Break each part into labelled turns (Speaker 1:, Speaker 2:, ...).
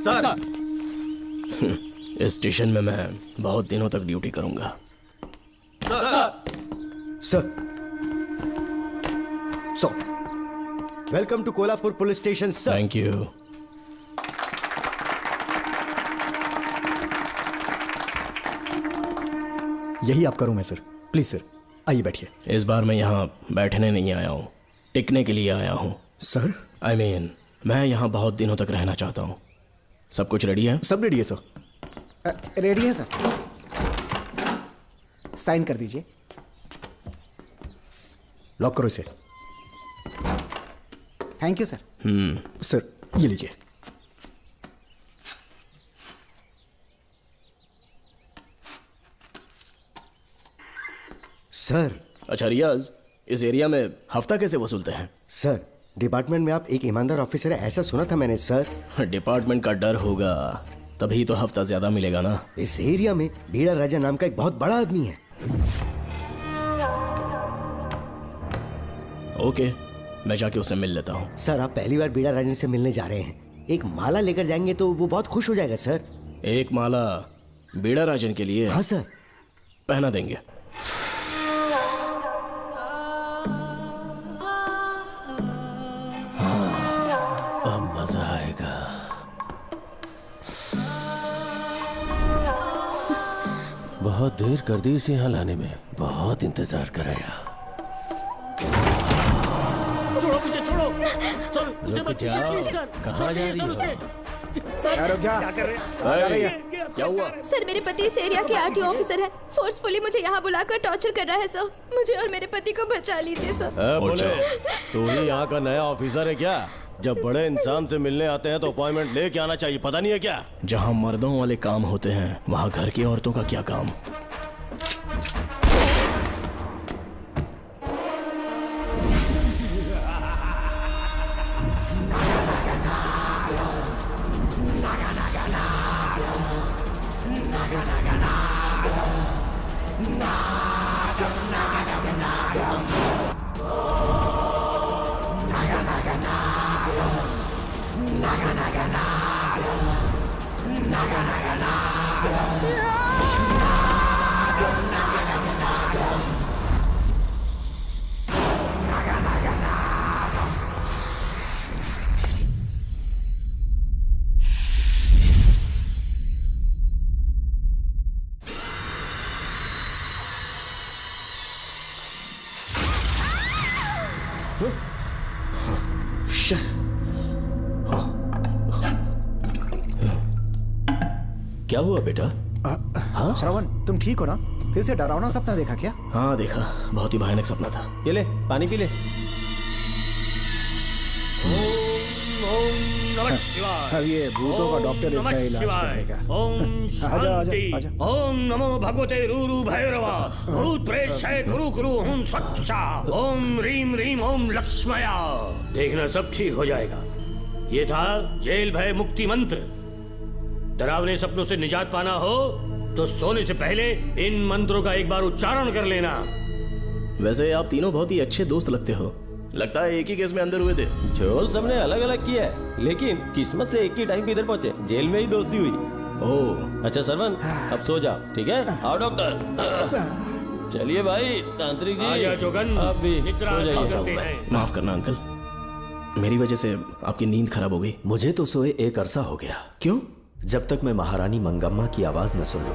Speaker 1: Sir.
Speaker 2: इस station में मैं बहुत दिनों तक ड्यूटी करूंगा।
Speaker 3: Sir welcome to Kolhapur police station sir.
Speaker 2: Thank you.
Speaker 3: यही आपका रूम है सर, प्लीज सर आइए बैठिए।
Speaker 2: इस बार मैं यहाँ बैठने नहीं आया हूँ, टिकने के लिए आया हूँ।
Speaker 3: सर
Speaker 2: आई मीन मैं यहाँ बहुत दिनों तक रहना चाहता हूँ। सब कुछ रेडी है?
Speaker 3: सब रेडी है सर।
Speaker 4: रेडी है सर, साइन कर दीजिए।
Speaker 3: लॉक करो इसे।
Speaker 4: Thank you sir.
Speaker 3: सर ये लीजिए। सर
Speaker 2: अच्छा रियाज, इस एरिया में हफ्ता कैसे वसूलते हैं?
Speaker 3: सर डिपार्टमेंट में आप एक ईमानदार ऑफिसर है ऐसा सुना था मैंने सर।
Speaker 2: डिपार्टमेंट का डर होगा तभी तो हफ्ता ज्यादा मिलेगा ना।
Speaker 3: इस एरिया में बीड़ा राजा नाम का एक बहुत बड़ा आदमी है।
Speaker 2: ओके, मैं जाके उससे मिल लेता हूँ।
Speaker 3: सर आप पहली बार बीड़ा राजन से मिलने जा रहे हैं, एक माला लेकर जाएंगे तो वो बहुत खुश हो जाएगा सर।
Speaker 2: एक माला बीड़ा राजन के लिए?
Speaker 3: हाँ सर।
Speaker 2: पहना देंगे।
Speaker 5: अब मजा आएगा। बहुत देर कर दी इसे यहाँ लाने में, बहुत इंतजार कराया।
Speaker 1: छोड़ो मुझे, छोड़ो सर, मुझे
Speaker 5: रुक
Speaker 1: मत
Speaker 5: जाओ।
Speaker 1: छेड़िए,
Speaker 5: कहाँ जा रही हो?
Speaker 4: रुक जा।
Speaker 1: क्या कर रहे हैं?
Speaker 2: क्या हुआ?
Speaker 6: सर मेरे पति इस एरिया के आरटीओ ऑफिसर हैं। फोर्सफुली मुझे यहाँ बुलाकर टॉर्चर कर रहा है सर। मुझे और मेरे पति को बचा लीजिए सर।
Speaker 5: बोले तू ही यहाँ का नया ऑफिसर है क्या? जब बड़े इंसान से मिलने आते हैं तो अपॉइंटमेंट लेके आना चाहिए, पता नहीं है क्या?
Speaker 2: जहाँ मर्दों वाले काम होते हैं वहाँ घर की औरतों का क्या काम?
Speaker 5: क्या हुआ बेटा?
Speaker 4: श्रवण तुम ठीक हो ना? फिर से डरावना सपना देखा क्या?
Speaker 2: हाँ देखा, बहुत ही भयानक सपना था।
Speaker 5: ये ले पानी पी ले।
Speaker 1: नमः शिवाय।
Speaker 4: अब ये भूतों का डॉक्टर इसका इलाज करेगा।
Speaker 1: ओम
Speaker 4: आजा,
Speaker 1: शांति।
Speaker 4: आजा।
Speaker 1: ओम नमो भगवते रूरू भैरवा। भूत प्रेत शैत गुरु गुरु हुं स्वच्छा। ओम रीम रीम ओम लक्ष्मया। देखना सब ठीक हो जाएगा। ये था जेल भय मुक्ति मंत्र। डरावने सपनों से निजात पाना हो तो सोने से पहले इन मंत्रों का एक बार उच्चारण कर लेना।
Speaker 2: वैसे आप तीनों बहुत ही अच्छे दोस्त लगते हो। लगता है एक ही केस में अंदर हुए थे।
Speaker 5: झोल सबने अलग अलग किया है, लेकिन किस्मत से एक ही टाइम पे इधर पहुंचे, जेल में ही दोस्ती हुई।
Speaker 2: ओह
Speaker 5: अच्छा सरवन, अब सो जाओ, ठीक है? आओ डॉक्टर। चलिए भाई तांत्रिक जी,
Speaker 1: आजा जोगन,
Speaker 5: आप भी
Speaker 1: निद्रा
Speaker 5: सो
Speaker 1: आराम
Speaker 5: जाइए।
Speaker 1: करते हैं।
Speaker 2: माफ करना अंकल, मेरी वजह से आपकी नींद खराब हो गई।
Speaker 7: मुझे तो सोए एक अरसा हो गया।
Speaker 2: क्यों?
Speaker 7: जब तक मैं महारानी मंगम्मा की आवाज न सुन लूं,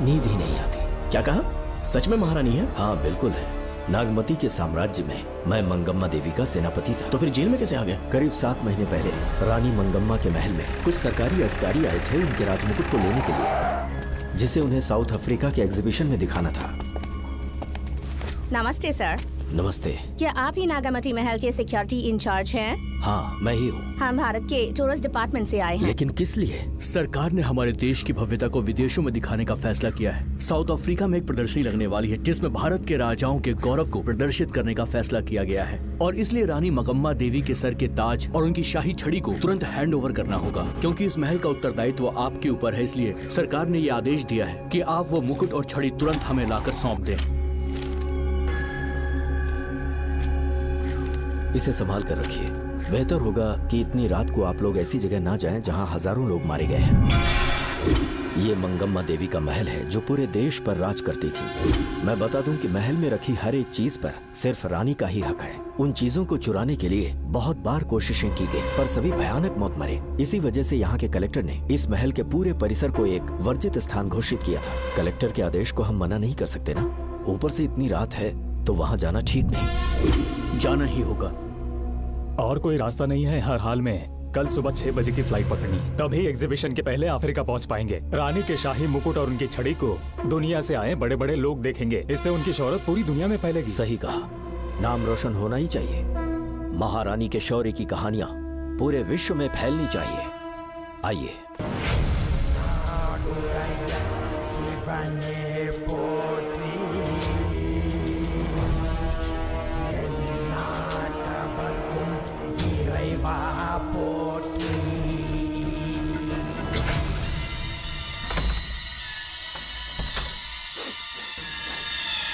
Speaker 7: नींद ही नहीं आती।
Speaker 2: क्या कहा? सच में महारानी है?
Speaker 7: हाँ बिल्कुल है। नागमती के साम्राज्य में मैं मंगम्मा देवी का सेनापति था।
Speaker 2: तो फिर जेल में कैसे आ गए?
Speaker 7: करीब 7 महीने पहले रानी मंगम्मा के महल में कुछ सरकारी अधिकारी आए थे उनके राजमुकुट को लेने के लिए, जिसे उन्हें साउथ अफ्रीका के एग्जीबिशन में दिखाना था।
Speaker 6: नमस्ते सर।
Speaker 7: नमस्ते।
Speaker 6: क्या आप ही नागामती महल के सिक्योरिटी इंचार्ज हैं?
Speaker 7: हाँ मैं ही हूँ।
Speaker 6: हम भारत के टूरिस्ट डिपार्टमेंट से आए हैं।
Speaker 7: लेकिन किस लिए?
Speaker 8: सरकार ने हमारे देश की भव्यता को विदेशों में दिखाने का फैसला किया है। साउथ अफ्रीका में एक प्रदर्शनी लगने वाली है जिसमें भारत के राजाओं के गौरव को प्रदर्शित करने का फैसला किया गया है, और इसलिए रानी मंगम्मा देवी के सर के ताज और उनकी शाही छड़ी को तुरंत हैंड ओवर करना होगा। क्योंकि इस महल का उत्तरदायित्व आपके ऊपर है, इसलिए सरकार ने ये आदेश दिया है कि आप वो मुकुट और छड़ी तुरंत हमें लाकर सौंप दें।
Speaker 7: इसे संभाल कर रखिए। बेहतर होगा कि इतनी रात को आप लोग ऐसी जगह ना जाएं जहां हजारों लोग मारे गए हैं। ये मंगम्मा देवी का महल है जो पूरे देश पर राज करती थी। मैं बता दूं कि महल में रखी हर एक चीज पर सिर्फ रानी का ही हक है। उन चीजों को चुराने के लिए बहुत बार कोशिशें की गई, पर सभी भयानक मौत मरे। इसी वजह से यहाँ के कलेक्टर ने इस महल के पूरे परिसर को एक वर्जित स्थान घोषित किया था। कलेक्टर के आदेश को हम मना नहीं कर सकते ना। ऊपर से इतनी रात है तो वहाँ जाना ठीक नहीं।
Speaker 8: जाना ही होगा।
Speaker 9: और कोई रास्ता नहीं है। हर हाल में कल सुबह 6 बजे की फ्लाइट पकड़नी, तभी एग्जीबिशन के पहले अफ्रीका पहुंच पाएंगे। रानी के शाही मुकुट और उनकी छड़ी को दुनिया से आए बड़े बड़े लोग देखेंगे। इससे उनकी शोहरत पूरी दुनिया में फैलेगी।
Speaker 7: सही कहा, नाम रोशन होना ही चाहिए। महारानी के शौर्य की कहानियां पूरे विश्व में फैलनी चाहिए। आइए।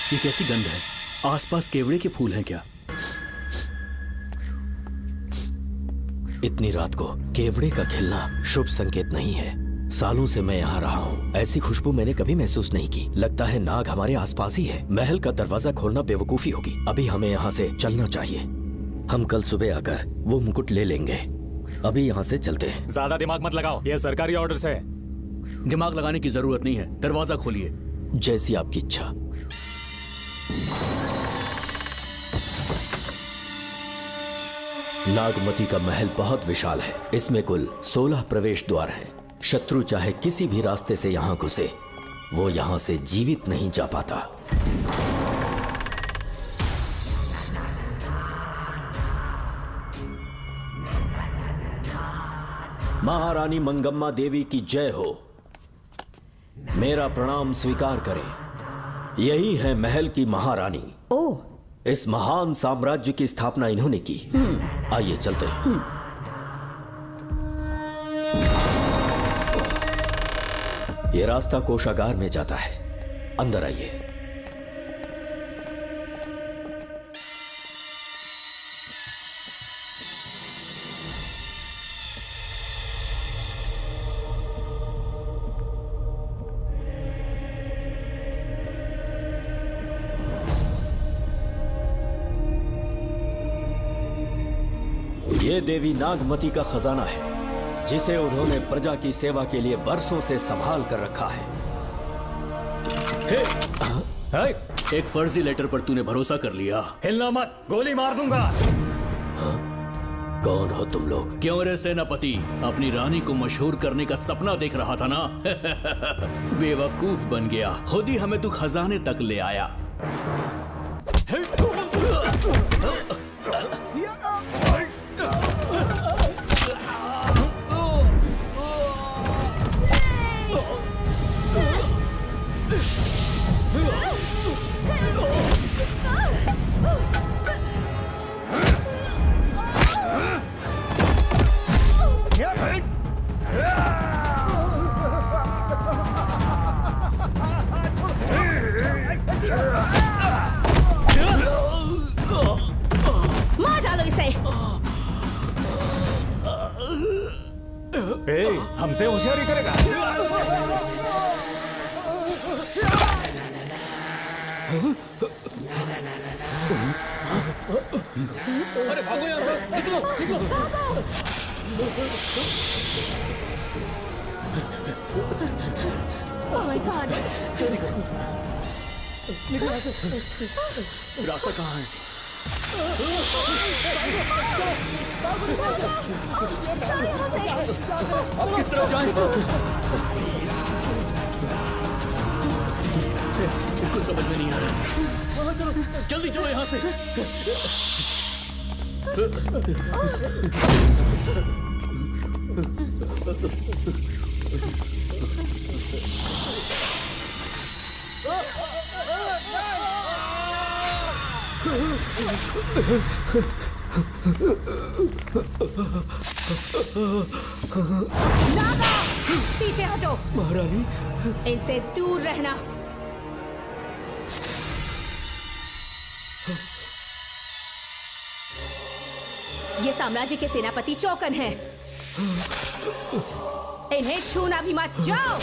Speaker 8: ये कैसी गंध है? आसपास केवड़े के फूल हैं क्या?
Speaker 7: इतनी रात को केवड़े का खिलना शुभ संकेत नहीं है। सालों से मैं यहाँ रहा हूँ, ऐसी खुशबू मैंने कभी महसूस नहीं की। लगता है नाग हमारे आसपास ही है। महल का दरवाजा खोलना बेवकूफी होगी। अभी हमें यहाँ से चलना चाहिए। हम कल सुबह आकर वो मुकुट ले लेंगे। अभी यहाँ से चलते हैं।
Speaker 9: ज्यादा दिमाग मत लगाओ, ये सरकारी ऑर्डर्स है।
Speaker 8: दिमाग लगाने की जरूरत नहीं है। दरवाजा खोलिए।
Speaker 7: जैसी आपकी इच्छा। नागमती का महल बहुत विशाल है। इसमें कुल 16 प्रवेश द्वार हैं। शत्रु चाहे किसी भी रास्ते से यहाँ घुसे, वो यहाँ से जीवित नहीं जा पाता। महारानी मंगम्मा देवी की जय हो। मेरा प्रणाम स्वीकार करें। यही है महल की महारानी।
Speaker 10: ओह,
Speaker 7: इस महान साम्राज्य की स्थापना इन्होंने की। आइए चलते हैं। ये रास्ता कोषागार में जाता है। अंदर आइए। ये देवी नागमती का खजाना है, जिसे उन्होंने प्रजा की सेवा के लिए बरसों से संभाल कर रखा है।
Speaker 8: एक फर्जी लेटर पर तूने भरोसा कर लिया।
Speaker 9: हिलना मत, गोली मार दूंगा।
Speaker 7: कौन हो तुम लोग?
Speaker 8: क्यों रे सेनापति, अपनी रानी को मशहूर करने का सपना देख रहा था ना? बेवकूफ बन गया। खुद ही हमें तू खजाने तक ले आया।
Speaker 10: मार डालो इसे।
Speaker 9: हमसे होशियारी करेगा।
Speaker 8: अरे भागो यहाँ से, निकलो, निकलो।
Speaker 10: Oh my God!
Speaker 8: रास्ता कहाँ है? अब किस तरफ जाएं? कुछ समझ में नहीं आ रहा। जल्दी चलो यहाँ से।
Speaker 10: नागा, पीछे हटो।
Speaker 7: महारानी,
Speaker 10: इनसे दूर रहना। ये साम्राज्य के सेनापति चौकन हैं। इन्हें छूना भी मत। जाओ।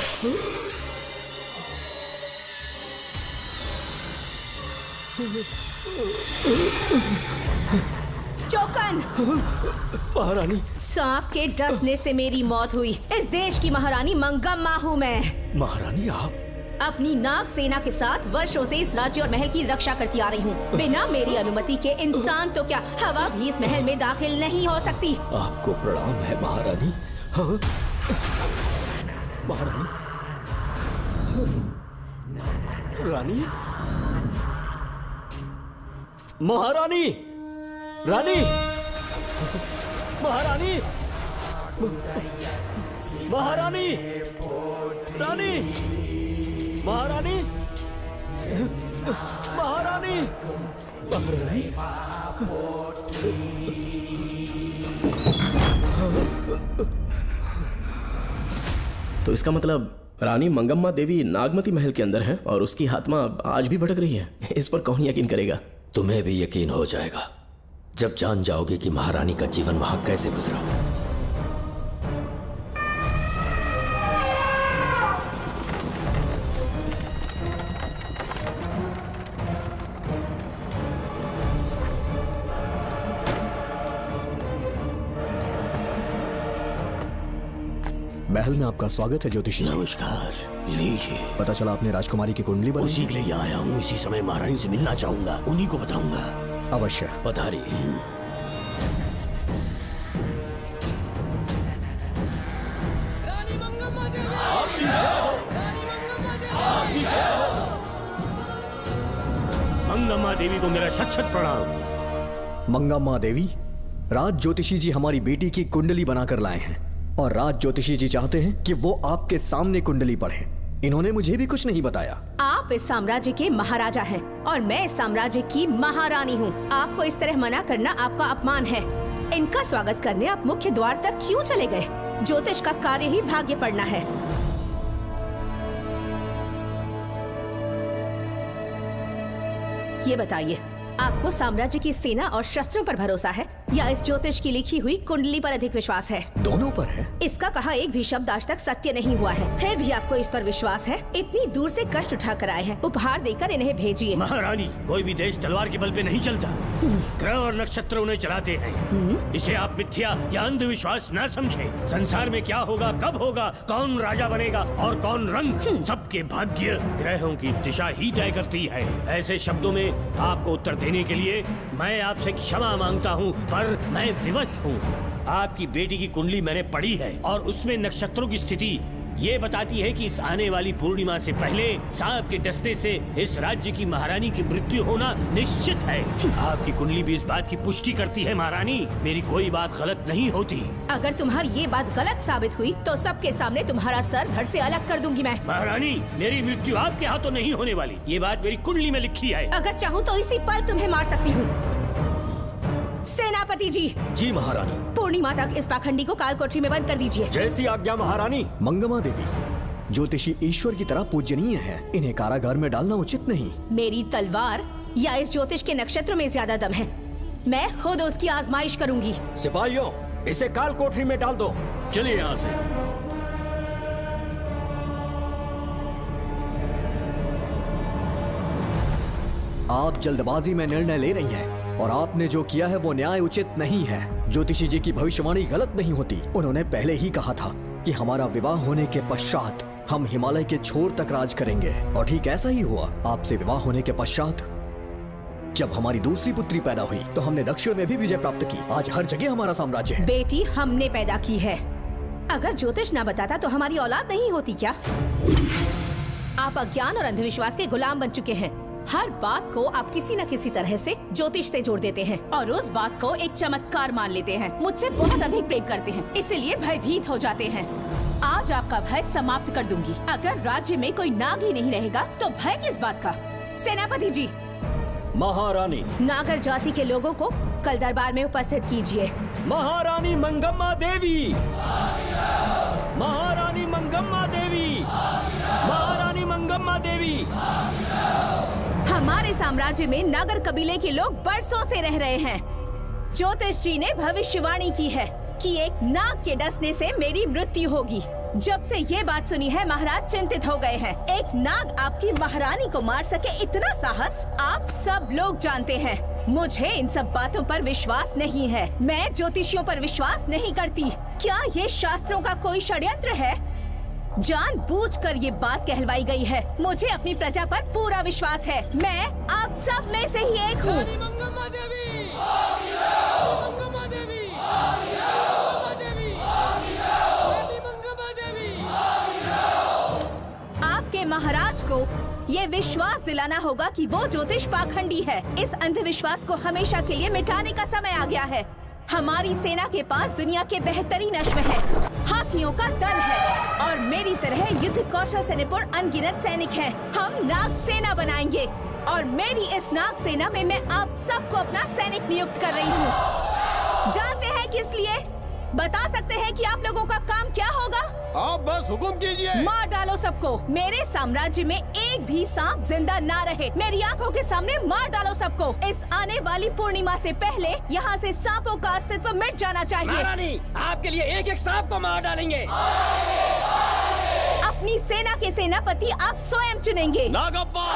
Speaker 10: चौकन।
Speaker 7: महारानी।
Speaker 10: सांप के डसने से मेरी मौत हुई। इस देश की महारानी मंगम्मा हूँ मैं।
Speaker 7: महारानी आप
Speaker 10: अपनी नाग सेना के साथ वर्षों से इस राज्य और महल की रक्षा करती आ रही हूँ। बिना मेरी अनुमति के इंसान तो क्या, हवा भी इस महल में दाखिल नहीं हो सकती।
Speaker 7: आपको प्रणाम है महारानी। हाँ? महारानी। रानी। महारानी। रानी। महारानी। महारानी। रानी। महारानी। महारानी। महारानी।
Speaker 2: तो इसका मतलब रानी मंगम्मा देवी नागमती महल के अंदर है और उसकी आत्मा आज भी भटक रही है। इस पर कौन यकीन करेगा?
Speaker 7: तुम्हें भी यकीन हो जाएगा जब जान जाओगे कि महारानी का जीवन वहां कैसे गुजरा।
Speaker 8: महल में आपका स्वागत है ज्योतिषी।
Speaker 1: नमस्कार, लीजिए।
Speaker 8: पता चला आपने राजकुमारी की कुंडली बनाई।
Speaker 1: उसी के लिए यहाँ आया हूँ। इसी समय महारानी से मिलना चाहूंगा, उन्हीं को बताऊंगा।
Speaker 8: अवश्य
Speaker 7: पधारी।
Speaker 1: मंगम्मा देवी को मेरा शत शत प्रणाम।
Speaker 8: मंगम्मा देवी, राज ज्योतिषी जी हमारी बेटी की कुंडली बनाकर लाए हैं और राज ज्योतिषी जी चाहते हैं कि वो आपके सामने कुंडली पढ़े। इन्होंने मुझे भी कुछ नहीं बताया।
Speaker 10: आप इस साम्राज्य के महाराजा हैं और मैं इस साम्राज्य की महारानी हूँ। आपको इस तरह मना करना आपका अपमान है। इनका स्वागत करने आप मुख्य द्वार तक क्यों चले गए? ज्योतिष का कार्य ही भाग्य पढ़ना है। ये बताइए, आपको साम्राज्य की सेना और शस्त्रों पर भरोसा है या इस ज्योतिष की लिखी हुई कुंडली पर अधिक विश्वास है?
Speaker 8: दोनों पर है।
Speaker 10: इसका कहा एक भी शब्द आज तक सत्य नहीं हुआ है, फिर भी आपको इस पर विश्वास है? इतनी दूर से कष्ट उठा कर आए हैं, उपहार देकर इन्हें भेजिए।
Speaker 1: महारानी, कोई भी देश तलवार के बल पे नहीं चलता, ग्रह और नक्षत्र उन्हें चलाते हैं। इसे आप मिथ्या या अंधविश्वास न समझे। संसार में क्या होगा, कब होगा, कौन राजा बनेगा और कौन रंग, सबके भाग्य ग्रहों की दिशा ही तय करती है। ऐसे शब्दों में आपको उत्तर देने के लिए मैं आपसे क्षमा मांगता हूँ, पर मैं विवश हूँ। आपकी बेटी की कुंडली मैंने पढ़ी है और उसमें नक्षत्रों की स्थिति ये बताती है कि इस आने वाली पूर्णिमा से पहले सांप के डसने से इस राज्य की महारानी की मृत्यु होना निश्चित है। आपकी कुंडली भी इस बात की पुष्टि करती है। महारानी, मेरी कोई बात गलत नहीं होती।
Speaker 10: अगर तुम्हारी ये बात गलत साबित हुई तो सबके सामने तुम्हारा सर धड़ से अलग कर दूंगी मैं।
Speaker 1: महारानी, मेरी मृत्यु आपके हाथों नहीं होने वाली, ये बात मेरी कुंडली में लिखी है।
Speaker 10: अगर चाहूँ तो इसी पल तुम्हें मार सकती हूँ। सेनापति जी।
Speaker 7: जी महारानी।
Speaker 10: पूर्णिमा तक इस पाखंडी को काल कोठरी में बंद कर दीजिए।
Speaker 7: जैसी आज्ञा महारानी।
Speaker 8: मंगम्मा देवी, ज्योतिषी ईश्वर की तरह पूजनीय है, इन्हें कारागार में डालना उचित नहीं।
Speaker 10: मेरी तलवार या इस ज्योतिष के नक्षत्र में ज्यादा दम है। मैं खुद उसकी आजमाइश करूंगी।
Speaker 7: सिपाहियों, इसे काल कोठरी में डाल दो।
Speaker 2: चलिए यहाँ से।
Speaker 8: आप जल्दबाजी में निर्णय ले रही हैं और आपने जो किया है वो न्याय उचित नहीं है। ज्योतिषी जी की भविष्यवाणी गलत नहीं होती। उन्होंने पहले ही कहा था कि हमारा विवाह होने के पश्चात हम हिमालय के छोर तक राज करेंगे और ठीक ऐसा ही हुआ। आपसे विवाह होने के पश्चात जब हमारी दूसरी पुत्री पैदा हुई तो हमने दक्षिण में भी विजय प्राप्त की। आज हर जगह हमारा साम्राज्य है।
Speaker 10: बेटी हमने पैदा की है। अगर ज्योतिष ना बताता तो हमारी औलाद नहीं होती क्या? आप अज्ञान और अंधविश्वास के गुलाम बन चुके हैं। हर बात को आप किसी न किसी तरह से ज्योतिष से जोड़ देते हैं और उस बात को एक चमत्कार मान लेते हैं। मुझसे बहुत अधिक प्रेम करते हैं, इसीलिए भयभीत हो जाते हैं। आज आपका भय समाप्त कर दूंगी। अगर राज्य में कोई नाग ही नहीं रहेगा तो भय किस बात का? सेनापति जी।
Speaker 7: महारानी।
Speaker 10: नागर जाति के लोगों को कल दरबार में उपस्थित कीजिए।
Speaker 7: महारानी मंगम्मा देवी। महारानी मंगम्मा देवी। महारानी मंगम्मा देवी।
Speaker 10: हमारे साम्राज्य में नागर कबीले के लोग बरसों से रह रहे हैं। ज्योतिष जी ने भविष्यवाणी की है कि एक नाग के डसने से मेरी मृत्यु होगी। जब से ये बात सुनी है महाराज चिंतित हो गए हैं। एक नाग आपकी महारानी को मार सके इतना साहस आप सब लोग जानते हैं। मुझे इन सब बातों पर विश्वास नहीं है। मैं ज्योतिषियों पर विश्वास नहीं करती। क्या ये शास्त्रों का कोई षड्यंत्र है? जानबूझकर ये बात कहलवाई गई है। मुझे अपनी प्रजा पर पूरा विश्वास है। मैं आप सब में से ही एक हूँ। आपके महाराज को ये विश्वास दिलाना होगा कि वो ज्योतिष पाखंडी है। इस अंधविश्वास को हमेशा के लिए मिटाने का समय आ गया है। हमारी सेना के पास दुनिया के बेहतरीन अश्व है, हाथियों का दल है और मेरी तरह युद्ध कौशल से निपुण अनगिनत सैनिक हैं। हम नाग सेना बनाएंगे और मेरी इस नाग सेना में मैं आप सबको अपना सैनिक नियुक्त कर रही हूँ। जानते हैं किस लिए? बता सकते हैं कि आप लोगों का काम क्या होगा?
Speaker 5: आप बस हुक्म कीजिए।
Speaker 10: मार डालो सबको। मेरे साम्राज्य में एक भी सांप जिंदा ना रहे। मेरी आंखों के सामने मार डालो सबको। इस आने वाली पूर्णिमा से पहले यहाँ से सांपों का अस्तित्व मिट जाना चाहिए।
Speaker 1: महारानी, आपके लिए एक एक सांप को मार डालेंगे।
Speaker 10: अपनी सेना के सेनापति आप स्वयं चुनेंगे।
Speaker 5: नागप्पा।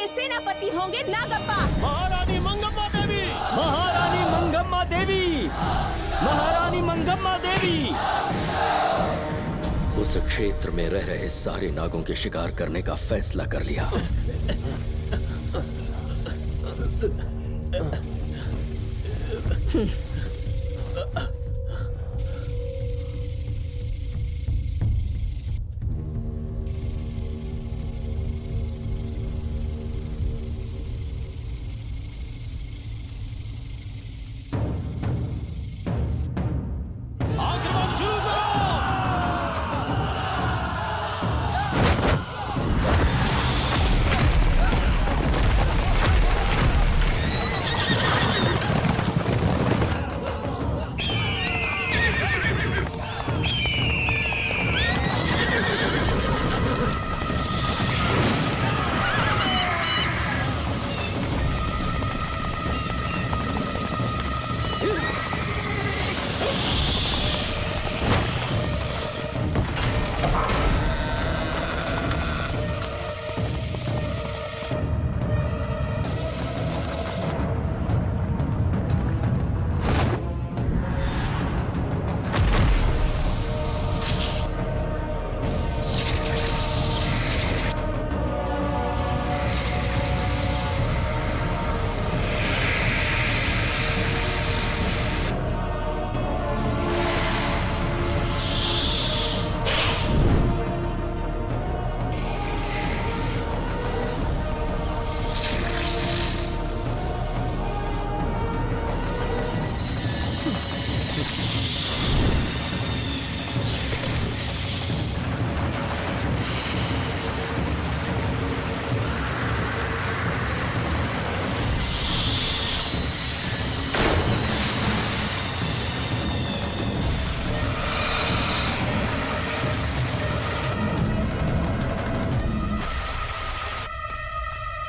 Speaker 10: सेनापति होंगे नागप्पा।
Speaker 5: महारानी मंगम्मा देवी।
Speaker 1: महारानी मंगम्मा देवी। महारानी मंगम्मा देवी।
Speaker 7: उस क्षेत्र में रह रहे सारे नागों के शिकार करने का फैसला कर लिया।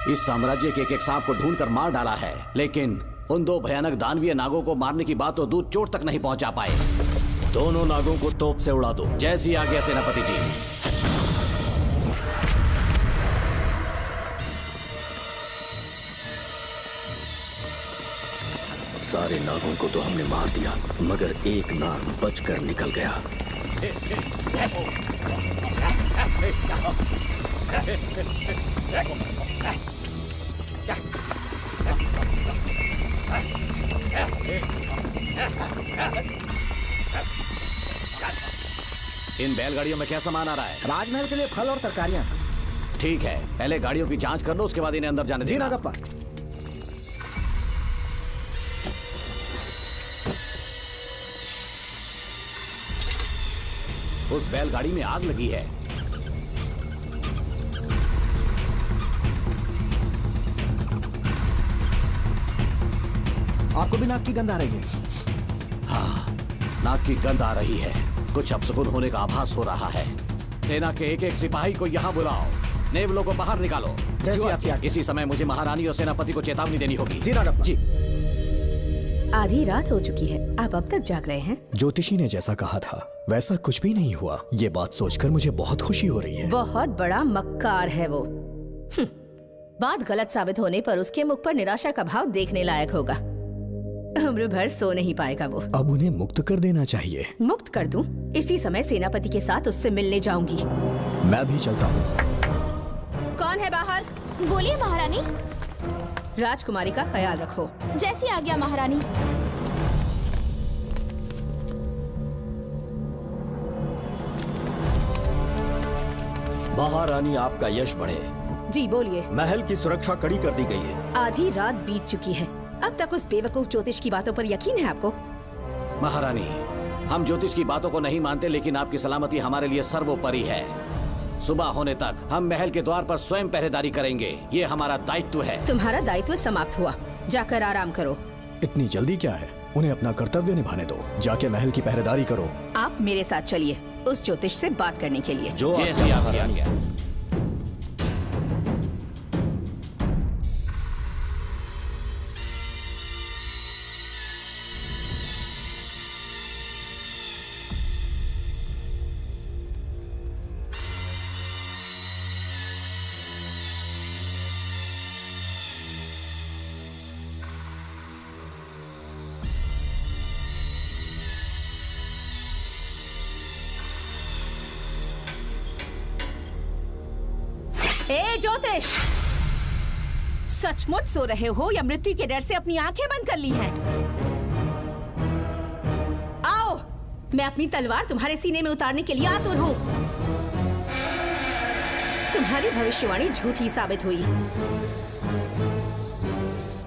Speaker 11: इस साम्राज्य के एक सांप को ढूंढकर मार डाला है, लेकिन उन दो भयानक दानवीय नागों को मारने की बात तो दूर चोट तक नहीं पहुंचा पाए। दोनों नागों को तोप से उड़ा दो। जैसी आज्ञा सेनापति जी।
Speaker 7: सारे नागों को तो हमने मार दिया, मगर एक नाग बचकर निकल गया।
Speaker 11: इन बैलगाड़ियों में क्या सामान आ रहा है?
Speaker 4: राजमहल के लिए फल और तरकारियां।
Speaker 11: ठीक है, पहले गाड़ियों की जांच कर लो, उसके बाद इन्हें अंदर जाने
Speaker 4: जी
Speaker 11: देना।
Speaker 4: नागप्पा।
Speaker 11: उस बैलगाड़ी में आग लगी है।
Speaker 4: आपको भी नाक की गंध आ रही है?
Speaker 11: हाँ, नाक की गंध आ रही है। कुछ अपशकुन होने का आभास हो रहा है। सेना के एक एक सिपाही को यहाँ बुलाओ, नेवलों को बाहर निकालो।
Speaker 4: जैसी आपकी आज्ञा।
Speaker 11: इसी समय मुझे महारानी और सेनापति को चेतावनी देनी होगी।
Speaker 4: जी नागप्पा।
Speaker 11: जी।
Speaker 10: आधी रात हो चुकी है, आप अब तक जाग रहे हैं?
Speaker 8: ज्योतिषी ने जैसा कहा था वैसा कुछ भी नहीं हुआ। ये बात सोचकर मुझे बहुत खुशी हो रही है।
Speaker 10: बहुत बड़ा मक्कार है वो। बात गलत साबित होने पर उसके मुख पर निराशा का भाव देखने लायक होगा। उम्र भर सो नहीं पाएगा वो।
Speaker 8: अब उन्हें मुक्त कर देना चाहिए।
Speaker 10: मुक्त कर दूं? इसी समय सेनापति के साथ उससे मिलने जाऊंगी।
Speaker 8: मैं भी चलता हूँ।
Speaker 10: कौन है बाहर?
Speaker 6: बोलिए महारानी।
Speaker 10: राजकुमारी का ख्याल रखो।
Speaker 6: जैसी आज्ञा महारानी।
Speaker 7: महारानी, आपका यश बढ़े।
Speaker 10: जी बोलिए।
Speaker 7: महल की सुरक्षा कड़ी कर दी गई है।
Speaker 10: आधी रात बीत चुकी है, अब तक उस बेवकूफ ज्योतिष की बातों पर यकीन है आपको?
Speaker 11: महारानी, हम ज्योतिष की बातों को नहीं मानते, लेकिन आपकी सलामती हमारे लिए सर्वोपरि है। सुबह होने तक हम महल के द्वार पर स्वयं पहरेदारी करेंगे, ये हमारा दायित्व है।
Speaker 10: तुम्हारा दायित्व समाप्त हुआ, जाकर आराम करो।
Speaker 8: इतनी जल्दी क्या है? उन्हें अपना कर्तव्य निभाने दो। जाके महल की पहरेदारी करो।
Speaker 10: आप मेरे साथ चलिए उस ज्योतिष से बात करने के लिए।
Speaker 11: जो जैसी आपकी आज्ञा।
Speaker 10: ए ज्योतिष, सचमुच सो रहे हो या मृत्यु के डर से अपनी आंखें बंद कर ली हैं? आओ, मैं अपनी तलवार तुम्हारे सीने में उतारने के लिए आतुर हूं। तुम्हारी भविष्यवाणी झूठी साबित हुई।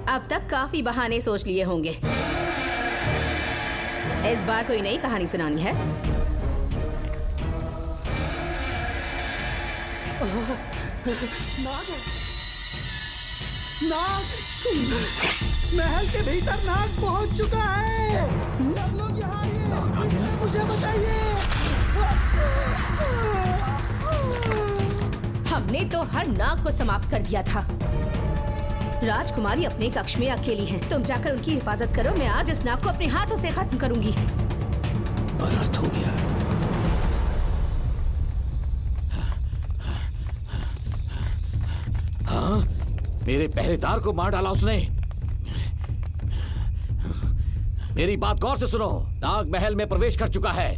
Speaker 10: अब तक काफी बहाने सोच लिए होंगे। इस बार कोई नई कहानी सुनानी है?
Speaker 4: नाग! महल के भीतर नाग पहुंच चुका है। सब लोग यहाँ आइए, मुझे बचाइए।
Speaker 10: हमने तो हर नाग को समाप्त कर दिया था। राजकुमारी अपने कक्ष में अकेली है, तुम जाकर उनकी हिफाजत करो। मैं आज इस नाग को अपने हाथों से खत्म करूंगी।
Speaker 7: अनर्थ हो गया।
Speaker 11: हाँ, मेरे पहरेदार को मार डाला उसने। मेरी बात गौर से सुनो, नाग महल में प्रवेश कर चुका है।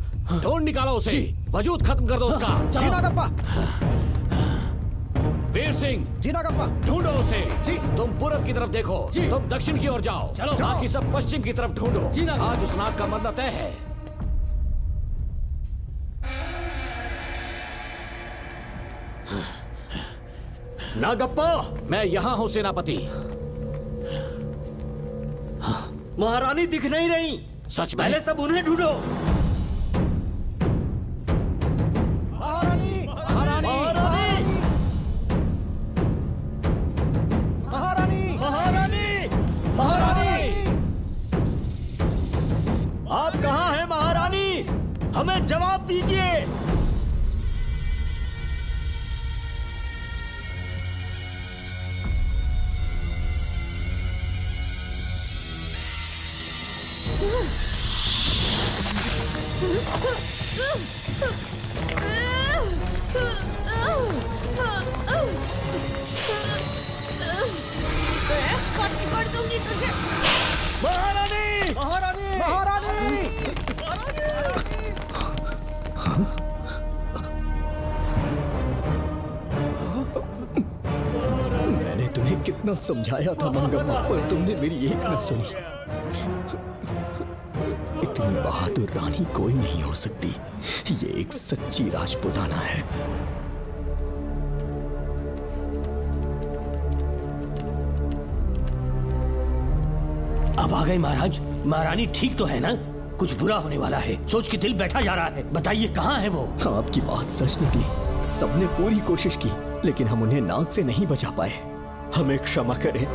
Speaker 11: ढूंढ निकालो उसे, वजूद खत्म कर दो उसका।
Speaker 4: जी नागप्पा।
Speaker 11: वीर सिंह,
Speaker 4: जी नागप्पा।
Speaker 11: ढूंढो उसे।
Speaker 4: जी।
Speaker 11: तुम पूरब की तरफ देखो, तुम दक्षिण की ओर जाओ।
Speaker 1: चलो।
Speaker 11: बाकी सब पश्चिम की तरफ ढूंढो। आज उस नाग का मरना तय है।
Speaker 1: नागप्पा,
Speaker 11: मैं यहाँ हूँ सेनापति।
Speaker 1: महारानी दिख नहीं रही।
Speaker 11: सच में?
Speaker 1: पहले सब उन्हें ढूंढो।
Speaker 4: महारानी!
Speaker 11: महारानी!
Speaker 4: महारानी!
Speaker 1: महारानी,
Speaker 11: महारानी!
Speaker 1: आप कहाँ हैं महारानी? हमें जवाब दीजिए।
Speaker 10: कर दूंगी तुझे।
Speaker 1: महारानी,
Speaker 4: महारानी! महारानी!
Speaker 8: मैंने तुम्हें कितना समझाया था मंगम्मा, पर तुमने मेरी एक न सुनी। इतनी बहादुर रानी कोई नहीं हो सकती। ये एक सच्ची राजपुताना है।
Speaker 1: अब आ गए महाराज। महारानी ठीक तो है ना? कुछ बुरा होने वाला है, सोच के दिल बैठा जा रहा है। बताइए कहाँ है वो?
Speaker 8: आपकी बात सच निकली। सबने पूरी कोशिश की, लेकिन हम उन्हें नाग से नहीं बचा पाए। हमें क्षमा करें।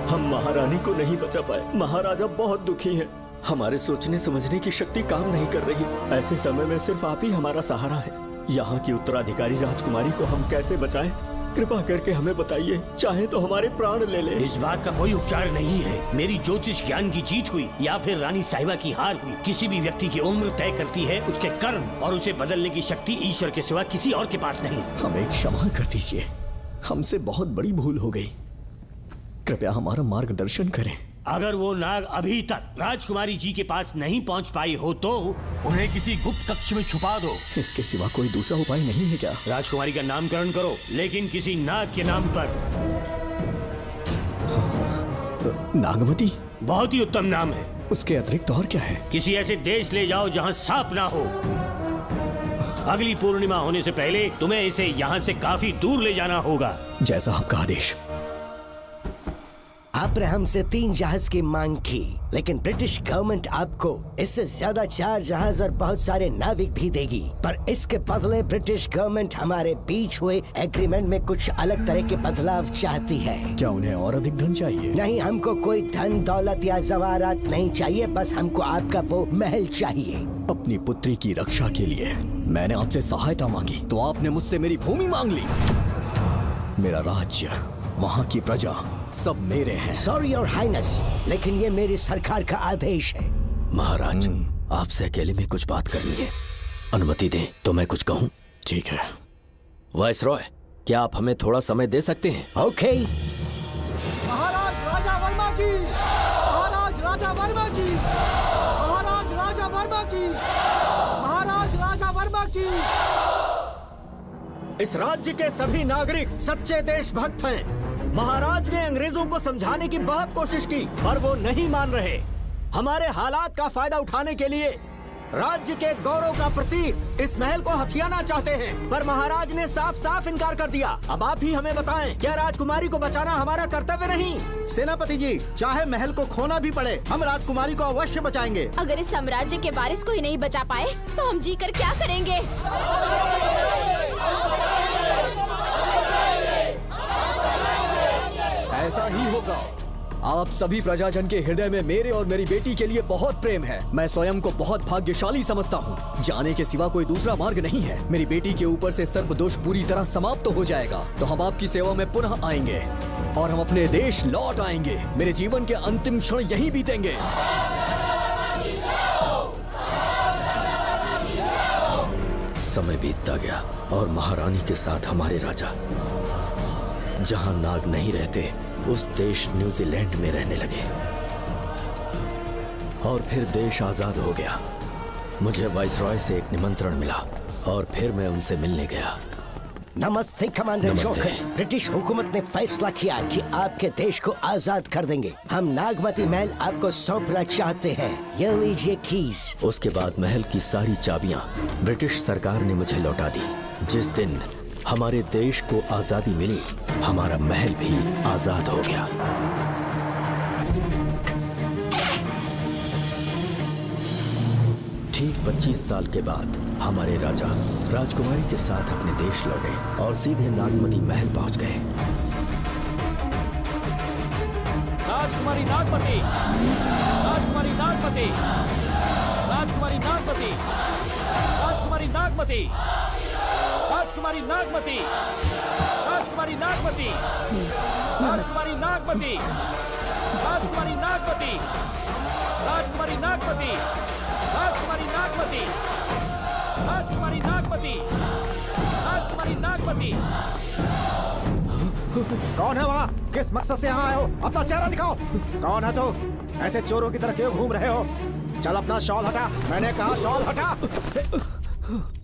Speaker 7: हम महारानी को नहीं बचा पाए। महाराजा बहुत दुखी हैं। हमारे सोचने समझने की शक्ति काम नहीं कर रही। ऐसे समय में सिर्फ आप ही हमारा सहारा है। यहाँ की उत्तराधिकारी राजकुमारी को हम कैसे बचाएं? कृपा करके हमें बताइए, चाहे तो हमारे प्राण ले ले।
Speaker 1: इस बात का कोई उपचार नहीं है। मेरी ज्योतिष ज्ञान की जीत हुई या फिर रानी साहिबा की हार हुई। किसी भी व्यक्ति की उम्र तय करती है उसके कर्म, और उसे बदलने की शक्ति ईश्वर के सिवा किसी और के पास नहीं।
Speaker 7: हमें क्षमा कर दीजिए, हमसे बहुत बड़ी भूल हो गई। कृपया हमारा मार्गदर्शन करें।
Speaker 1: अगर वो नाग अभी तक राजकुमारी जी के पास नहीं पहुंच पाई हो तो उन्हें किसी गुप्त कक्ष में छुपा दो।
Speaker 7: इसके सिवा कोई दूसरा उपाय नहीं है क्या?
Speaker 1: राजकुमारी का नामकरण करो, लेकिन किसी नाग के नाम पर।
Speaker 7: नागमती
Speaker 1: बहुत ही उत्तम नाम है।
Speaker 7: उसके अतिरिक्त और क्या है?
Speaker 1: किसी ऐसे देश ले जाओ जहाँ सांप ना हो। अगली पूर्णिमा होने से पहले तुम्हें इसे यहाँ से काफी दूर ले जाना होगा।
Speaker 7: जैसा आपका आदेश।
Speaker 3: आपने हमसे 3 जहाज की मांग की, लेकिन ब्रिटिश गवर्नमेंट आपको इससे ज्यादा 4 जहाज और बहुत सारे नाविक भी देगी। पर इसके बदले ब्रिटिश गवर्नमेंट हमारे बीच हुए एग्रीमेंट में कुछ अलग तरह के बदलाव चाहती है।
Speaker 7: क्या उन्हें और अधिक धन चाहिए?
Speaker 3: नहीं, हमको कोई धन दौलत या जवाहरात नहीं चाहिए, बस हमको आपका वो महल चाहिए।
Speaker 7: अपनी पुत्री की रक्षा के लिए मैंने आपसे सहायता मांगी तो आपने मुझसे मेरी भूमि मांग ली। मेरा राज्य, वहाँ की प्रजा सब मेरे हैं।
Speaker 3: सॉरी योर हाइनेस, लेकिन ये मेरी सरकार का आदेश है।
Speaker 7: महाराज, आपसे अकेले में कुछ बात करनी है। अनुमति दें तो मैं कुछ कहूँ? ठीक है। वाइसरॉय, क्या आप हमें थोड़ा समय दे सकते हैं?
Speaker 3: ओके।
Speaker 4: महाराज राजा वर्मा की, महाराज राजा वर्मा की, महाराज राजा वर्मा की, महाराज राजा वर्मा की।
Speaker 12: इस राज्य के सभी नागरिक सच्चे देशभक्त हैं। महाराज ने अंग्रेजों को समझाने की बहुत कोशिश की, पर वो नहीं मान रहे। हमारे हालात का फायदा उठाने के लिए राज्य के गौरव का प्रतीक इस महल को हथियाना चाहते हैं, पर महाराज ने साफ साफ इनकार कर दिया। अब आप ही हमें बताएं, क्या राजकुमारी को बचाना हमारा कर्तव्य नहीं?
Speaker 13: सेनापति जी, चाहे महल को खोना भी पड़े, हम राजकुमारी को अवश्य बचाएंगे।
Speaker 6: अगर इस साम्राज्य के वारिस को ही नहीं बचा पाए तो हम जीकर क्या करेंगे?
Speaker 7: ऐसा ही होगा। आप सभी प्रजाजन के हृदय में मेरे और मेरी बेटी के लिए बहुत प्रेम है। मैं स्वयं को बहुत भाग्यशाली समझता हूँ। जाने के सिवा कोई दूसरा मार्ग नहीं है। मेरी बेटी के ऊपर से सर्प दोष पूरी तरह समाप्त हो जाएगा तो हम आपकी सेवा में पुनः आएंगे और हम अपने देश लौट आएंगे। मेरे जीवन के अंतिम क्षण यहीं बीतेंगे। समय बीतता गया और महारानी के साथ हमारे राजा जहां नाग नहीं रहते उस देश न्यूजीलैंड में रहने लगे और फिर देश आजाद हो गया। मुझे वाइसरॉय से एक निमंत्रण मिला और फिर मैं उनसे मिलने गया।
Speaker 3: नमस्ते कमांडर जोकर। ब्रिटिश हुकूमत ने फैसला किया कि आपके देश को आजाद कर देंगे। हम नागमती महल आपको सौंपना चाहते हैं। ये लीजिए कीज।
Speaker 7: उसके बाद महल की सारी चाबियां ब्रिटिश सरकार ने मुझे लौटा दी। जिस दिन हमारे देश को आजादी मिली, हमारा महल भी आजाद हो गया। ठीक 25 साल के बाद हमारे राजा राजकुमारी के साथ अपने देश लौटे और सीधे नागमती महल पहुंच गए।
Speaker 12: राजकुमारी नागमती, राजकुमारी नागमती, राजकुमारी नागमती, राजकुमारी नागमती, राजकुमारी नागमती, राजकुमारी नागमती, राजकुमारी नागमती, राजकुमारी नागमती, राजकुमारी नागमती, राजकुमारी नागमती, राजकुमारी नागमती, राजकुमारी नागमती।
Speaker 4: कौन है वहाँ? किस मकसद से यहाँ आए हो? अपना चेहरा दिखाओ। कौन है तो? ऐसे चोरों की तरह क्यों घूम रहे हो? चल अपना शॉल हटा। मैंने कहा शॉल हटा।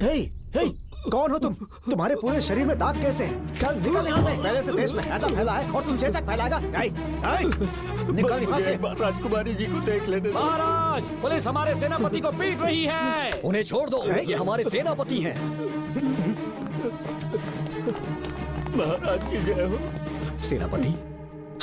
Speaker 4: हे, हे, कौन हो तुम? तुम्हारे पूरे शरीर में दाग कैसे हैं? चल निकल यहाँ से। पहले से देश में ऐसा फैला है और तुम चेचक फैलाएगा? निकल यहाँ से।
Speaker 12: राजकुमारी जी को देख लेने। महाराज, पुलिस हमारे सेनापति को पीट रही है।
Speaker 7: उन्हें छोड़ दो, ये हमारे सेनापति हैं।
Speaker 12: महाराज की जय हो।
Speaker 7: सेनापति,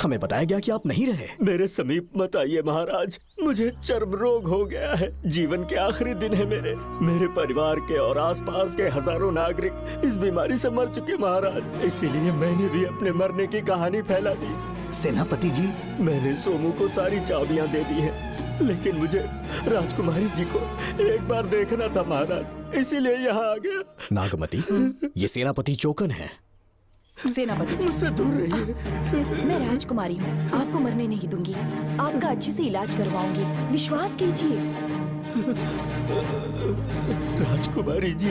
Speaker 7: हमें बताया गया कि आप नहीं रहे।
Speaker 12: मेरे समीप मत आइए महाराज, मुझे चर्म रोग हो गया है। जीवन के आखिरी दिन है मेरे परिवार के और आसपास के हजारों नागरिक इस बीमारी से मर चुके महाराज। इसीलिए मैंने भी अपने मरने की कहानी फैला दी।
Speaker 4: सेनापति जी,
Speaker 12: मैंने सोमू को सारी चाबियां दे दी हैं, लेकिन मुझे राजकुमारी जी को एक बार देखना था महाराज, इसीलिए यहाँ आ गया।
Speaker 2: नागमती, ये सेनापति चोकन है।
Speaker 14: सेनापति जी,
Speaker 12: मुझसे दूर रहिए।
Speaker 14: मैं राजकुमारी हूँ, आपको मरने नहीं दूंगी। आपका अच्छे से इलाज करवाऊंगी, विश्वास कीजिए।
Speaker 12: राजकुमारी जी,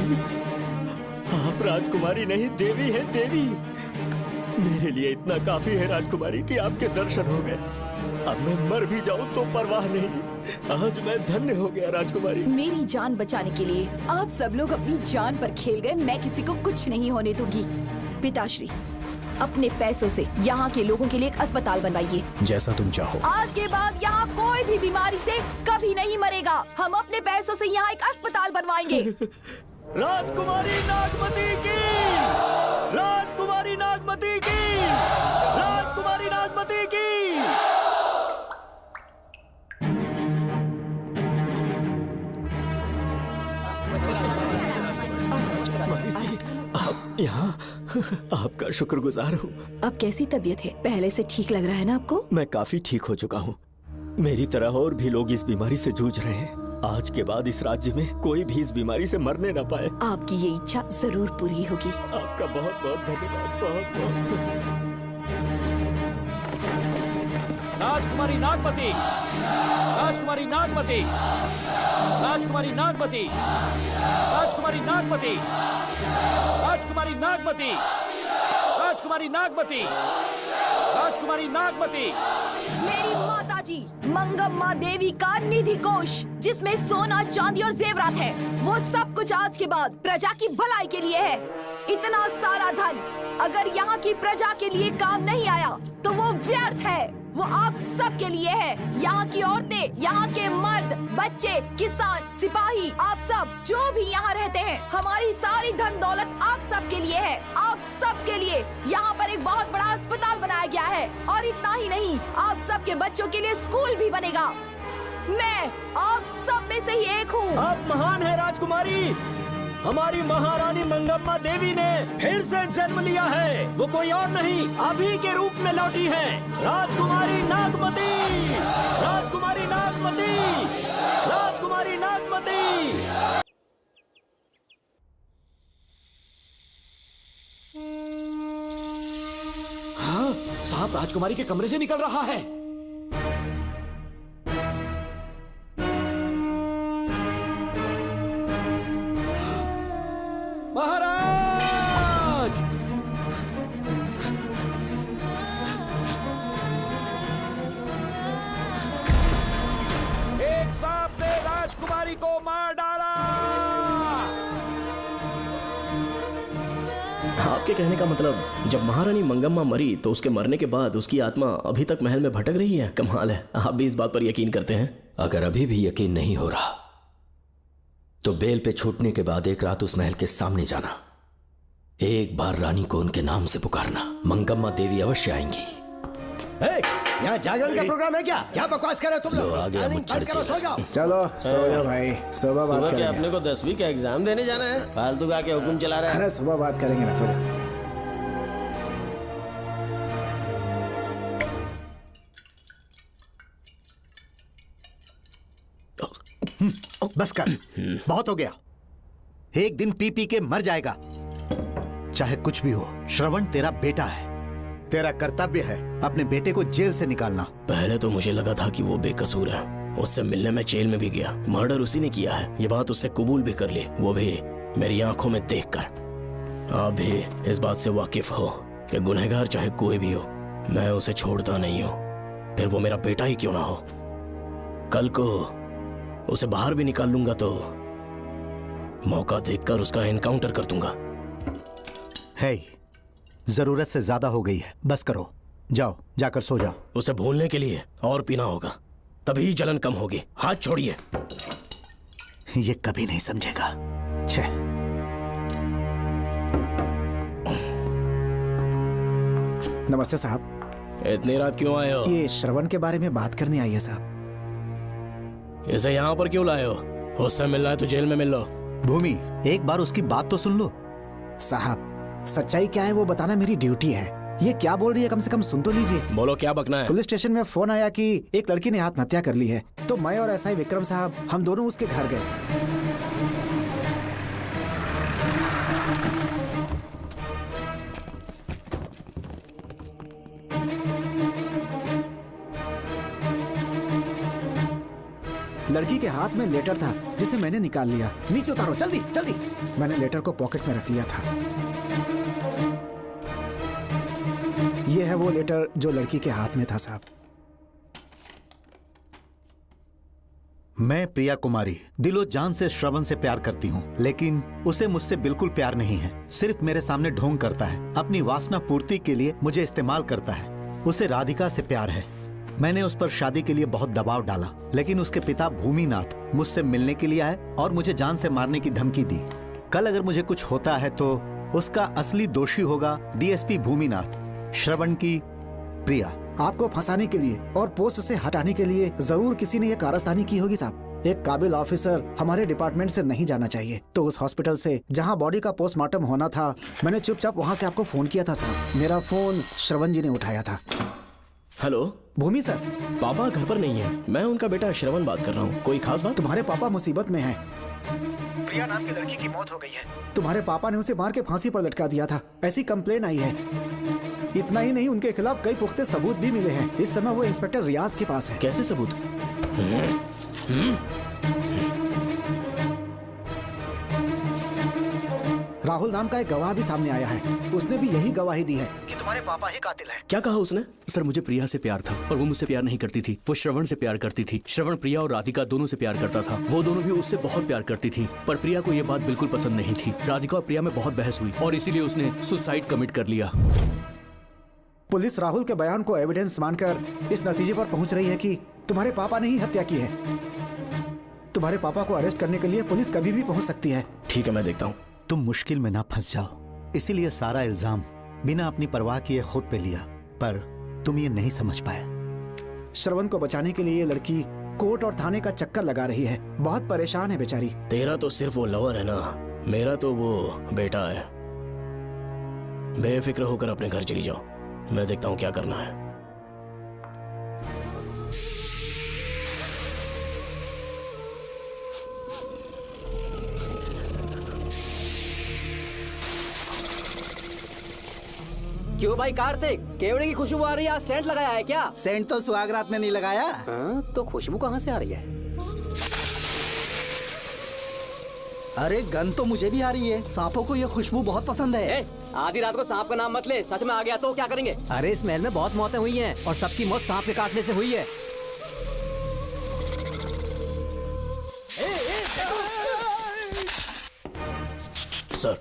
Speaker 12: आप राजकुमारी नहीं देवी हैं, देवी। मेरे लिए इतना काफी है राजकुमारी कि आपके दर्शन हो गए। अब मैं मर भी जाऊं तो परवाह नहीं। आज मैं धन्य हो गया राजकुमारी।
Speaker 14: मेरी जान बचाने के लिए आप सब लोग अपनी जान पर खेल गए। मैं किसी को कुछ नहीं होने दूंगी। पिताश्री, अपने पैसों से यहाँ के लोगों के लिए एक अस्पताल बनवाइए।
Speaker 2: जैसा तुम चाहो।
Speaker 14: आज के बाद यहाँ कोई भी बीमारी से कभी नहीं मरेगा। हम अपने पैसों से यहाँ एक अस्पताल बनवाएंगे।
Speaker 12: राजकुमारी नागमती की, राजकुमारी नागमती की, राजकुमारी नागमती की। आप यहाँ, आपका शुक्रगुजार हूँ।
Speaker 14: अब कैसी तबीयत है? पहले से ठीक लग रहा है ना आपको?
Speaker 12: मैं काफी ठीक हो चुका हूँ। मेरी तरह और भी लोग इस बीमारी से जूझ रहे हैं। आज के बाद इस राज्य में कोई भी इस बीमारी से मरने न पाए।
Speaker 14: आपकी ये इच्छा जरूर पूरी होगी।
Speaker 12: आपका बहुत बहुत धन्यवाद, बहुत बहुत।
Speaker 11: राजकुमारी नागमती, राजकुमारी नागमती, राजकुमारी नागमती, राजकुमारी नागमती, राजकुमारी नागमती, राजकुमारी नागमती, राजकुमारी नागमती।
Speaker 14: मेरी माता जी मंगम्मा देवी का निधि कोष, जिसमें सोना, चांदी और जेवरात है, वो सब कुछ आज के बाद प्रजा की भलाई के लिए है। इतना सारा धन अगर यहाँ की प्रजा के लिए काम नहीं आया तो वो व्यर्थ है। वो आप सब के लिए है। यहाँ की औरतें, यहाँ के मर्द, बच्चे, किसान, सिपाही, आप सब जो भी यहाँ रहते हैं, हमारी सारी धन दौलत आप सब के लिए है। आप सब के लिए यहाँ पर एक बहुत बड़ा अस्पताल बनाया गया है। और इतना ही नहीं, आप सब के बच्चों के लिए स्कूल भी बनेगा। मैं आप सब में से ही एक हूँ।
Speaker 12: आप महान है राजकुमारी। हमारी महारानी मंगम्मा देवी ने फिर से जन्म लिया है। वो कोई और नहीं, अभी के रूप में लौटी है। राजकुमारी नागमती, राजकुमारी नागमती, राजकुमारी नागमती।
Speaker 11: हाँ, साहब राजकुमारी के कमरे से निकल रहा है। महाराज! एक सांप ने राजकुमारी को मार डाला।
Speaker 2: आपके कहने का मतलब, जब महारानी मंगम्मा मरी तो उसके मरने के बाद उसकी आत्मा अभी तक महल में भटक रही है? कमाल है, आप भी इस बात पर यकीन करते हैं?
Speaker 7: अगर अभी भी यकीन नहीं हो रहा तो बेल पे छूटने के बाद एक रात उस महल के सामने जाना, एक बार रानी को उनके नाम से पुकारना। मंगम्मा देवी अवश्य आएंगी।
Speaker 3: यहाँ जागरण का प्रोग्राम है क्या? क्या बकवास कर रहे हो तुम लोग?
Speaker 7: आ गया मुझ
Speaker 3: करो, सो जाओ।
Speaker 4: चलो सो जाओ भाई, सुबह बात
Speaker 5: सुबह
Speaker 4: करेंगे।
Speaker 5: क्या अपने को 10वीं का एग्जाम देने जाना है? फालतू का क्या हुक्म चला रहा है?
Speaker 4: अरे सुबह बात करेंगे ना, सो जाओ।
Speaker 13: बस कर, बहुत हो गया। एक दिन पी पी के मर जाएगा। चाहे कुछ भी हो, श्रवण तेरा बेटा है। तेरा कर्तव्य है अपने बेटे को जेल से निकालना।
Speaker 2: पहले तो मुझे लगा था कि वो बेकसूर है। उससे मिलने में जेल में भी गया। मर्डर उसी ने किया है, ये बात उसने कबूल भी कर ली, वो भी मेरी आंखों में देखकर। आप भी इस बात से वाकिफ हो कि गुनहगार चाहे कोई भी हो, मैं उसे छोड़ता नहीं हूँ, फिर वो मेरा बेटा ही क्यों ना हो। कल को उसे बाहर भी निकाल लूंगा तो मौका देखकर उसका एनकाउंटर कर दूंगा।
Speaker 13: है, जरूरत से ज्यादा हो गई है, बस करो। जाओ, जाकर सो जाओ।
Speaker 2: उसे भूलने के लिए और पीना होगा, तभी जलन कम होगी। हाथ छोड़िए।
Speaker 13: ये कभी नहीं समझेगा। छे।
Speaker 4: नमस्ते साहब।
Speaker 2: इतनी रात क्यों आए हो?
Speaker 4: ये श्रवण के बारे में बात करने आई है साहब।
Speaker 2: इसे यहाँ पर क्यों लाए हो? उससे मिलना है तो जेल में मिल लो।
Speaker 13: भूमि, एक बार उसकी बात तो सुन लो।
Speaker 4: साहब, सच्चाई क्या है वो बताना मेरी ड्यूटी है। ये क्या बोल रही है, कम से कम सुन तो लीजिए।
Speaker 2: बोलो, क्या बकना है?
Speaker 4: पुलिस स्टेशन में फोन आया कि एक लड़की ने आत्महत्या कर ली है, तो मैं और एसआई विक्रम साहब हम दोनों उसके घर गए। लड़की के हाथ में लेटर था जिसे मैंने निकाल लिया। नीचे उतारो, जल्दी जल्दी। मैंने लेटर को पॉकेट में रख लिया था। ये है वो लेटर जो लड़की के हाथ में था साहब।
Speaker 13: मैं प्रिया कुमारी दिलो जान से श्रवण से प्यार करती हूँ, लेकिन उसे मुझसे बिल्कुल प्यार नहीं है। सिर्फ मेरे सामने ढोंग करता है, अपनी वासना पूर्ति के लिए मुझे इस्तेमाल करता है। उसे राधिका से प्यार है। मैंने उस पर शादी के लिए बहुत दबाव डाला, लेकिन उसके पिता भूमिनाथ मुझसे मिलने के लिए आए और मुझे जान से मारने की धमकी दी। कल अगर मुझे कुछ होता है तो उसका असली दोषी होगा डीएसपी भूमिनाथ। श्रवण की प्रिया।
Speaker 4: आपको फंसाने के लिए और पोस्ट से हटाने के लिए जरूर किसी ने ये कारस्तानी की होगी साहब। एक काबिल ऑफिसर हमारे डिपार्टमेंट से नहीं जाना चाहिए। तो उस हॉस्पिटल से जहां बॉडी का पोस्टमार्टम होना था, मैंने चुपचाप वहां से आपको फोन किया था साहब। मेरा फोन श्रवण जी ने उठाया था।
Speaker 2: हेलो
Speaker 4: भूमि सर।
Speaker 2: पापा घर पर नहीं है। मैं उनका बेटा श्रवण बात कर रहा हूँ। कोई खास बात?
Speaker 4: तुम्हारे पापा मुसीबत में हैं। प्रिया नाम की लड़की की मौत हो गई है। तुम्हारे पापा ने उसे मार के फांसी पर लटका दिया था, ऐसी कंप्लेन आई है। इतना ही नहीं, उनके खिलाफ कई पुख्ते सबूत भी मिले हैं। इस समय वो इंस्पेक्टर रियाज के पास है।
Speaker 2: कैसे सबूत?
Speaker 4: राहुल नाम का एक गवाह भी सामने आया है। उसने भी यही गवाही दी है कि तुम्हारे पापा ही कातिल हैं।
Speaker 2: क्या कहा उसने?
Speaker 8: सर, मुझे प्रिया से प्यार था, पर वो मुझसे प्यार नहीं करती थी। वो श्रवण से प्यार करती थी। श्रवण प्रिया और राधिका दोनों से प्यार करता था। वो दोनों भी उससे बहुत प्यार करती थी, पर प्रिया को ये बात बिल्कुल पसंद नहीं थी। राधिका और प्रिया में बहुत बहस हुई और इसीलिए उसने सुसाइड कमिट कर लिया।
Speaker 4: पुलिस राहुल के बयान को एविडेंस मानकर इस नतीजे पर पहुंच रही है कि तुम्हारे पापा ने ही हत्या की है। तुम्हारे पापा को अरेस्ट करने के लिए पुलिस कभी भी पहुंच सकती है।
Speaker 2: ठीक है, मैं देखता हूँ।
Speaker 13: तुम मुश्किल में ना फंस जाओ, इसीलिए सारा इल्जाम बिना अपनी परवाह किए खुद पे लिया, पर तुम ये नहीं समझ पाए।
Speaker 4: श्रवण को बचाने के लिए ये लड़की कोर्ट और थाने का चक्कर लगा रही है। बहुत परेशान है बेचारी।
Speaker 2: तेरा तो सिर्फ वो लवर है ना, मेरा तो वो बेटा है। बेफिक्र होकर अपने घर चली जाओ, मैं देखता हूँ क्या करना है।
Speaker 12: क्यों भाई कार्तिक, केवड़े की खुशबू आ रही है, आज सेंट लगाया है क्या?
Speaker 15: सेंट तो सुहागरात में नहीं लगाया।
Speaker 12: तो खुशबू कहाँ से आ रही है?
Speaker 15: अरे गन तो मुझे भी आ रही है। सांपों को ये खुशबू बहुत पसंद है।
Speaker 12: आधी रात को सांप का नाम मत ले, सच में आ गया तो क्या करेंगे? अरे इस महल में बहुत मौतें हुई हैं और सबकी मौत सांप के काटने से हुई है।
Speaker 2: सर,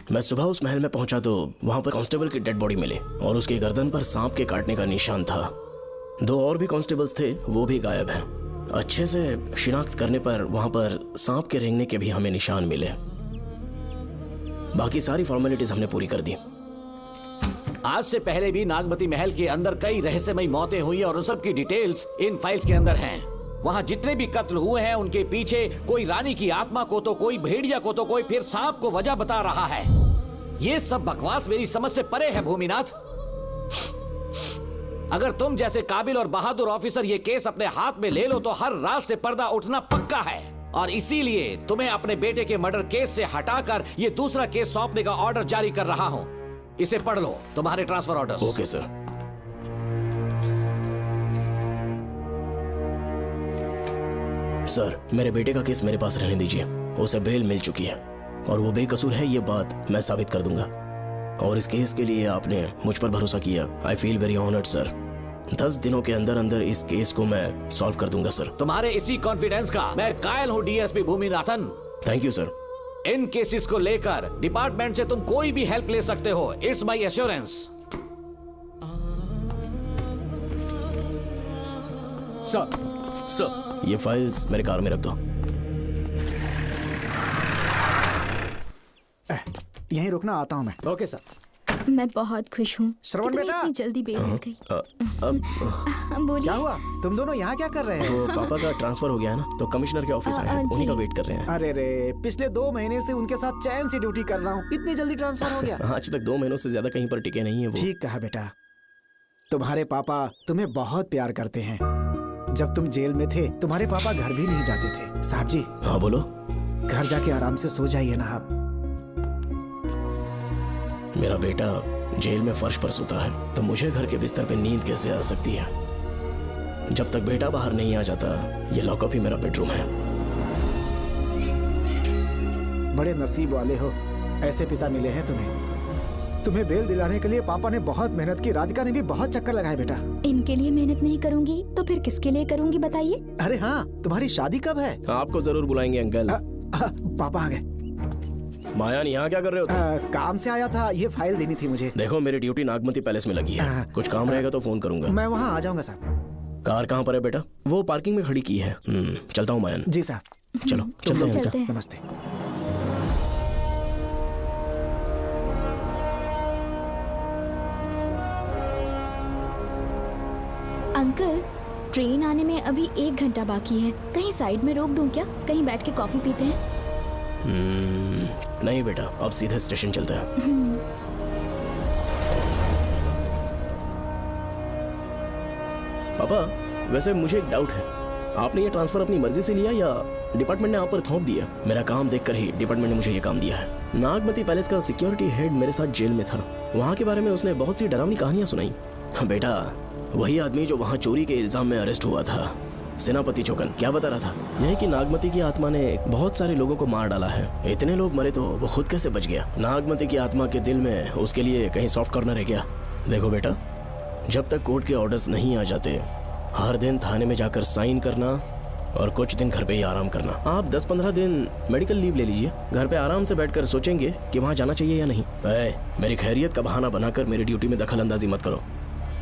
Speaker 2: मैं सुबह उस महल में पहुंचा तो वहां पर कांस्टेबल की डेड बॉडी मिली और उसके गर्दन पर सांप के काटने का निशान था। 2 और भी कांस्टेबल्स थे, वो भी गायब हैं। अच्छे से शिनाख्त करने पर वहां पर सांप के रेंगने के भी हमें निशान मिले। बाकी सारी फॉर्मेलिटीज हमने पूरी कर दी।
Speaker 11: आज से पहले भी नागमती महल के अंदर कई रहस्यमयी मौतें हुई और उन सब की डिटेल्स इन फाइल्स के अंदर हैं। वहाँ जितने भी कत्ल हुए हैं उनके पीछे कोई रानी की आत्मा को तो कोई भेड़िया को तो कोई फिर सांप को वजह बता रहा है। ये सब बकवास मेरी समझ से परे है भूमिनाथ। अगर तुम जैसे काबिल और बहादुर ऑफिसर ये केस अपने हाथ में ले लो तो हर रात से पर्दा उठना पक्का है, और इसीलिए तुम्हें अपने बेटे के मर्डर केस से हटाकर ये दूसरा केस सौंपने का ऑर्डर जारी कर रहा हूं। इसे पढ़ लो, तुम्हारे transfer order.
Speaker 2: Okay sir. Sir, मेरे बेटे का केस मेरे पास रहने दीजिए। उसे बेल मिल चुकी है और वो बेकसूर है, ये बात मैं साबित कर दूंगा। और इस केस के लिए आपने मुझ पर भरोसा किया। I feel very honoured sir. 10 दिनों के अंदर अंदर इस केस को मैं सॉल्व कर दूंगा सर।
Speaker 11: तुम्हारे इसी कॉन्फिडेंस का मैं कायल हूँ DSP Bhuminathan.
Speaker 2: Thank you sir.
Speaker 11: In cases को लेकर डिपार्टमेंट से तुम कोई भी हेल्प ले सकते हो। It's my assurance.
Speaker 2: सर, ये फाइल्स मेरे कार में रख दो।
Speaker 4: यहीं रुकना, आता हूं मैं।
Speaker 12: Okay sir.
Speaker 6: मैं बहुत खुश हूँ
Speaker 4: श्रवण बेटा।
Speaker 6: इतनी जल्दी बेल मिल गई। बोलिए।
Speaker 4: क्या हुआ? तुम दोनों यहाँ क्या कर रहे
Speaker 2: वो
Speaker 4: हो?
Speaker 2: पापा का ट्रांसफर हो गया है ना, तो कमिश्नर के ऑफिस आए हैं,
Speaker 6: जी।
Speaker 2: उन्हीं का वेट कर रहे हैं।
Speaker 4: अरे रे, पिछले 2 महीने से उनके साथ चैन से ड्यूटी कर रहा हूँ, इतनी जल्दी ट्रांसफर हो गया?
Speaker 2: आज तक 2 महीनों से ज्यादा कहीं पर टिके नहीं है वो।
Speaker 4: ठीक कहा बेटा, तुम्हारे पापा तुम्हें बहुत प्यार करते हैं। जब तुम जेल में थे तुम्हारे पापा घर भी नहीं जाते थे। साहब जी।
Speaker 2: हाँ बोलो।
Speaker 4: घर जाके आराम से सो जाइए ना आप।
Speaker 2: मेरा बेटा जेल में फर्श पर सोता है तो मुझे घर के बिस्तर पे नींद कैसे आ सकती है? जब तक बेटा बाहर नहीं आ जाता, ये लॉकअप ही मेरा बेडरूम है।
Speaker 4: बड़े नसीब वाले हो, ऐसे पिता मिले हैं तुम्हें। तुम्हें बेल दिलाने के लिए पापा ने बहुत मेहनत की, राधिका ने भी बहुत चक्कर लगाए बेटा।
Speaker 6: इनके लिए मेहनत नहीं करूंगी तो फिर किसके लिए करूंगी बताइए?
Speaker 4: अरे हाँ, तुम्हारी शादी कब है?
Speaker 2: आपको जरूर बुलाएंगे अंकल।
Speaker 4: पापा आ गए।
Speaker 2: मायान, यहाँ क्या कर रहे हो तुम?
Speaker 4: काम से आया था, ये फाइल देनी थी मुझे।
Speaker 2: देखो मेरी ड्यूटी नागमती पैलेस में लगी है, कुछ काम रहेगा तो फोन करूंगा।
Speaker 4: मैं वहाँ आ जाऊंगा साहब।
Speaker 2: कार कहाँ पर है बेटा? वो पार्किंग में खड़ी की है। चलता हूँ मायान।
Speaker 4: जी साहब।
Speaker 2: चलो चलते हैं।
Speaker 4: नमस्ते।
Speaker 6: अंकल, ट्रेन आने में अभी 1 घंटा बाकी है, कहीं साइड में रोक दूं क्या? कहीं बैठ के कॉफी पीते हैं?
Speaker 2: नहीं बेटा, अब सीधे स्टेशन चलते हैं। पापा, वैसे मुझे एक डाउट है, आपने ये ट्रांसफर अपनी मर्जी से लिया या डिपार्टमेंट ने आप पर थोप दिया? मेरा काम देखकर ही डिपार्टमेंट ने मुझे ये काम दिया है। नागमती पैलेस का सिक्योरिटी हेड मेरे साथ जेल में था, वहाँ के बारे में उसने बहुत सी डरावनी कहानियां सुनाई। बेटा, वही आदमी जो वहाँ चोरी के इल्जाम में अरेस्ट हुआ था, सेनापति चौकन, क्या बता रहा था? यही कि नागमती की आत्मा ने बहुत सारे लोगों को मार डाला है। इतने लोग मरे तो वो खुद कैसे बच गया? नागमती की आत्मा के दिल में उसके लिए कहीं सॉफ्ट कॉर्नर है क्या? देखो बेटा, जब तक कोर्ट के ऑर्डर्स नहीं आ जाते, हर दिन थाने में जाकर साइन करना और कुछ दिन घर पे ही आराम करना। आप 10-15 दिन मेडिकल लीव ले लीजिए, घर पे आराम से बैठकर सोचेंगे कि वहाँ जाना चाहिए या नहीं। मेरी खैरियत का बहाना बनाकर मेरी ड्यूटी में दखल अंदाजी मत करो।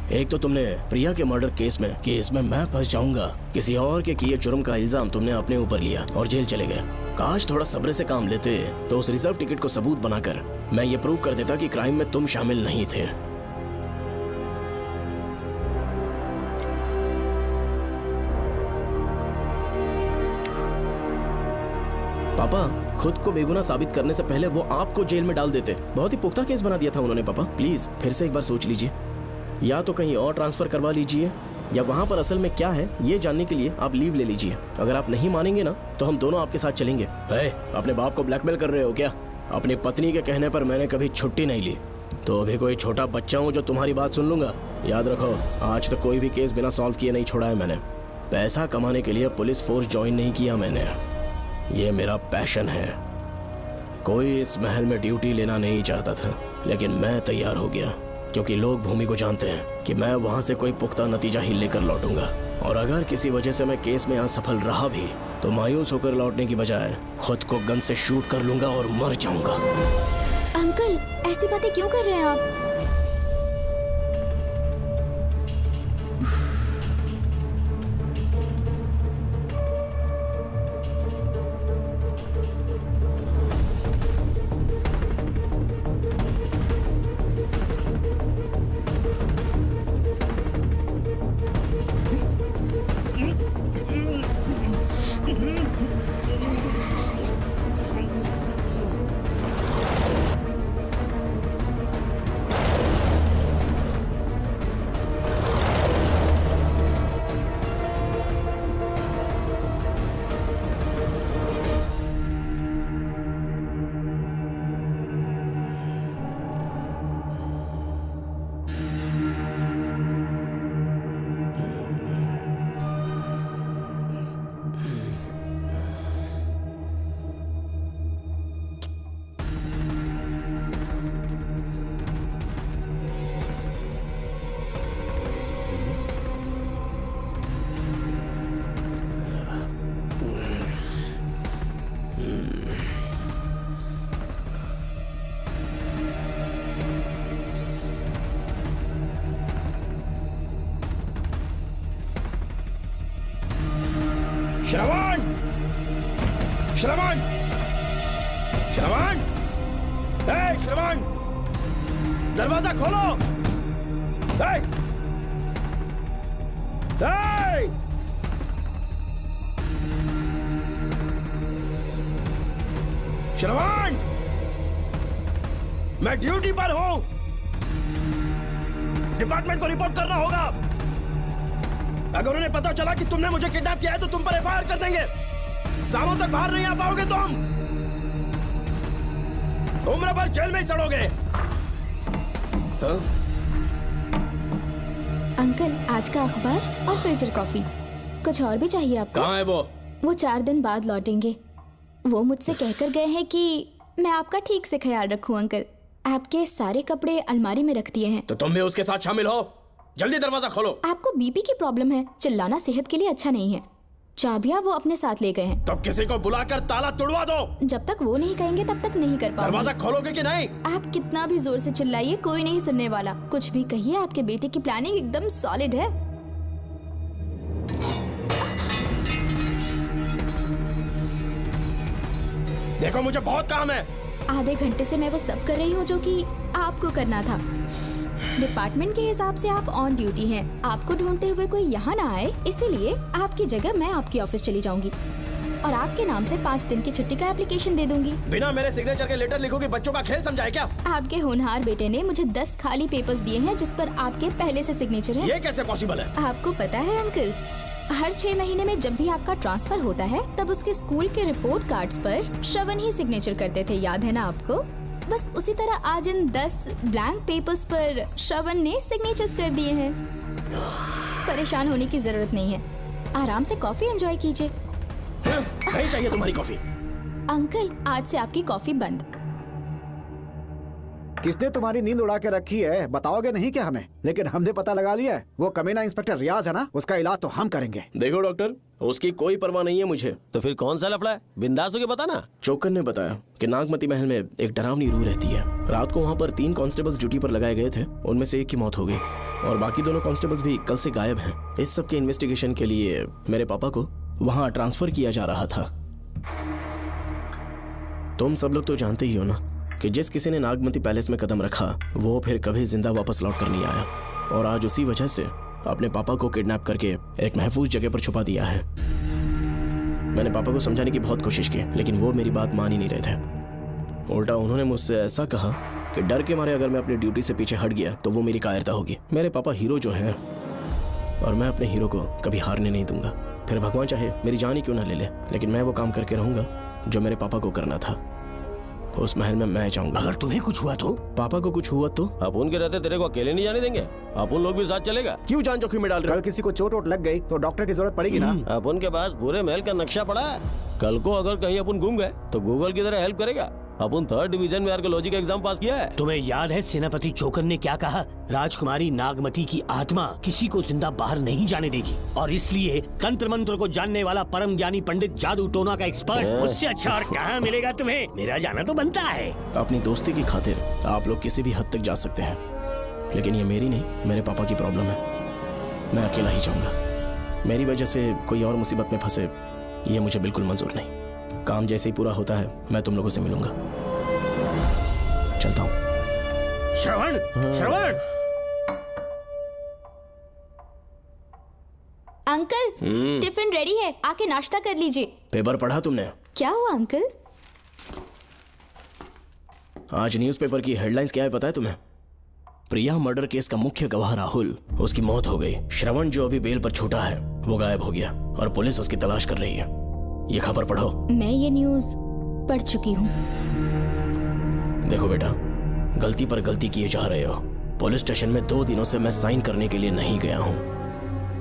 Speaker 2: एक तो तुमने प्रिया के मर्डर केस में मैं फंस जाऊंगा, किसी और के किए जुर्म का इल्जाम तुमने अपने ऊपर लिया और जेल चले गए। काश थोड़ा सब्र से काम लेते तो उस रिजर्व टिकट को सबूत बनाकर मैं ये प्रूव कर देता कि क्राइम में तुम शामिल नहीं थे। पापा, खुद को बेगुनाह साबित करने से पहले वो आपको जेल में डाल देते। बहुत ही पुख्ता केस बना दिया था उन्होंने। पापा प्लीज फिर से एक बार सोच लीजिए, या तो कहीं और ट्रांसफर करवा लीजिए या वहाँ पर असल में क्या है ये जानने के लिए आप लीव ले लीजिए। अगर आप नहीं मानेंगे ना तो हम दोनों आपके साथ चलेंगे। अपने बाप को ब्लैकमेल कर रहे हो क्या? अपनी पत्नी के कहने पर मैंने कभी छुट्टी नहीं ली, तो अभी कोई छोटा बच्चा हूँ जो तुम्हारी बात सुन लूंगा? याद रखो, आज तक कोई भी केस बिना सॉल्व किए नहीं छोड़ा है मैंने। पैसा कमाने के लिए पुलिस फोर्स ज्वाइन नहीं किया मैंने, ये मेरा पैशन है। कोई इस महल में ड्यूटी लेना नहीं चाहता था, लेकिन मैं तैयार हो गया क्योंकि लोग भूमि को जानते हैं कि मैं वहां से कोई पुख्ता नतीजा ही लेकर लौटूंगा। और अगर किसी वजह से मैं केस में असफल रहा भी तो मायूस होकर लौटने की बजाय खुद को गन से शूट कर लूंगा और मर जाऊंगा।
Speaker 6: अंकल, ऐसी बातें क्यों कर रहे हैं आप?
Speaker 1: श्रवण! श्रवण! श्रवण! श्रवण!
Speaker 2: दरवाजा खोलो। ए! ए! श्रवण, मैं ड्यूटी पर हूं। डिपार्टमेंट को रिपोर्ट करना होगा। अगर उन्हें पता चला कि तुमने मुझे किडनैप किया है तो तुम पर एफआईआर कर देंगे। शामों तक बाहर नहीं आ पाओगे तुम। उम्र भर जेल में ही सड़ोगे।
Speaker 6: अंकल, आज का अखबार और फिल्टर कॉफी। कुछ और भी चाहिए आपको?
Speaker 2: कहाँ है वो?
Speaker 6: वो 4 दिन बाद लौटेंगे। वो मुझसे कहकर गए हैं कि मैं आपका ठीक से ख्याल रखूं अंकल। आपके सारे कपड़े अलमारी में रख दिए हैं।
Speaker 2: तो तुम भी उसके साथ शामिल हो। जल्दी दरवाजा खोलो।
Speaker 6: आपको बीपी की प्रॉब्लम है, चिल्लाना सेहत के लिए अच्छा नहीं है। चाबियां वो अपने साथ ले गए हैं।
Speaker 2: तो किसी को बुलाकर ताला तोड़वा दो।
Speaker 6: जब तक वो नहीं कहेंगे तब तक नहीं कर पाऊंगी।
Speaker 2: दरवाजा खोलोगे कि नहीं?
Speaker 6: आप कितना भी जोर से चिल्लाइए, कोई नहीं सुनने वाला। कुछ भी कहिए, आपके बेटे की प्लानिंग एकदम सॉलिड है।
Speaker 2: देखो, मुझे बहुत काम है।
Speaker 6: आधे घंटे से मैं वो सब कर रही हूँ जो कि आपको करना था। डिपार्टमेंट के हिसाब से आप ऑन ड्यूटी हैं। आपको ढूंढते हुए कोई यहाँ ना आए, इसीलिए आपकी जगह मैं आपकी ऑफिस चली जाऊंगी और आपके नाम से 5 दिन की छुट्टी का एप्लीकेशन दे दूंगी।
Speaker 2: बिना मेरे सिग्नेचर के लेटर लिखोगे? बच्चों का खेल समझा है क्या?
Speaker 6: आपके होनहार बेटे ने मुझे 10 खाली पेपर्स दिए हैं जिस पर आपके पहले से सिग्नेचर है।
Speaker 2: ये कैसे पॉसिबल है?
Speaker 6: आपको पता है अंकल, हर 6 महीने में जब भी आपका ट्रांसफर होता है तब उसके स्कूल के रिपोर्ट कार्ड्स पर श्रवण ही सिग्नेचर करते थे, याद है ना आपको? बस उसी तरह आज इन 10 ब्लैंक पेपर्स पर श्रवण ने सिग्नेचर्स कर दिए हैं। परेशान होने की जरूरत नहीं है, आराम से कॉफी एंजॉय कीजिए।
Speaker 2: नहीं चाहिए तुम्हारी कॉफी।
Speaker 6: अंकल, आज से आपकी कॉफी बंद।
Speaker 4: किसने तुम्हारी नींद उड़ा के रखी है बताओगे नहीं क्या हमें? लेकिन हमने पता लगा लिया है, वो कमीना इंस्पेक्टर रियाज है ना, उसका इलाज तो हम करेंगे।
Speaker 2: देखो डॉक्टर, उसकी कोई परवाह नहीं है मुझे।
Speaker 5: तो फिर कौन सा लफड़ा है? बिंदास होके बता ना।
Speaker 2: चोकर ने बताया कि नागमती महल में एक डरावनी रूह रहती है। रात को वहाँ पर 3 कांस्टेबल्स ड्यूटी पर लगाए गए थे, उनमें से एक की मौत हो गई और बाकी दोनों कांस्टेबल्स भी कल से गायब हैं। इस सब के इन्वेस्टिगेशन के लिए मेरे पापा को वहाँ ट्रांसफर किया जा रहा था। तुम सब लोग तो जानते ही हो ना कि जिस किसी ने नागमती पैलेस में कदम रखा वो फिर कभी जिंदा वापस लौट कर नहीं आया, और आज उसी वजह से अपने पापा को किडनैप करके एक महफूज जगह पर छुपा दिया है। मैंने पापा को समझाने की बहुत कोशिश की, लेकिन वो मेरी बात मान ही नहीं रहे थे। उल्टा उन्होंने मुझसे ऐसा कहा कि डर के मारे अगर मैं अपनी ड्यूटी से पीछे हट गया तो वो मेरी कायरता होगी। मेरे पापा हीरो जो है, और मैं अपने हीरो को कभी हारने नहीं दूंगा। फिर भगवान चाहे मेरी जान ही क्यों ना ले ले, लेकिन मैं वो काम करके रहूंगा जो मेरे पापा को करना था। उस महल में मैं जाऊंगा।
Speaker 1: अगर तुम्हें कुछ हुआ तो?
Speaker 2: पापा को कुछ हुआ तो?
Speaker 5: अपुन के रहते तेरे को अकेले नहीं जाने देंगे। अपुन लोग भी साथ चलेगा।
Speaker 2: क्यों जान जोखिम में डाल रहे?
Speaker 4: कल किसी को चोट वोट लग गई तो डॉक्टर की जरूरत पड़ेगी ना।
Speaker 5: अपुन के पास पूरे महल का नक्शा पड़ा है। कल को अगर कहीं अपन गुम गए तो गूगल की तरह हेल्प करेगा। अपन 3rd डिवीजन में आर्कियोलॉजी का एग्जाम पास किया है।
Speaker 1: तुम्हें याद है सेनापति चोकर ने क्या कहा? राजकुमारी नागमती की आत्मा किसी को जिंदा बाहर नहीं जाने देगी, और इसलिए तंत्र मंत्र को जानने वाला परम ज्ञानी पंडित जादू टोना का एक्सपर्ट मुझसे अच्छा और कहाँ मिलेगा तुम्हें? मेरा जाना तो बनता है।
Speaker 2: अपनी दोस्ती की खातिर आप लोग किसी भी हद तक जा सकते हैं, लेकिन ये मेरी नहीं, मेरे पापा की प्रॉब्लम है। मैं अकेला ही जाऊंगा। मेरी वजह से कोई और मुसीबत में फंसे ये मुझे बिल्कुल मंजूर नहीं। काम जैसे ही पूरा होता है मैं तुम लोगों से मिलूंगा। चलता हूँ।
Speaker 1: श्रवण, श्रवण।
Speaker 6: अंकल, टिफिन रेडी है, आके नाश्ता कर लीजिए।
Speaker 2: पेपर पढ़ा तुमने?
Speaker 6: क्या हुआ अंकल?
Speaker 2: आज न्यूज़पेपर की हेडलाइंस क्या है पता है तुम्हें? प्रिया मर्डर केस का मुख्य गवाह राहुल, उसकी मौत हो गई। श्रवण जो अभी बेल पर छूटा है वो गायब हो गया और पुलिस उसकी तलाश कर रही है। ये खबर पढ़ो।
Speaker 6: मैं ये न्यूज़ पढ़ चुकी हूँ।
Speaker 2: देखो बेटा, गलती पर गलती किए जा रहे हो। पुलिस स्टेशन में 2 दिनों से मैं साइन करने के लिए नहीं गया हूँ,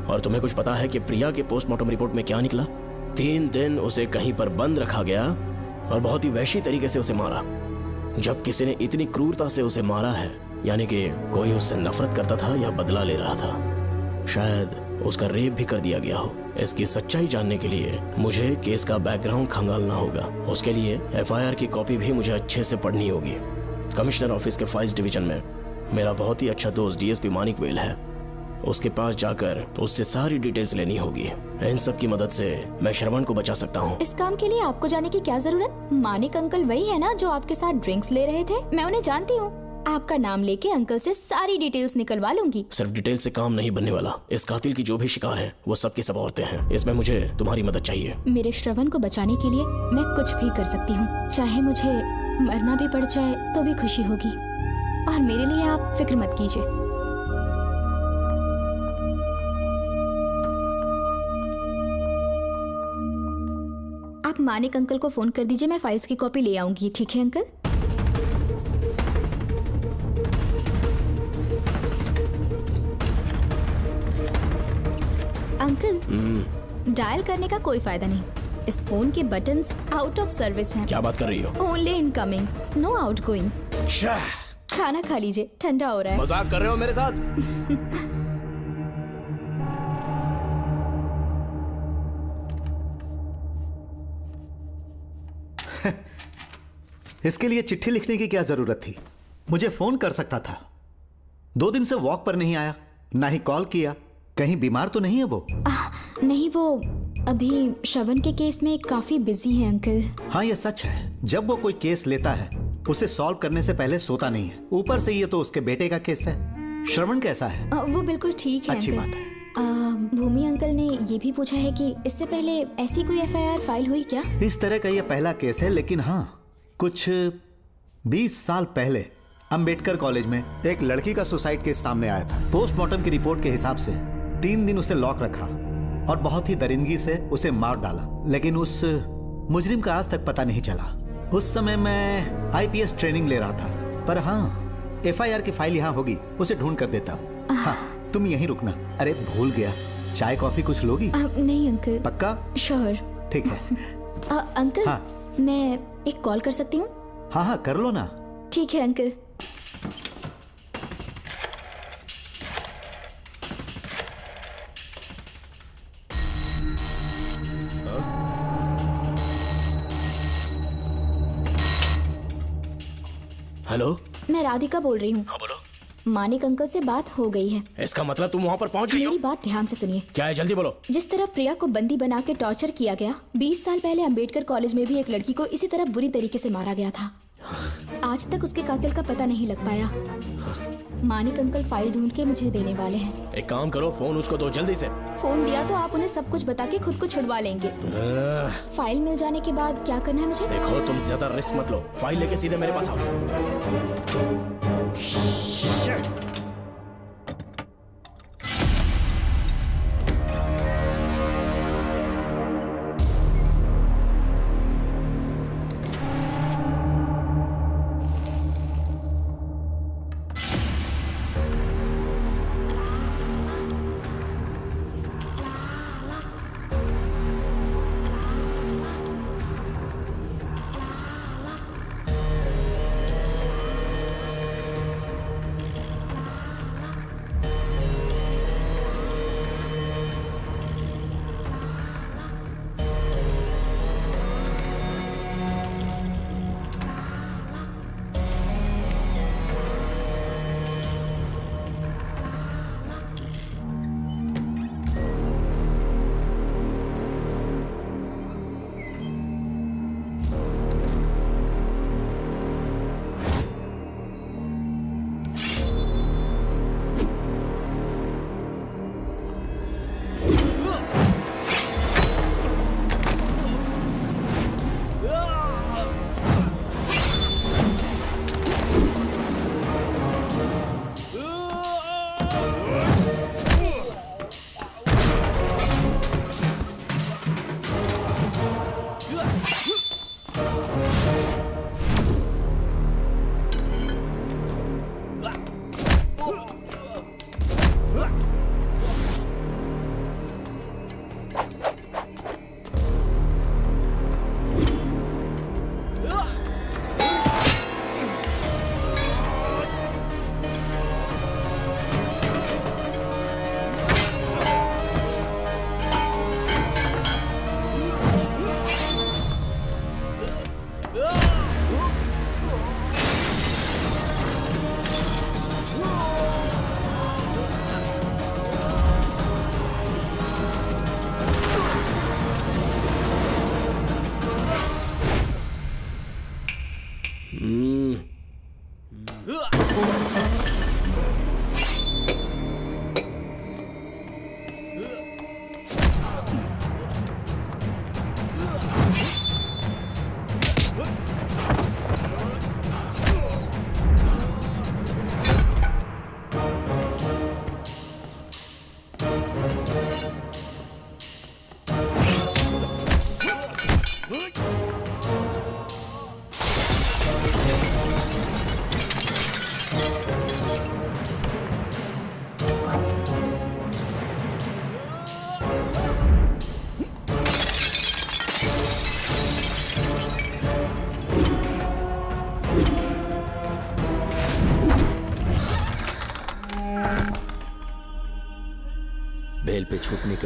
Speaker 2: और तुम्हें कुछ पता है कि प्रिया के पोस्टमार्टम रिपोर्ट में क्या निकला? 3 दिन उसे कहीं पर बंद रखा गया और बहुत ही वैशी तरीके से उसे मारा। जब किसी ने इतनी क्रूरता से उसे मारा है, यानी कि कोई उससे नफरत करता था या बदला ले रहा था। शायद उसका रेप भी कर दिया गया हो। इसकी सच्चाई जानने के लिए मुझे केस का बैकग्राउंड खंगालना होगा। उसके लिए एफआईआर की कॉपी भी मुझे अच्छे से पढ़नी होगी। कमिश्नर ऑफिस के फाइल्स डिवीजन में मेरा बहुत ही अच्छा दोस्त डीएसपी मानिक वेल है। उसके पास जाकर उससे सारी डिटेल्स लेनी होगी। इन सब की मदद से मैं श्रवण को बचा सकता हूँ।
Speaker 6: इस काम के लिए आपको जाने की क्या जरूरत? मानिक अंकल वही है ना जो आपके साथ ड्रिंक्स ले रहे थे? मैं उन्हें जानती हूँ। आपका नाम लेके अंकल से सारी डिटेल्स निकलवा लूंगी।
Speaker 2: सिर्फ डिटेल से काम नहीं बनने वाला। इस कातिल की जो भी शिकार है वो सबकी सब औरतें हैं। इसमें मुझे तुम्हारी मदद चाहिए।
Speaker 6: मेरे श्रवण को बचाने के लिए मैं कुछ भी कर सकती हूँ। चाहे मुझे मरना भी पड़ जाए तो भी खुशी होगी। और मेरे लिए आप फिक्र मत कीजिए। आप मानिक अंकल को फोन कर दीजिए, मैं फाइल्स की कॉपी ले आऊंगी। ठीक है अंकल? अंकल, डायल करने का कोई फायदा नहीं। इस फोन के बटन्स आउट ऑफ सर्विस हैं।
Speaker 2: क्या बात कर रही हो?
Speaker 6: Only incoming, no outgoing. खाना खा लीजिए, ठंडा हो रहा है।
Speaker 2: मजाक कर रहे हो मेरे साथ?
Speaker 13: इसके लिए चिट्ठी लिखने की क्या जरूरत थी? मुझे फोन कर सकता था। 2 दिन से वॉक पर नहीं आया, ना ही कॉल किया। कहीं बीमार तो नहीं है वो?
Speaker 6: नहीं, वो अभी श्रवण के केस में काफी बिजी है अंकल।
Speaker 13: हाँ, ये सच है। जब वो कोई केस लेता है उसे सॉल्व करने से पहले सोता नहीं है। ऊपर से ये तो उसके बेटे का केस है। श्रवण कैसा है?
Speaker 6: वो बिल्कुल ठीक है।
Speaker 13: अच्छी
Speaker 6: अंकल।
Speaker 13: बात है।
Speaker 6: भूमि अंकल ने ये भी पूछा है कि इससे पहले ऐसी कोई FIR फाइल हुई क्या?
Speaker 13: इस तरह का ये पहला केस है, लेकिन हाँ, कुछ 20 साल पहले अंबेडकर कॉलेज में एक लड़की का सुसाइड केस सामने आया था। पोस्टमार्टम की रिपोर्ट के हिसाब से 3 दिन उसे लॉक रखा और बहुत ही दरिंदगी से उसे मार डाला, लेकिन उस मुजरिम का आज तक पता नहीं चला। उस समय मैं IPS ट्रेनिंग ले रहा था, पर हाँ, FIR की फाइल यहाँ होगी, उसे ढूंढ कर देता हूँ। हाँ, तुम यहीं रुकना। अरे भूल गया, चाय कॉफी कुछ लोगी?
Speaker 6: नहीं अंकल।
Speaker 13: पक्का?
Speaker 6: श्योर।
Speaker 13: ठीक है।
Speaker 6: अंकल,
Speaker 13: हाँ।
Speaker 6: मैं एक कॉल कर सकती हूँ?
Speaker 13: हाँ हाँ, कर लो ना।
Speaker 6: ठीक है अंकल।
Speaker 2: हेलो,
Speaker 6: मैं राधिका बोल रही हूँ।
Speaker 2: हाँ बोलो।
Speaker 6: मानिक अंकल से बात हो गई है।
Speaker 2: इसका मतलब तुम वहाँ पर पहुँच गई हो?
Speaker 6: मेरी बात ध्यान से सुनिए।
Speaker 2: क्या है, जल्दी बोलो।
Speaker 6: जिस तरह प्रिया को बंदी बना के टॉर्चर किया गया, 20 साल पहले अंबेडकर कॉलेज में भी एक लड़की को इसी तरह बुरी तरीके से मारा गया था। आज तक उसके कातिल का पता नहीं लग पाया। मानिक अंकल फाइल ढूंढ के मुझे देने वाले हैं।
Speaker 2: एक काम करो, फोन उसको दो जल्दी से।
Speaker 6: फोन दिया तो आप उन्हें सब कुछ बता के खुद को छुड़वा लेंगे। फाइल मिल जाने के बाद क्या करना है मुझे?
Speaker 2: देखो, तुम ज्यादा रिस्क मत लो। फाइल लेके सीधे मेरे पास आओ। Shit.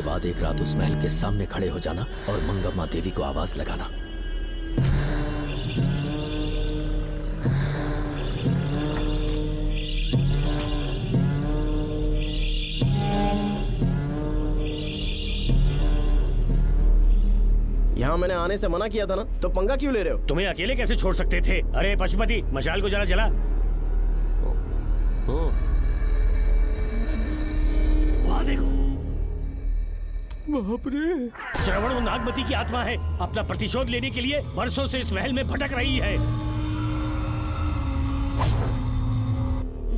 Speaker 7: के बाद एक रात उस महल के सामने खड़े हो जाना और मंगम्मा देवी को आवाज लगाना।
Speaker 2: यहाँ मैंने आने से मना किया था ना, तो पंगा क्यों ले रहे हो?
Speaker 1: तुम्हें अकेले कैसे छोड़ सकते थे? अरे पशुपति, मशाल को जरा जला। वहाँ देखो,
Speaker 9: बाप रे।
Speaker 1: श्रवण वो नागमती की आत्मा है, अपना प्रतिशोध लेने के लिए वर्षों से इस महल में भटक रही है।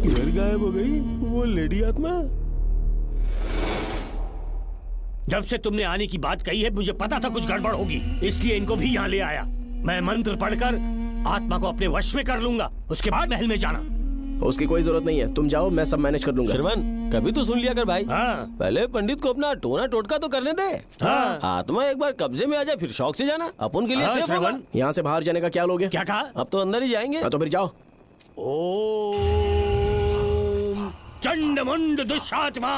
Speaker 5: घर गायब हो गई वो लेडी आत्मा।
Speaker 1: जब से तुमने आने की बात कही है मुझे पता था कुछ गड़बड़ होगी, इसलिए इनको भी यहाँ ले आया। मैं मंत्र पढ़कर आत्मा को अपने वश में कर लूंगा, उसके बाद महल में जाना।
Speaker 2: उसकी कोई जरूरत नहीं है, तुम जाओ, मैं सब मैनेज कर लूंगा।
Speaker 5: श्रवण, कभी तो सुन लिया कर भाई।
Speaker 1: हाँ।
Speaker 5: पहले पंडित को अपना टोना टोटका तो करने दे।
Speaker 1: हाँ।
Speaker 5: आत्मा एक बार कब्जे में आ जाए फिर शौक से जाना, अपन के लिए
Speaker 1: हाँ,
Speaker 5: सेफ होगा।
Speaker 1: श्रवण।
Speaker 2: यहाँ से बाहर जाने का क्या लोगे?
Speaker 1: क्या कहा?
Speaker 5: अब तो अंदर ही जाएंगे।
Speaker 2: हाँ, तो फिर जाओ।
Speaker 1: ओम चंड मुंड दुष्टात्मा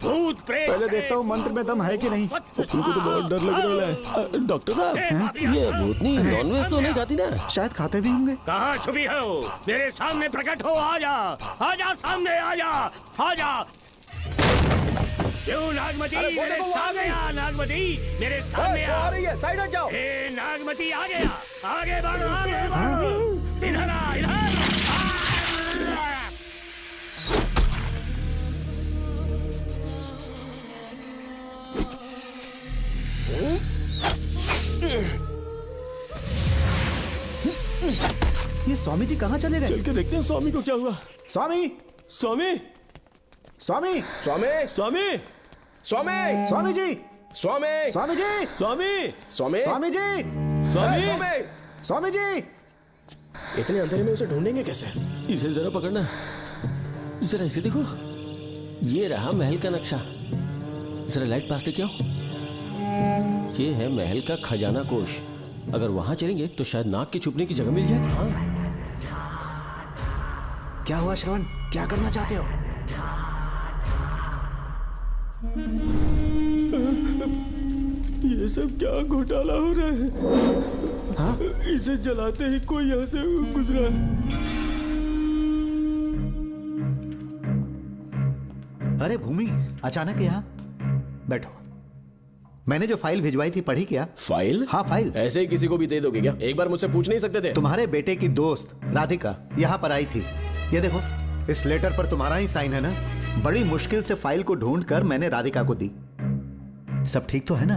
Speaker 1: भूत प्रेत।
Speaker 4: पहले देखता हूँ मंत्र में दम है कि नहीं।
Speaker 5: उनको तो बहुत डर लग रहा है। डॉक्टर साहब, ये भूतनी नॉनवेज तो नहीं खाती ना?
Speaker 4: शायद खाते भी होंगे।
Speaker 1: कहाँ छुपी हो? मेरे सामने प्रकट हो, आजा, आजा सामने, आजा, आजा। क्यों नागमती, मेरे सामने आ। नागमती, मेरे सामने आ।
Speaker 12: साइड हट जाओ।
Speaker 1: ए नागमती, आ गया, आगे बढ़, आगे बढ़। इधर आ, इधर।
Speaker 4: ये स्वामी जी कहाँ चले गए?
Speaker 5: चल के देखते हैं स्वामी को क्या हुआ।
Speaker 4: स्वामी,
Speaker 5: स्वामी,
Speaker 4: स्वामी,
Speaker 5: स्वामी, स्वामी, स्वामी,
Speaker 4: स्वामी जी,
Speaker 5: स्वामी,
Speaker 4: स्वामी जी,
Speaker 5: स्वामी, स्वामी,
Speaker 4: स्वामी जी,
Speaker 5: स्वामी,
Speaker 4: स्वामी जी।
Speaker 2: इतने अंधेरे में उसे ढूंढेंगे कैसे?
Speaker 5: इसे जरा पकड़ना, जरा इसे देखो, ये रहा महल का नक्शा। जरा लाइट पास लेके आओ। ये है महल का खजाना कोष। अगर वहां चलेंगे तो शायद नाग के छुपने की जगह मिल जाए। हाँ।
Speaker 4: क्या हुआ श्रवण, क्या करना चाहते हो?
Speaker 5: ये सब क्या घोटाला हो रहा है? हाँ? इसे जलाते ही कोई यहाँ से गुजरा।
Speaker 13: अरे भूमि, अचानक यहाँ? बैठो। मैंने जो फाइल भिजवाई थी पढ़ी क्या?
Speaker 2: फाइल?
Speaker 13: हाँ फाइल।
Speaker 2: ऐसे ही किसी को भी दे दोगे क्या? एक बार मुझसे पूछ नहीं सकते थे?
Speaker 13: तुम्हारे बेटे की दोस्त राधिका यहाँ पर आई थी। ये देखो, इस लेटर पर तुम्हारा ही साइन है ना? बड़ी मुश्किल से फाइल को ढूंढकर मैंने राधिका को दी। सब ठीक तो है ना?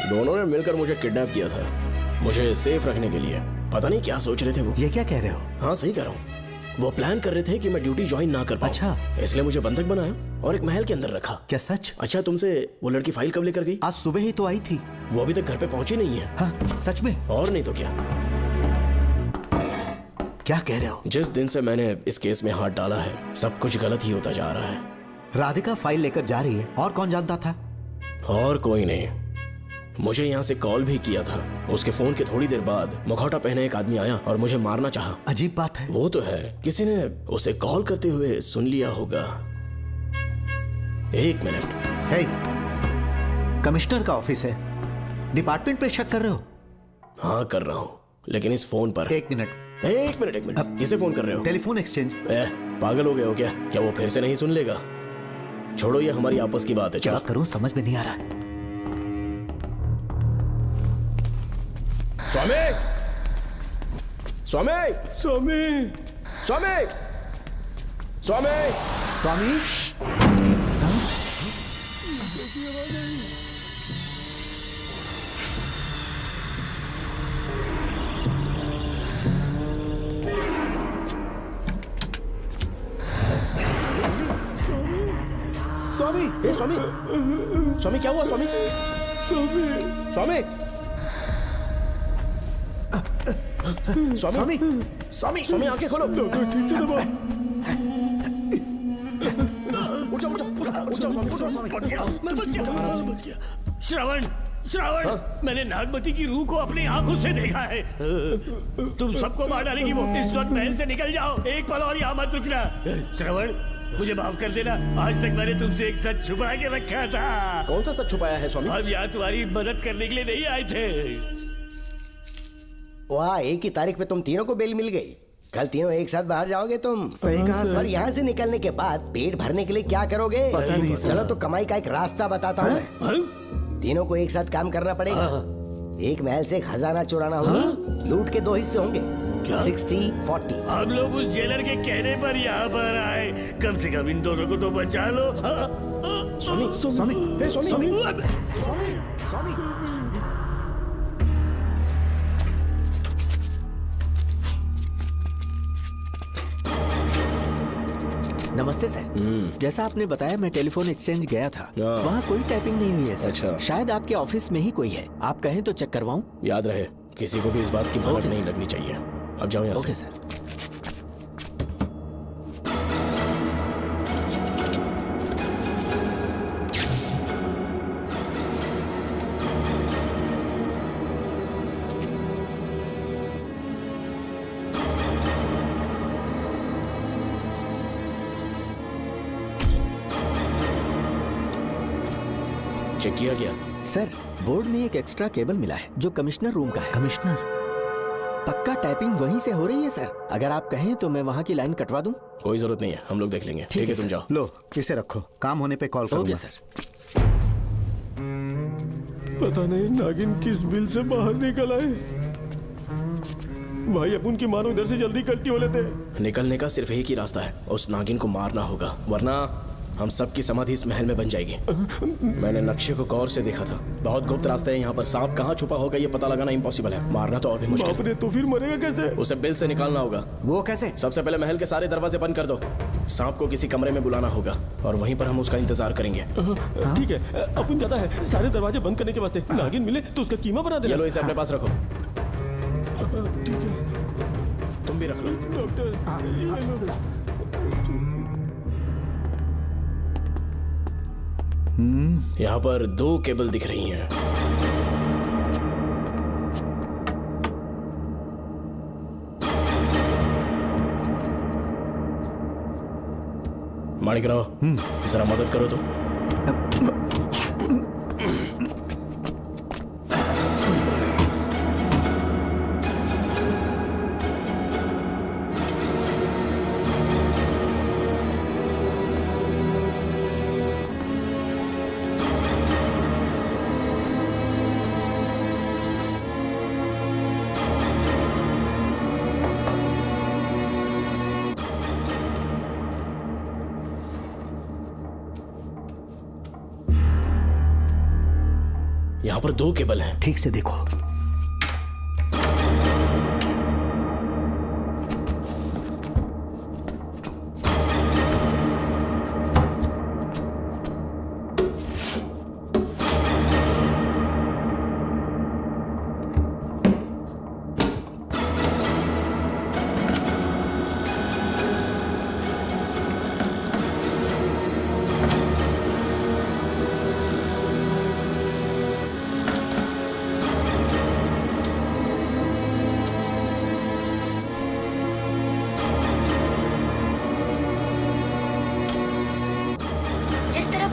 Speaker 2: दोनों ने मिलकर मुझे किडनैप किया था, मुझे सेफ रखने के लिए। पता नहीं क्या सोच रहे थे वो।
Speaker 13: ये क्या कह रहे हो?
Speaker 2: हाँ सही कह रहा हूँ। वो प्लान कर रहे थे कि मैं ड्यूटी ज्वाइन ना कर पाऊं।
Speaker 13: अच्छा।
Speaker 2: इसलिए मुझे बंधक बनाया और एक महल के अंदर रखा।
Speaker 13: क्या सच?
Speaker 2: अच्छा, तुमसे वो लड़की फाइल कब लेकर गई?
Speaker 13: आज सुबह ही तो आई थी।
Speaker 2: वो अभी तक घर पे पहुंची नहीं है।
Speaker 13: हाँ सच में?
Speaker 2: और नहीं तो क्या।
Speaker 13: क्या कह रहे हो?
Speaker 2: जिस दिन से मैंने इस केस में हाथ डाला है सब कुछ गलत ही होता जा रहा है।
Speaker 13: राधिका फाइल लेकर जा रही है, और कौन जानता था?
Speaker 2: और कोई नहीं। मुझे यहाँ से कॉल भी किया था। उसके फोन के थोड़ी देर बाद मुखौटा पहने एक आदमी आया और मुझे मारना चाहा।
Speaker 13: अजीब बात है।
Speaker 2: वो तो है, किसी ने उसे कॉल करते हुए सुन लिया होगा। एक मिनट।
Speaker 13: हे, कमिश्नर का ऑफिस है, डिपार्टमेंट पे शक कर रहे हो?
Speaker 2: हाँ कर रहा हूँ, लेकिन इस फोन पर।
Speaker 13: एक मिनट।
Speaker 2: अब किसे फोन कर रहे हो?
Speaker 13: Telephone exchange.
Speaker 2: पागल हो गए हो क्या? क्या वो फिर से नहीं सुन लेगा? छोड़ो, ये हमारी आपस की बात है।
Speaker 13: क्या करूं समझ में नहीं आ रहा है।
Speaker 2: स्वामी, स्वामी, स्वामी, स्वामी, स्वामी,
Speaker 13: स्वामी।
Speaker 2: स्वामी, स्वामी, स्वामी क्या हुआ? स्वामी, स्वामी, स्वामी,
Speaker 4: स्वामी, स्वामी,
Speaker 2: स्वामी आंखें खोलो।
Speaker 9: ठीक से दबाओ।
Speaker 2: उठ जाओ, उठ जाओ, स्वामी,
Speaker 1: बच गया, मैं बच गया। श्रवण, श्रवण, मैंने नागमती की रूह को अपनी आंखों से देखा है। तुम सबको मार डालेगी वो। इस वक्त महल से निकल जाओ, एक पल और यहाँ मत रुकना। श्रवण, मुझे माफ कर देना। आज तक मैंने तुमसे एक सच छुपा के रखा था।
Speaker 2: कौन सा सच छुपाया है स्वामी?
Speaker 1: हम यहाँ तुम्हारी मदद करने के लिए नहीं आए थे।
Speaker 3: वाह, एक ही तारीख पे तुम तीनों को बेल मिल गई। कल तीनों एक साथ बाहर जाओगे तुम।
Speaker 4: सही कहा सर।
Speaker 3: और यहाँ से निकलने के बाद पेट भरने के लिए क्या करोगे?
Speaker 4: पता नहीं सर।
Speaker 3: चलो तो कमाई का एक रास्ता बताता हूँ मैं। तीनों को एक साथ काम करना पड़ेगा। एक महल से खजाना चुराना होगा। लूट के 2 हिस्से होंगे। 60-40।
Speaker 1: हम लोग उस जेलर के कहने पर यहाँ पर आए। कम से कम इन दोनों को तो बचा लो।
Speaker 4: स्वामी स्वामी हे स्वामी स्वामी स्वामी
Speaker 12: नमस्ते सर। जैसा आपने बताया मैं टेलीफोन एक्सचेंज गया था।
Speaker 2: हाँ।
Speaker 12: वहाँ कोई टाइपिंग नहीं हुई है सर।
Speaker 2: अच्छा।
Speaker 12: शायद आपके ऑफिस में ही कोई है। आप कहें तो चेक करवाऊं?
Speaker 2: याद रहे, किसी को भी इस बात की भनक
Speaker 12: ओके
Speaker 2: नहीं
Speaker 12: सर।
Speaker 2: लगनी चाहिए। अब जाओ यहाँ
Speaker 12: ओके
Speaker 2: से।
Speaker 12: सर।
Speaker 2: चेक किया गया?
Speaker 12: सर बोर्ड में एक एक्स्ट्रा केबल मिला है जो कमिश्नर रूम का है।
Speaker 7: कमिश्नर?
Speaker 12: पक्का टाइपिंग वहीं से हो रही है सर। अगर आप कहें तो मैं वहाँ की लाइन कटवा दूं?
Speaker 2: कोई जरूरत नहीं है, हम लोग देख लेंगे। ठीक है, तुम जाओ।
Speaker 13: लो इसे रखो, काम होने पे कॉल
Speaker 12: ओके
Speaker 13: करूंगा।
Speaker 12: सर।
Speaker 5: पता नहीं नागिन किस बिल से बाहर निकल आए। भाई अपन की मानो इधर से जल्दी कल्टी हो लेते हैं।
Speaker 2: निकलने का सिर्फ एक ही रास्ता है, उस नागिन को मारना होगा, वरना हम सबकी समाधि इस महल में बन जाएगी। मैंने नक्शे को गौर से देखा था। बहुत गुप्त रास्ते हैं यहाँ पर। सांप कहाँ छुपा होगा ये पता लगाना इम्पॉसिबल है। मारना तो और भी मुश्किल
Speaker 5: बाप रे,
Speaker 2: है।
Speaker 5: तो फिर मरेगा कैसे?
Speaker 2: उसे बिल से निकालना होगा।
Speaker 4: वो कैसे?
Speaker 2: सबसे पहले महल के सारे दरवाजे बंद कर दो। सांप को किसी कमरे में बुलाना होगा और वहीं पर हम उसका इंतजार करेंगे।
Speaker 5: ठीक है, अपन जाता है। सारे दरवाजे बंद करने के वास्ते नागिन मिले तो उसका कीमा बना देना।
Speaker 2: ये लो, इसे अपने पास रखो।
Speaker 5: ठीक है,
Speaker 2: तुम भी रख लो।
Speaker 5: डॉक्टर ये लो।
Speaker 2: यहाँ पर 2 केबल दिख रही हैं। माणिकराव, जरा मदद करो तो। यहाँ पर 2 केबल हैं।
Speaker 13: ठीक से देखो।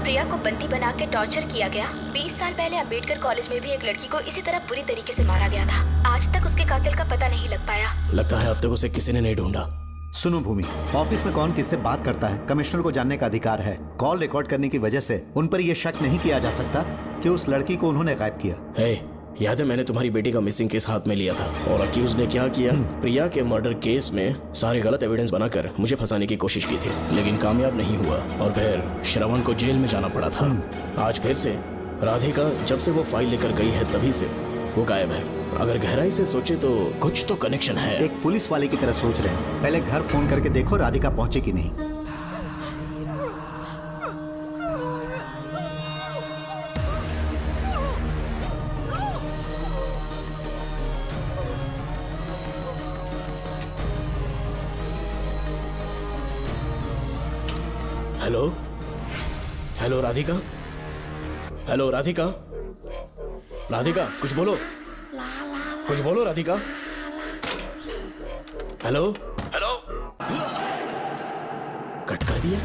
Speaker 6: प्रिया को बंदी बना के टॉर्चर किया गया। 20 साल पहले अंबेडकर कॉलेज में भी एक लड़की को इसी तरह बुरी तरीके से मारा गया था। आज तक उसके कातिल का पता नहीं लग पाया।
Speaker 2: लगता है अब तक उसे किसी ने नहीं ढूंढा।
Speaker 13: सुनो भूमि, ऑफिस में कौन किससे बात करता है कमिश्नर को जानने का अधिकार है। कॉल रिकॉर्ड करने की वजह से उन पर यह शक नहीं किया जा सकता कि उस लड़की को उन्होंने गायब किया।
Speaker 2: हे, याद है मैंने तुम्हारी बेटी का मिसिंग केस हाथ में लिया था और अक्यूज ने क्या किया? प्रिया के मर्डर केस में सारे गलत एविडेंस बनाकर मुझे फंसाने की कोशिश की थी, लेकिन कामयाब नहीं हुआ और फिर श्रवण को जेल में जाना पड़ा था। आज फिर से राधिका जब से वो फाइल लेकर गई है तभी से वो गायब है। अगर गहराई से सोचे तो कुछ तो कनेक्शन है।
Speaker 13: एक पुलिस वाले की तरह सोच रहे हैं। पहले घर फोन करके देखो राधिका पहुंचे कि नहीं।
Speaker 2: Hello hello Radhika, hello Radhika, Radhika कुछ बोलो, कुछ बोलो राधिका। हेलो हेलो, कट कर दिया।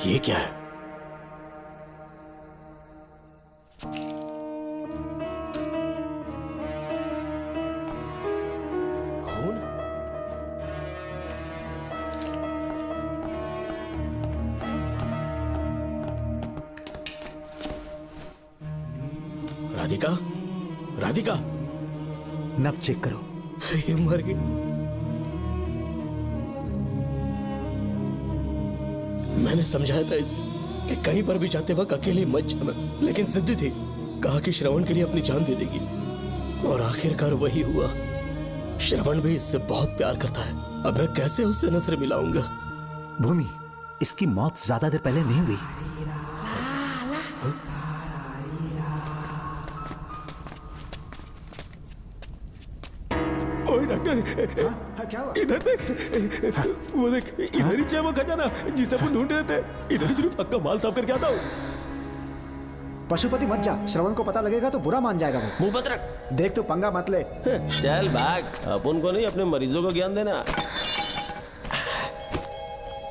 Speaker 2: ये क्या है? खून? राधिका, राधिका,
Speaker 13: नब चेक करो।
Speaker 2: ये मर गई। मैंने समझाया था इसे कि कहीं पर भी जाते वक्त अकेले मत जाना, लेकिन जिद्दी थी। कहा कि श्रवण के लिए अपनी जान दे देगी, और आखिरकार वही हुआ। श्रवण भी इससे बहुत प्यार करता है। अब मैं कैसे उससे नजर मिलाऊंगा?
Speaker 13: भूमि, इसकी मौत ज्यादा देर पहले नहीं हुई।
Speaker 5: ओए डॉक्टर,
Speaker 4: क्या हुआ?
Speaker 5: इधर देख, वो देख, इधर ही वो खजाना जिसे अपन ढूंढ रहे थे। इधर ही जरूर पक्का माल साफ करके आता हूँ।
Speaker 4: पशुपति मत जा, श्रवण को पता लगेगा तो बुरा मान जाएगा वो।
Speaker 2: मुंह बंद रख।
Speaker 4: देख तू पंगा मत ले।
Speaker 5: चल भाग, अपन को नहीं अपने मरीजों को ज्ञान देना।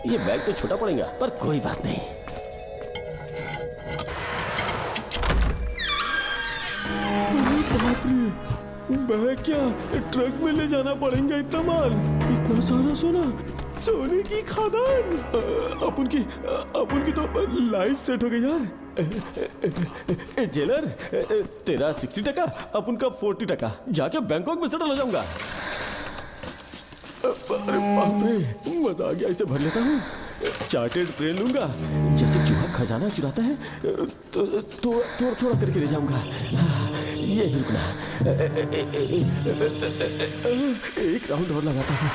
Speaker 5: ये बैग तो छोटा पड़ेगा, पर कोई बात नहीं। बैग क्या ट्रक में ले जाना पड़ेगा? इतना माल, इतना सारा सोना, सोने की खदान। अपन की तो लाइफ सेट हो गई यार। जेलर, तेरा 60%, अपन का 40%। जाके बैंकॉक में सेटल हो जाऊंगा। अरे बाप रे, मजा आ गया। इसे भर लेता हूँ। चार्टेड ट्रेन लूंगा, जैसे चूहा खजाना चुराता है तो थोड़ा थोड़ा करके ले जाऊंगा। ये ही रुकना। एक राउंड और लगाता हूँ।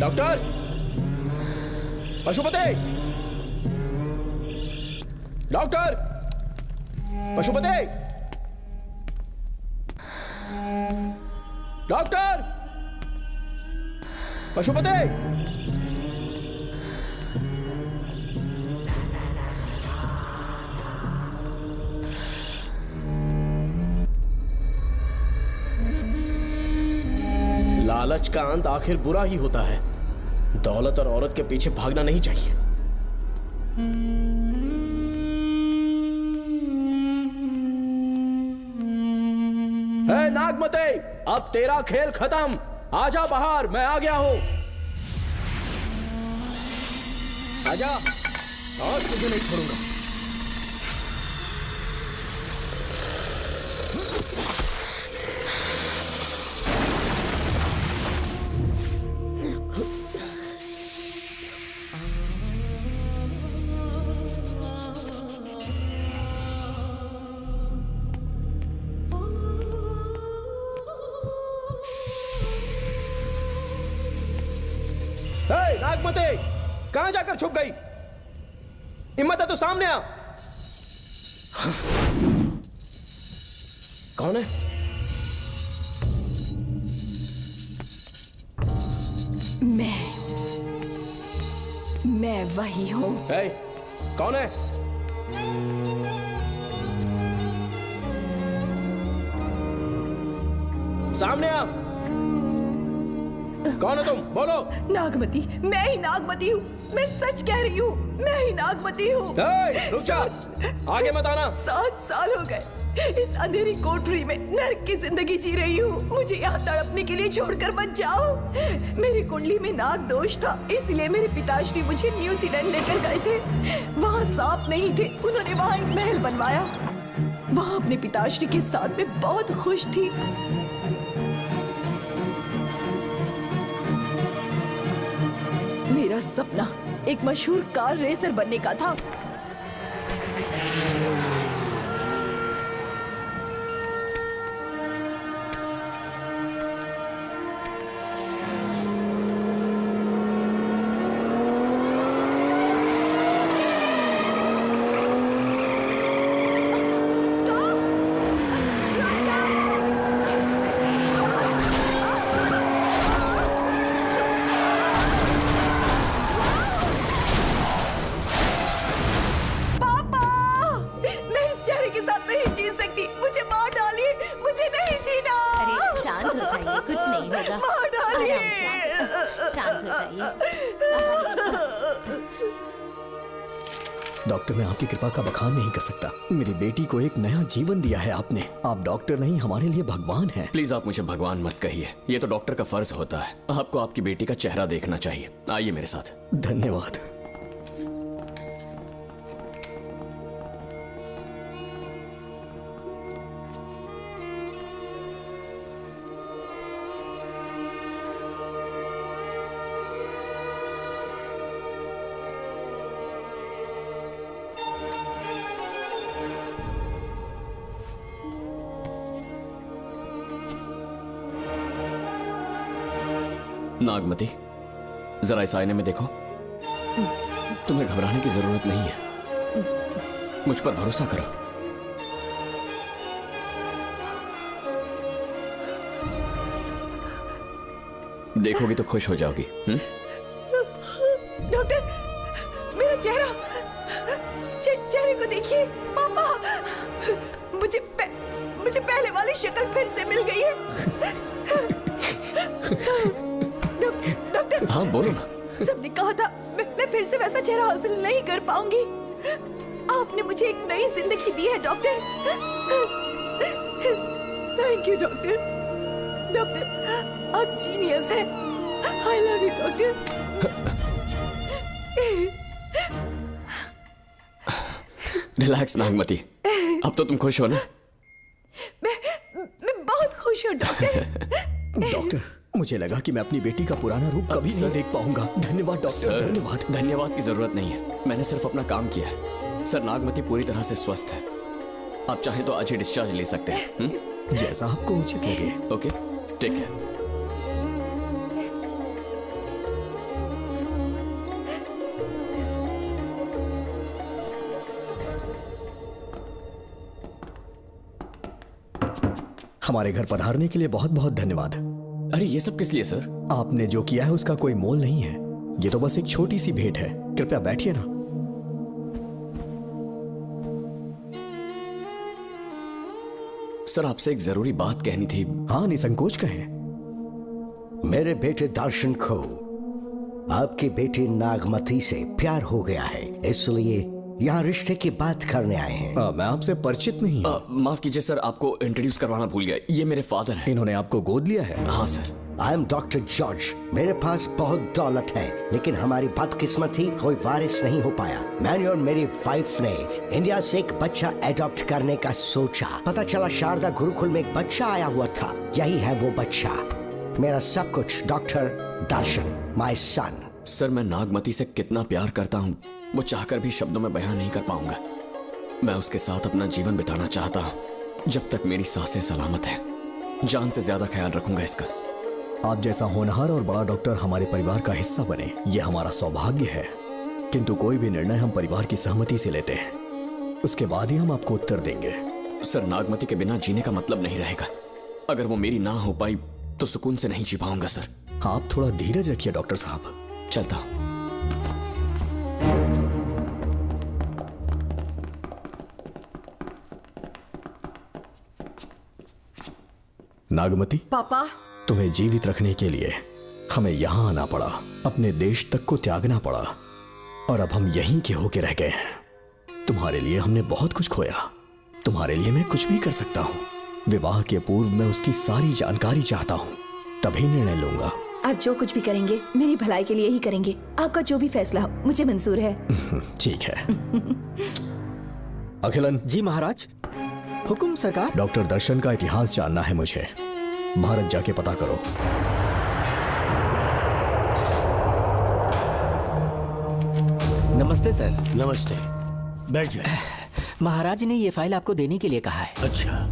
Speaker 5: Doctor, Pashupati, doctor, Pashupati, doctor, Pashupati.
Speaker 2: लालच का अंत आखिर बुरा ही होता है। दौलत और औरत के पीछे भागना नहीं चाहिए।
Speaker 5: नागमते, अब तेरा खेल खत्म। आजा बाहर, मैं आ गया हूं।
Speaker 2: आजा, आज तुझे नहीं छोड़ूंगा।
Speaker 5: नागमते, कहां जाकर छुप गई? हिम्मत है तो सामने आ।
Speaker 2: कौन है?
Speaker 14: मैं वही हूँ।
Speaker 5: कौन है? सामने आ। कौन है तुम? बोलो।
Speaker 14: नागमती, मैं ही नागमती हूँ। मैं सच कह रही हूँ, मैं ही नागमती हूँ।
Speaker 5: रुक जा, आगे मत आना।
Speaker 14: 7 साल हो गए इस अंधेरी कोठरी में नर्क की जिंदगी जी रही हूँ। मुझे यहाँ तड़पने के लिए छोड़कर मत जाओ। मेरी कुंडली में नाग दोष था, इसलिए मेरे पिताश्री मुझे न्यूजीलैंड लेकर गए थे। वहाँ सांप नहीं थे, उन्होंने वहाँ एक महल बनवाया। वहाँ अपने पिताश्री के साथ में बहुत खुश थी। मेरा सपना एक मशहूर कार रेसर बनने का था।
Speaker 8: डॉक्टर, मैं आपकी कृपा का बखान नहीं कर सकता। मेरी बेटी को एक नया जीवन दिया है आपने। आप डॉक्टर नहीं, हमारे लिए भगवान हैं।
Speaker 2: प्लीज आप मुझे भगवान मत कहिए, ये तो डॉक्टर का फर्ज होता है। आपको आपकी बेटी का चेहरा देखना चाहिए। आइए मेरे साथ।
Speaker 8: धन्यवाद।
Speaker 2: नागमती, जरा इस आईने में देखो। तुम्हें घबराने की जरूरत नहीं है, मुझ पर भरोसा करो। देखोगी तो खुश हो जाओगी।
Speaker 14: डॉक्टर, मेरा चेहरा, चेहरे को देखिए। पापा, मुझे पहले वाली शक्ल फिर से मिल गई है। डॉक्टर,
Speaker 2: हाँ बोलो ना।
Speaker 14: सबने कहा था मैं फिर से वैसा चेहरा हासिल नहीं कर पाऊंगी। आपने मुझे एक नई जिंदगी दी है doctor. Thank you doctor. Doctor, आप जीनियस हैं। I love you doctor.
Speaker 2: Relax Nagmati, अब तो तुम खुश हो ना?
Speaker 14: मैं बहुत खुश हूँ डॉक्टर।
Speaker 8: डॉक्टर, मुझे लगा कि मैं अपनी बेटी का पुराना रूप कभी नहीं देख पाऊंगा। धन्यवाद डॉक्टर, धन्यवाद।
Speaker 2: धन्यवाद की जरूरत नहीं है, मैंने सिर्फ अपना काम किया है। सर, नागमती पूरी तरह से स्वस्थ है। आप चाहें तो आज ही डिस्चार्ज ले सकते हैं।
Speaker 8: जैसा आपको उचित लगे।
Speaker 2: Okay, take care.
Speaker 8: हमारे घर पधारने के लिए बहुत बहुत धन्यवाद।
Speaker 2: अरे ये सब किस लिए सर?
Speaker 8: आपने जो किया है उसका कोई मोल नहीं है। ये तो बस एक छोटी सी भेंट है। कृपया बैठिए ना।
Speaker 2: सर, आपसे एक जरूरी बात कहनी थी।
Speaker 8: हाँ, निसंकोच कहें।
Speaker 3: मेरे बेटे दर्शन को आपकी बेटी नागमती से प्यार हो गया है, इसलिए यहाँ रिश्ते की बात करने आए हैं।
Speaker 8: मैं आपसे परिचित नहीं।
Speaker 2: माफ कीजिए सर, आपको इंट्रोड्यूस करवाना भूल गया। ये मेरे फादर हैं।
Speaker 8: इन्होंने आपको गोद लिया है?
Speaker 2: हाँ sir.
Speaker 3: I am doctor George. मेरे पास बहुत दौलत है, लेकिन हमारी बदकिस्मती कोई वारिस नहीं हो पाया। मैंने और मेरी वाइफ ने इंडिया से एक बच्चा एडॉप्ट करने का सोचा। पता चला शारदा गुरुकुल में एक बच्चा आया हुआ था। यही है वो बच्चा, मेरा सब कुछ। Doctor Darshan, my son.
Speaker 2: Sir, मैं नागमती से कितना प्यार करता हूँ वो चाहकर भी शब्दों में बयान नहीं कर पाऊंगा। मैं उसके साथ अपना जीवन बिताना चाहता हूँ जब तक मेरी सांसें सलामत हैं। जान से ज्यादा ख्याल रखूंगा इसका।
Speaker 8: आप जैसा होनहार और बड़ा डॉक्टर हमारे परिवार का हिस्सा बने, ये हमारा सौभाग्य है। किंतु कोई भी निर्णय हम परिवार की सहमति से लेते हैं, उसके बाद ही हम आपको उत्तर देंगे।
Speaker 2: सर, नागमती के बिना जीने का मतलब नहीं रहेगा। अगर वो मेरी ना हो पाई तो सुकून से नहीं जी पाऊंगा सर।
Speaker 8: आप थोड़ा धीरज रखिए डॉक्टर साहब।
Speaker 2: चलता हूं।
Speaker 8: नागमती,
Speaker 14: पापा,
Speaker 8: तुम्हें जीवित रखने के लिए हमें यहां आना पड़ा, अपने देश तक को त्यागना पड़ा, और अब हम यहीं के होके रह गए हैं। तुम्हारे लिए हमने बहुत कुछ खोया, तुम्हारे लिए मैं कुछ भी कर सकता हूँ। विवाह के पूर्व मैं उसकी सारी जानकारी चाहता हूँ, तभी निर्णय लूंगा।
Speaker 14: आप जो कुछ भी करेंगे मेरी भलाई के लिए ही करेंगे। आपका जो भी फैसला हो मुझे मंजूर है।
Speaker 8: ठीक है। अखिलन।
Speaker 12: जी महाराज। हुकुम सरकार।
Speaker 8: डॉक्टर दर्शन का इतिहास जानना है मुझे। भारत जाके पता करो।
Speaker 5: नमस्ते सर।
Speaker 1: नमस्ते, बैठ जाए।
Speaker 12: महाराज ने ये फाइल आपको देने के लिए कहा है।
Speaker 1: अच्छा,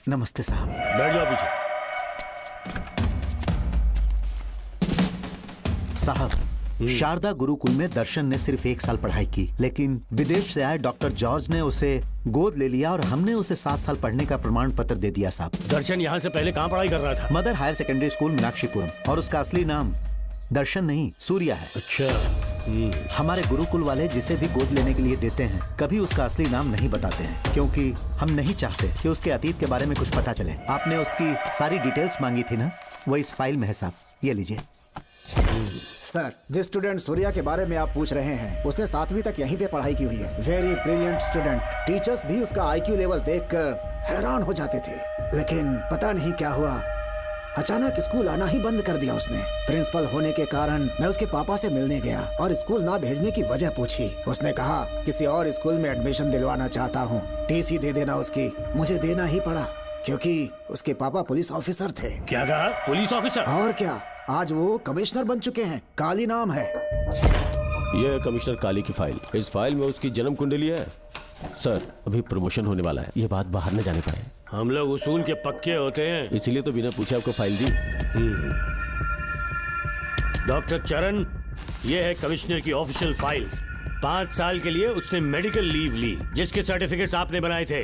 Speaker 13: नमस्ते साहब।
Speaker 1: बैठ जाओ पीछे।
Speaker 13: साहब, शारदा गुरुकुल में दर्शन ने सिर्फ 1 साल पढ़ाई की, लेकिन विदेश से आए डॉक्टर जॉर्ज ने उसे गोद ले लिया और हमने उसे 7 साल पढ़ने का प्रमाण पत्र दे दिया साहब।
Speaker 1: दर्शन यहाँ से पहले कहाँ पढ़ाई कर रहा था?
Speaker 13: Mother higher secondary school Meenakshipuram, और उसका असली नाम दर्शन नहीं सूर्या है।
Speaker 1: अच्छा।
Speaker 13: हमारे गुरुकुल वाले जिसे भी गोद लेने के लिए देते हैं कभी उसका असली नाम नहीं बताते हैं, क्योंकि हम नहीं चाहते कि उसके अतीत के बारे में कुछ पता चले। आपने उसकी सारी डिटेल्स मांगी थी ना, वो इस फाइल में है साहब, ये लीजिए।
Speaker 4: सर, जिस स्टूडेंट सूर्या के बारे में आप पूछ रहे हैं उसने 7वीं तक यहीं पे पढ़ाई की हुई है। Very brilliant student. टीचर्स भी उसका IQ लेवल देखकर हैरान हो जाते थे, लेकिन पता नहीं क्या हुआ, अचानक स्कूल आना ही बंद कर दिया उसने। प्रिंसिपल होने के कारण मैं उसके पापा से मिलने गया और स्कूल ना भेजने की वजह पूछी। उसने कहा किसी और स्कूल में एडमिशन दिलवाना चाहता हूँ, TC दे देना उसकी। मुझे देना ही पड़ा क्योंकि उसके पापा पुलिस ऑफिसर थे।
Speaker 1: क्या कहा? Police officer?
Speaker 4: और क्या, आज वो कमिश्नर बन चुके हैं। काली नाम है।
Speaker 5: यह है कमिश्नर काली की फाइल। इस फाइल में उसकी जन्म कुंडली है। सर, अभी प्रमोशन होने वाला है, ये बात बाहर न जाने पाए।
Speaker 1: हम लोग उसूल के पक्के होते हैं,
Speaker 5: इसीलिए तो बिना पूछे आपको फाइल दी।
Speaker 1: डॉक्टर चरण, ये है कमिश्नर की ऑफिशियल फाइल्स। 5 साल के लिए उसने मेडिकल लीव ली, जिसके सर्टिफिकेट्स आपने बनाए थे।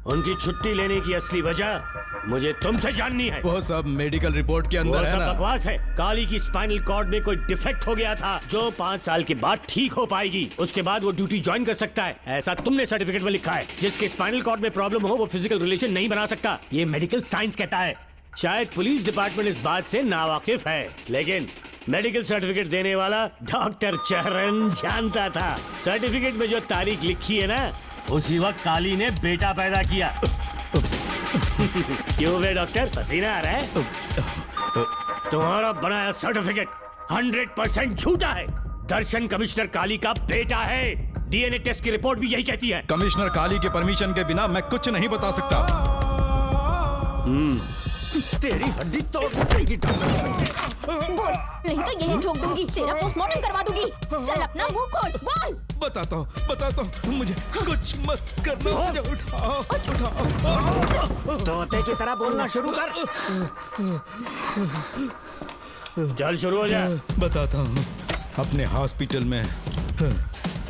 Speaker 1: उनकी छुट्टी लेने की असली वजह मुझे तुमसे जाननी है।
Speaker 16: वो सब मेडिकल रिपोर्ट के अंदर है ना?
Speaker 1: सब बकवास है। काली की स्पाइनल कॉर्ड में कोई डिफेक्ट हो गया था जो 5 साल के बाद ठीक हो पाएगी। उसके बाद वो ड्यूटी ज्वाइन कर सकता है, ऐसा तुमने सर्टिफिकेट में लिखा है। जिसके स्पाइनल कॉर्ड में प्रॉब्लम हो वो फिजिकल रिलेशन नहीं बना सकता, ये मेडिकल साइंस कहता है। शायद पुलिस डिपार्टमेंट इस बात से नावाकिफ है, लेकिन मेडिकल सर्टिफिकेट देने वाला डॉक्टर चरण जानता था। सर्टिफिकेट में जो तारीख लिखी है ना, उसी वक्त काली ने बेटा पैदा किया। क्यों बे डॉक्टर, पसीना आ रहा है? तुम्हारा बनाया सर्टिफिकेट 100% झूठा है। दर्शन कमिश्नर काली का बेटा है। DNA टेस्ट की रिपोर्ट भी यही कहती है।
Speaker 16: कमिश्नर काली के परमिशन के बिना मैं कुछ नहीं बता सकता।
Speaker 12: तेरी हड्डी तोड़ देगी
Speaker 6: नहीं तो यही ठोक दूंगी, तेरा पोस्टमार्टम करवा दूंगी। चल अपना मुंह खोल, बोल।
Speaker 16: बताता हूँ, मुझे कुछ मत करना। मुझे उठाओ।
Speaker 12: तोते की तरह बोलना शुरू कर।
Speaker 1: चल शुरू हो जा।
Speaker 16: बताता हूँ, अपने हॉस्पिटल में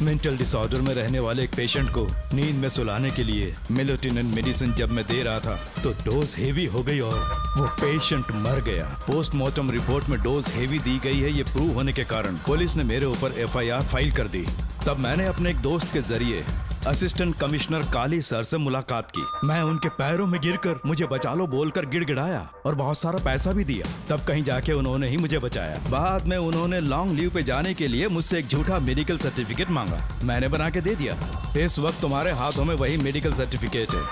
Speaker 16: मेंटल डिसऑर्डर में रहने वाले एक पेशेंट को नींद में सुलाने के लिए मेलेटोनिन मेडिसिन जब मैं दे रहा था तो डोज हेवी हो गई और वो पेशेंट मर गया। पोस्टमार्टम रिपोर्ट में डोज हेवी दी गई है, ये प्रूव होने के कारण पुलिस ने मेरे ऊपर FIR फाइल कर दी। तब मैंने अपने एक दोस्त के जरिए असिस्टेंट कमिश्नर काली सर से मुलाकात की। मैं उनके पैरों में गिरकर मुझे बचा लो बोलकर गिड़गिड़ाया और बहुत सारा पैसा भी दिया। तब कहीं जाके उन्होंने ही मुझे बचाया। बाद में उन्होंने लॉन्ग लीव पे जाने के लिए मुझसे एक झूठा मेडिकल सर्टिफिकेट मांगा, मैंने बना के दे दिया। इस वक्त तुम्हारे हाथों में वही मेडिकल सर्टिफिकेट है।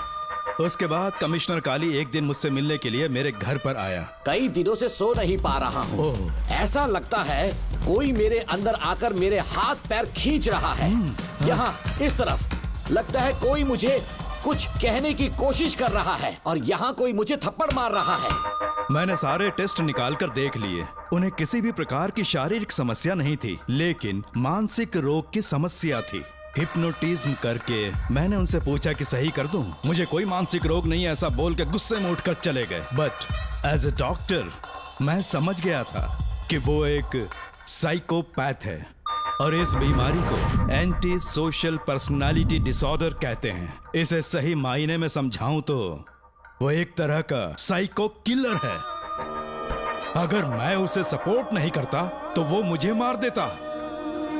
Speaker 16: उसके बाद कमिश्नर काली एक दिन मुझसे मिलने के लिए मेरे घर पर आया।
Speaker 11: कई दिनों से सो नहीं पा रहा हूँ। ऐसा लगता है कोई मेरे अंदर आकर मेरे हाथ पैर खींच रहा है। यहाँ इस तरफ लगता है कोई मुझे कुछ कहने की कोशिश कर रहा है और यहाँ कोई मुझे थप्पड़ मार रहा है।
Speaker 16: मैंने सारे टेस्ट निकाल कर देख लिए, उन्हें किसी भी प्रकार की शारीरिक समस्या नहीं थी, लेकिन मानसिक रोग की समस्या थी। हिप्नोटिज्म करके मैंने उनसे पूछा कि सही कर दूं। मुझे कोई मानसिक रोग नहीं है ऐसा बोल के गुस्से में उठकर चले गए। बट एज ए डॉक्टर मैं समझ गया था कि वो एक साइकोपैथ है और इस बीमारी को एंटी सोशल पर्सनालिटी डिसऑर्डर कहते हैं। इसे सही मायने में समझाऊं तो वो एक तरह का साइको किलर है। अगर मैं उसे सपोर्ट नहीं करता तो वो मुझे मार देता।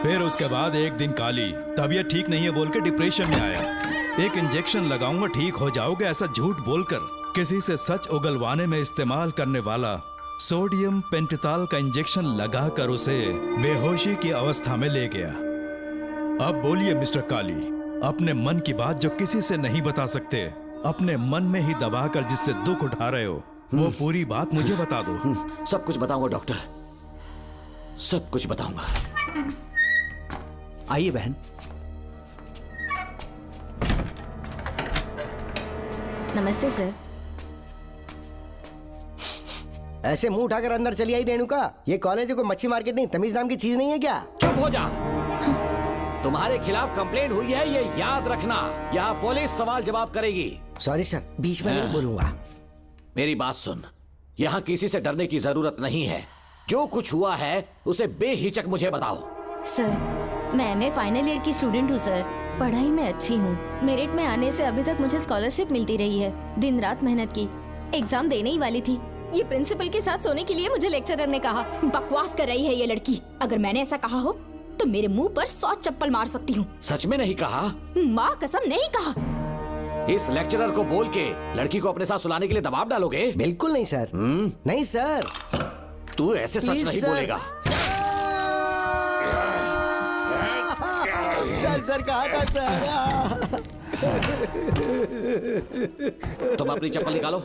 Speaker 16: फिर उसके बाद एक दिन काली तबीयत ठीक नहीं है बोल के डिप्रेशन में आया। एक इंजेक्शन लगाऊंगा ठीक हो जाओगे ऐसा झूठ बोलकर किसी से सच उगलवाने में इस्तेमाल करने वाला सोडियम पेंटोथॉल का इंजेक्शन लगाकर उसे बेहोशी की अवस्था में ले गया। अब बोलिए मिस्टर काली, अपने मन की बात जो किसी से नहीं बता सकते, अपने मन में ही दबाकर जिससे दुख उठा रहे हो, वो पूरी बात मुझे बता दो।
Speaker 11: सब कुछ बताऊंगा डॉक्टर, सब कुछ बताऊंगा।
Speaker 12: आइए बहन।
Speaker 6: नमस्ते सर।
Speaker 3: ऐसे मुंह उठाकर अंदर चली आई रेणुका। ये कॉलेज है कोई मच्छी मार्केट नहीं, तमीज नाम की चीज नहीं है क्या?
Speaker 11: चुप हो जा। तुम्हारे खिलाफ कंप्लेंट हुई है ये याद रखना। यहाँ पुलिस सवाल जवाब करेगी।
Speaker 3: सॉरी सर, बीच में नहीं बोलूंगा।
Speaker 11: मेरी बात सुन, यहाँ किसी से डरने की जरूरत नहीं है। जो कुछ हुआ है उसे बेहिचक मुझे बताओ।
Speaker 6: सर, मैं एमए फाइनल ईयर की स्टूडेंट हूँ सर। पढ़ाई में अच्छी हूँ। मेरिट में आने से अभी तक मुझे स्कॉलरशिप मिलती रही है। दिन रात मेहनत की, एग्जाम देने ही वाली थी। ये प्रिंसिपल के साथ सोने के लिए मुझे लेक्चरर ने कहा। बकवास कर रही है ये लड़की। अगर मैंने ऐसा कहा हो तो मेरे मुंह पर 100 चप्पल मार सकती हूँ।
Speaker 11: सच में नहीं कहा?
Speaker 6: माँ कसम नहीं कहा।
Speaker 11: इस लेक्चरर को बोल के लड़की को अपने साथ सुलाने के लिए दबाव डालोगे?
Speaker 3: बिल्कुल नहीं सर। नहीं सर।
Speaker 11: तू ऐसे सच नहीं बोलेगा।
Speaker 3: सर कहा था सर।
Speaker 11: तुम अपनी चप्पल निकालो।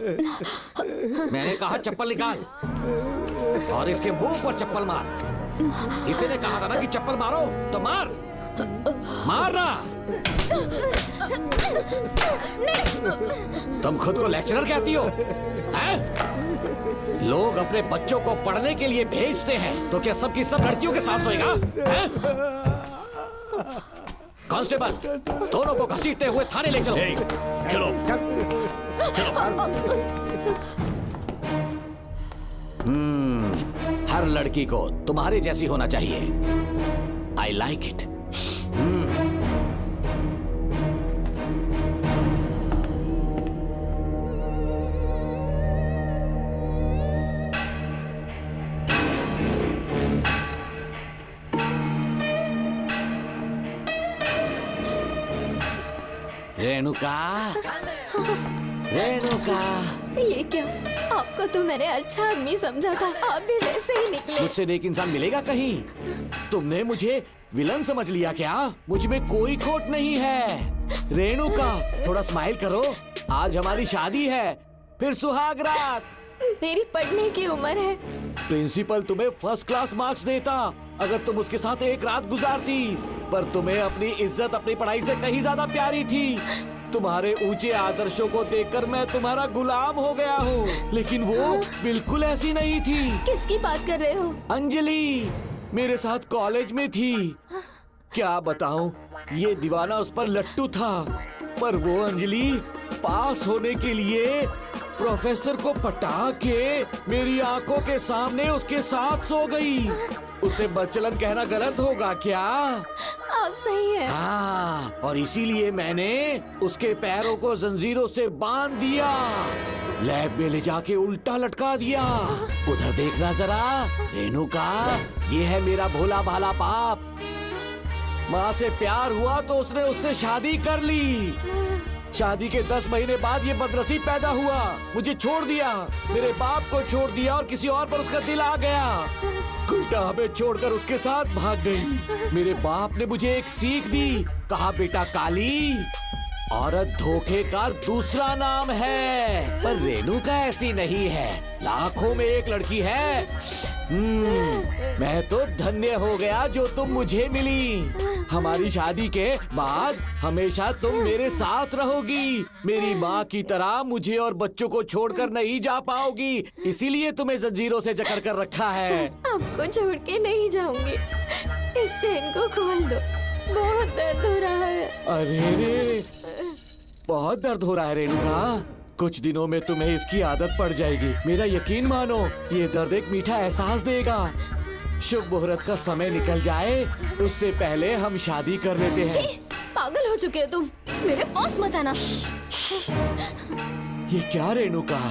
Speaker 11: मैंने कहा चप्पल निकाल और इसके मुंह पर चप्पल मार। इसी ने कहा था ना कि चप्पल मारो तो मार। मारना। तुम खुद को लेक्चरर कहती हो हैं? लोग अपने बच्चों को पढ़ने के लिए भेजते हैं तो क्या सबकी सब लड़कियों के साथ सोएगा? कांस्टेबल, दोनों को घसीटते हुए थाने ले चलो।
Speaker 1: चलो
Speaker 11: हर लड़की को तुम्हारे जैसी होना चाहिए। I like it. Renuka, Renuka.
Speaker 6: ये क्या? आपको तो मैंने अच्छा आदमी समझा था, आप भी वैसे ही निकले।
Speaker 11: मुझसे नेक इंसान मिलेगा कहीं? तुमने मुझे विलन समझ लिया क्या? मुझ में कोई खोट नहीं है। रेणुका, थोड़ा स्माइल करो। आज हमारी शादी है, फिर सुहाग रात।
Speaker 6: मेरी पढ़ने की उम्र है।
Speaker 11: प्रिंसिपल तुम्हें फर्स्ट क्लास मार्क्स देता अगर तुम उसके साथ एक रात गुजारती, पर तुम्हें अपनी इज्जत अपनी पढ़ाई से कहीं ज्यादा प्यारी थी। तुम्हारे ऊंचे आदर्शों को देखकर मैं तुम्हारा गुलाम हो गया हूँ, लेकिन वो बिल्कुल ऐसी नहीं थी।
Speaker 6: किसकी बात कर रहे हो?
Speaker 11: अंजलि मेरे साथ कॉलेज में थी। क्या बताऊं, ये दीवाना उस पर लट्टू था, पर वो अंजलि पास होने के लिए प्रोफेसर को पटा के मेरी आंखों के सामने उसके साथ सो गई। उसे बदचलन कहना गलत होगा क्या?
Speaker 6: आप सही हैं।
Speaker 11: हाँ, और इसीलिए मैंने उसके पैरों को जंजीरों से बांध दिया, लैब में ले जाके उल्टा लटका दिया। उधर देखना जरा रेणुका, ये है मेरा भोला भाला बाप। माँ से प्यार हुआ तो उसने उससे शादी कर ली। शादी के 10 महीने बाद ये बदनसीब पैदा हुआ, मुझे छोड़ दिया, मेरे बाप को छोड़ दिया और किसी और पर उसका दिल आ गया। उल्टा हमें छोड़कर उसके साथ भाग गई। मेरे बाप ने मुझे एक सीख दी, कहा बेटा काली, औरत धोखे का दूसरा नाम है, पर रेणुका ऐसी नहीं है, लाखों में एक लड़की है। मैं तो धन्य हो गया जो तुम मुझे मिली। हमारी शादी के बाद हमेशा तुम मेरे साथ रहोगी। मेरी माँ की तरह मुझे और बच्चों को छोड़कर नहीं जा पाओगी, इसीलिए तुम्हें जंजीरों से जकड़ कर रखा है।
Speaker 6: आपको छोड़ के नहीं जाऊंगी। इस चेन को खोल दो।
Speaker 17: बहुत दर्द हो रहा है।
Speaker 11: अरे रे, बहुत दर्द हो रहा है रेणुका। कुछ दिनों में तुम्हें इसकी आदत पड़ जाएगी। मेरा यकीन मानो, ये दर्द एक मीठा एहसास देगा। शुभ मुहूर्त का समय निकल जाए उससे पहले हम शादी कर लेते हैं।
Speaker 17: पागल हो चुके हो तुम, मेरे पास मत आना।
Speaker 11: ये क्या रेणुका,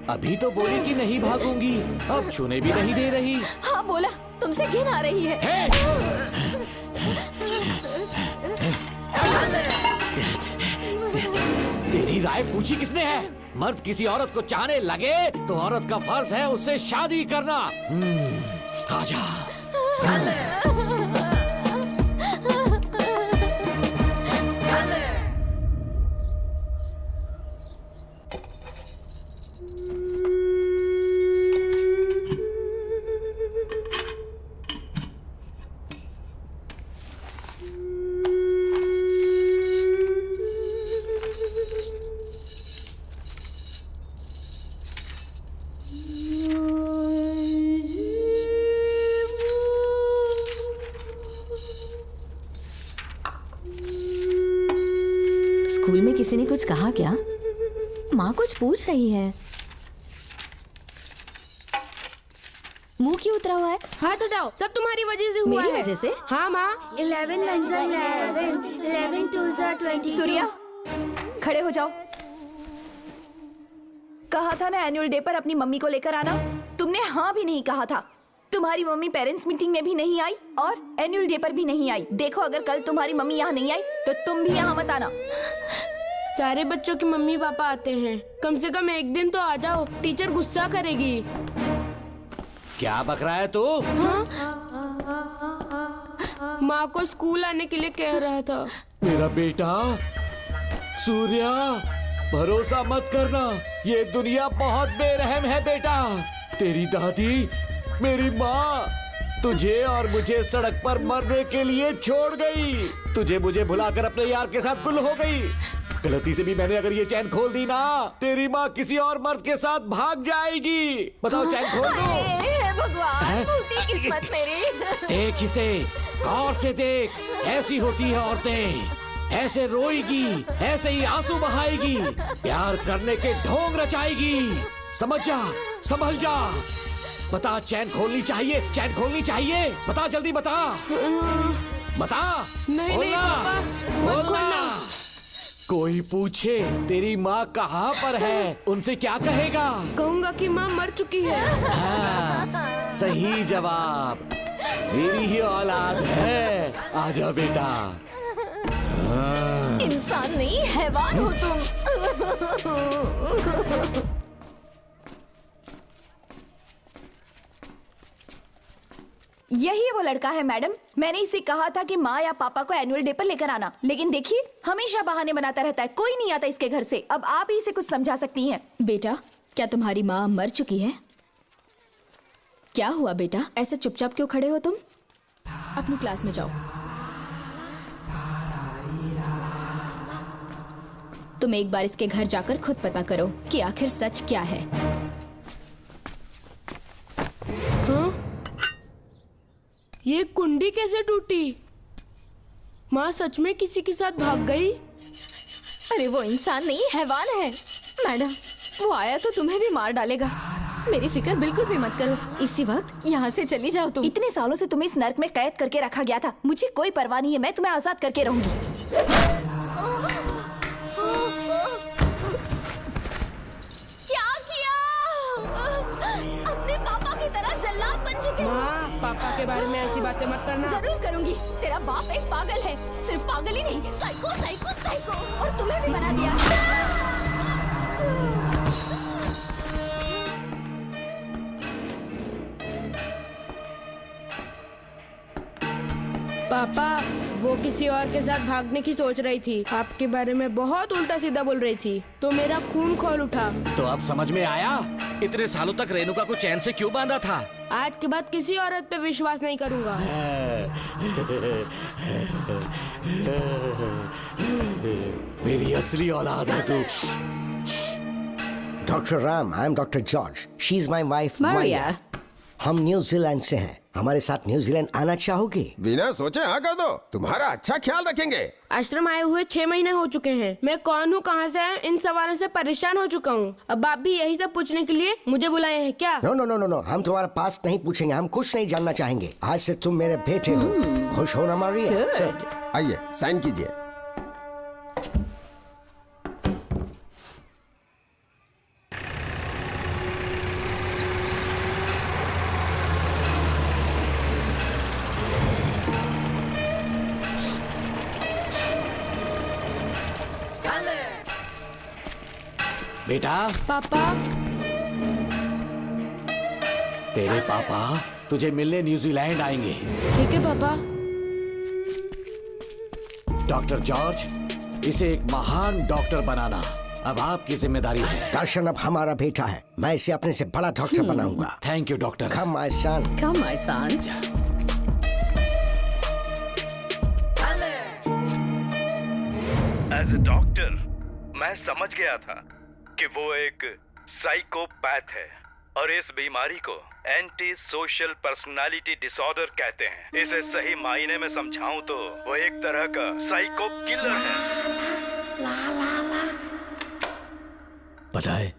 Speaker 11: अभी तो बोली कि नहीं भागूंगी, अब छूने भी नहीं दे रही।
Speaker 17: हाँ बोला, तुमसे घिन आ रही है।
Speaker 11: तेरी राय पूछी किसने है? मर्द किसी औरत को चाहने लगे तो औरत का फर्ज है उससे शादी करना। आजा।
Speaker 17: स्कूल में किसी ने कुछ कहा क्या? माँ कुछ पूछ रही है। मुंह क्यों उतरा हुआ है?
Speaker 18: हाथ उठाओ, सब तुम्हारी वजह से हुआ है।
Speaker 17: मेरी वजह से?
Speaker 18: हाँ माँ।
Speaker 14: 11 1 11 11 2 22। सूर्या, खड़े हो जाओ। कहा था ना एनुअल डे पर अपनी मम्मी को लेकर आना, तुमने हाँ भी नहीं कहा था। तुम्हारी मम्मी पेरेंट्स मीटिंग में भी नहीं आई और एनुअल डे पर भी नहीं आई। देखो, अगर कल तुम्हारी मम्मी यहाँ नहीं आई तो तुम भी यहाँ मत आना।
Speaker 18: सारे बच्चों की मम्मी पापा आते हैं, कम से कम एक दिन तो आ जाओ, टीचर गुस्सा करेगी।
Speaker 11: क्या बक रहा है तू?
Speaker 18: माँ को स्कूल आने के लिए कह रहा था।
Speaker 11: मेरा बेटा सूर्या, भरोसा मत करना, ये दुनिया बहुत बेरहम है बेटा। तेरी दादी, मेरी माँ तुझे और मुझे सड़क पर मरने के लिए छोड़ गई। तुझे मुझे भुलाकर अपने यार के साथ गुल हो गई। गलती से भी मैंने अगर ये चैन खोल दी ना, तेरी माँ किसी और मर्द के साथ भाग जाएगी। बताओ, चैन खोल दो।
Speaker 14: भगवान, टूटी किस्मत मेरी।
Speaker 11: देख इसे, गौर से देख, ऐसी होती है औरतें। ऐसे रोएगी, ऐसे ही आंसू बहाएगी, प्यार करने के ढोंग रचाएगी। समझ जा, संभल जा। बता, चैन खोलनी चाहिए, चैन खोलनी चाहिए। बता, जल्दी बता, बता।
Speaker 18: नहीं नहीं पापा, मत खोलना।
Speaker 11: कोई पूछे तेरी माँ कहाँ पर है, उनसे क्या कहेगा?
Speaker 18: कहूँगा कि माँ मर चुकी है।
Speaker 11: हाँ, सही जवाब। मेरी ही औलाद है। आजा बेटा। हाँ।
Speaker 14: इंसान नहीं, हैवान हो तुम। यही वो लड़का है मैडम। मैंने इसे कहा था कि माँ या पापा को एनुअल डे पर लेकर आना, लेकिन देखिए हमेशा बहाने बनाता रहता है। कोई नहीं आता इसके घर से। अब आप ही इसे कुछ समझा सकती हैं।
Speaker 6: बेटा, क्या तुम्हारी माँ मर चुकी है? क्या हुआ बेटा, ऐसे चुपचाप क्यों खड़े हो तुम? अपनी क्लास में जाओ। तुम एक बार इसके घर जाकर खुद पता करो कि आखिर सच क्या है।
Speaker 18: ये कुंडी कैसे टूटी? माँ सच में किसी के साथ भाग गई?
Speaker 6: अरे वो इंसान नहीं, हैवान है। मैडम, वो आया तो तुम्हें भी मार डालेगा। मेरी फिक्र बिल्कुल भी मत करो। इसी वक्त यहाँ से चली जाओ तुम।
Speaker 14: इतने सालों से तुम्हें इस नर्क में कैद करके रखा गया था। मुझे कोई परवाह नहीं है, मैं तुम्हें आजाद करके रहूंगी। क्या किया? अपने पापा की तरह जल्लाद बन चुके हो।
Speaker 18: पापा के बारे में ऐसी बातें मत करना।
Speaker 6: जरूर करूंगी। तेरा बाप एक पागल है। सिर्फ पागल ही नहीं, साइको साइको साइको। और तुम्हें भी बना दिया।
Speaker 18: पापा, वो किसी और के साथ भागने की सोच रही थी। आपके बारे में बहुत उल्टा सीधा बोल रही थी, तो मेरा खून खौल उठा।
Speaker 11: तो अब समझ में आया इतने सालों तक रेणुका को चैन से क्यों बांधा था।
Speaker 18: आज के बाद किसी औरत पे विश्वास नहीं करूंगा।
Speaker 11: मेरी असली औलाद है तू।
Speaker 3: Dr. Ram, I am Dr. George. She's my wife,
Speaker 6: Maria.
Speaker 3: हम न्यूजीलैंड से हैं। हमारे साथ न्यूजीलैंड आना चाहोगे?
Speaker 19: बिना सोचे हाँ कर दो, तुम्हारा अच्छा ख्याल रखेंगे।
Speaker 18: आश्रम आए हुए 6 महीने हो चुके हैं। मैं कौन हूँ, कहाँ से आया, इन सवालों से परेशान हो चुका हूँ। अब आप भी यही सब पूछने के लिए मुझे बुलाए हैं क्या?
Speaker 3: No no no no no, हम तुम्हारा पास नहीं पूछेंगे, हम कुछ नहीं जानना चाहेंगे। आज से तुम मेरे बेटे हो। खुश हो ना मारिया?
Speaker 19: आइए साइन कीजिए।
Speaker 11: बेटा।
Speaker 18: पापा।
Speaker 11: तेरे पापा तुझे मिलने न्यूजीलैंड आएंगे।
Speaker 18: ठीक है पापा।
Speaker 11: डॉक्टर जॉर्ज, इसे एक महान डॉक्टर बनाना अब आपकी जिम्मेदारी है।
Speaker 3: दर्शन अब हमारा बेटा है, मैं इसे अपने से बड़ा डॉक्टर बनाऊंगा।
Speaker 11: Thank you doctor.
Speaker 3: Come my son.
Speaker 10: Come my son.
Speaker 16: As a doctor मैं समझ गया था कि वो एक साइकोपैथ है और इस बीमारी को एंटी सोशल पर्सनालिटी डिसऑर्डर कहते हैं। इसे सही मायने में समझाऊं तो वो एक तरह का साइको किलर है।
Speaker 1: पता है,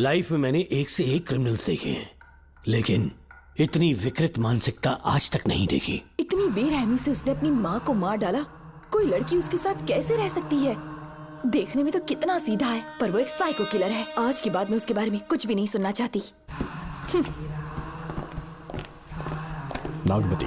Speaker 1: लाइफ में मैंने एक से एक क्रिमिनल्स देखे हैं, लेकिन इतनी विकृत मानसिकता आज तक नहीं देखी।
Speaker 14: इतनी बेरहमी से उसने अपनी माँ को मार डाला। कोई लड़की उसके साथ कैसे रह सकती है? देखने में तो कितना सीधा है, पर वो एक साइको किलर है। आज के बाद मैं उसके बारे में कुछ भी नहीं सुनना चाहती।
Speaker 8: नागमती,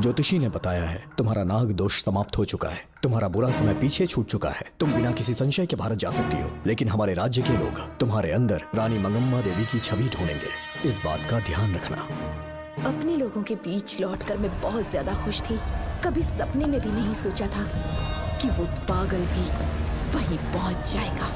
Speaker 8: ज्योतिषी ने बताया है तुम्हारा नाग दोष समाप्त हो चुका है, तुम्हारा बुरा समय पीछे छूट चुका है, तुम बिना किसी संशय के भारत जा सकती हो। लेकिन हमारे राज्य के लोग तुम्हारे अंदर रानी मंगम्मा देवी की छवि ढूंढेंगे, इस बात का ध्यान रखना।
Speaker 14: अपने लोगों के बीच लौटकर मैं बहुत ज्यादा खुश थी। कभी सपने में भी नहीं सोचा था कि वो पागल भी वहीं पहुंच जाएगा।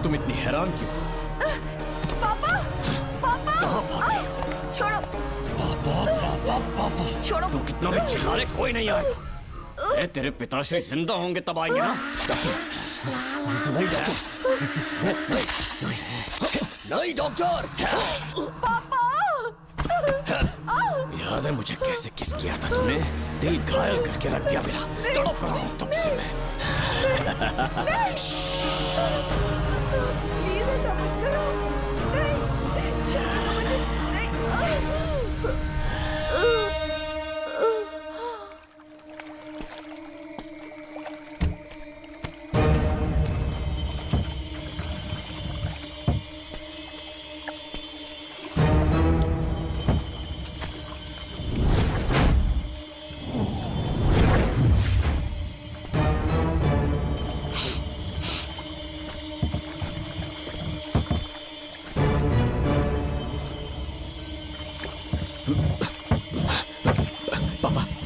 Speaker 2: तुम इतनी हैरान क्यों?
Speaker 14: पापा, पापा, छोड़ो,
Speaker 2: पापा
Speaker 14: छोड़ो।
Speaker 2: तू कितना भी चिल्ला ले, कोई नहीं आएगा। तेरे पिताश्री जिंदा होंगे तब आएंगे ना। नहीं नहीं डॉक्टर।
Speaker 14: पापा,
Speaker 2: याद है मुझे कैसे किस किया था तुमने? दिल घायल करके रख दिया मेरा। तड़प रहा हूं तब से मैं।
Speaker 14: प्लीज ऐसा मत करो। नहीं, छोड़ो मुझे।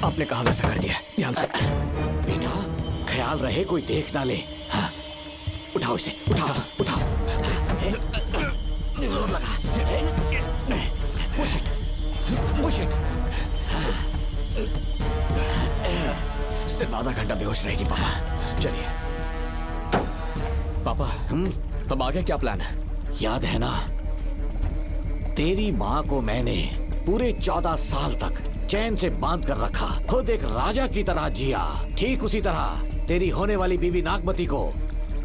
Speaker 2: आपने कहा वैसा कर दिया, ध्यान से।
Speaker 11: बेटा ख्याल रहे कोई देख ना ले। हाँ। उठाओ इसे, उठाओ उठाओ। जोर लगा। Push it, push it.
Speaker 2: सिर्फ आधा घंटा बेहोश रहेगी पापा। चलिए पापा, अब आगे क्या प्लान है?
Speaker 11: याद है ना, तेरी माँ को मैंने पूरे 14 साल तक चैन से बांध कर रखा, खुद एक राजा की तरह जिया। ठीक उसी तरह तेरी होने वाली बीवी नागमती को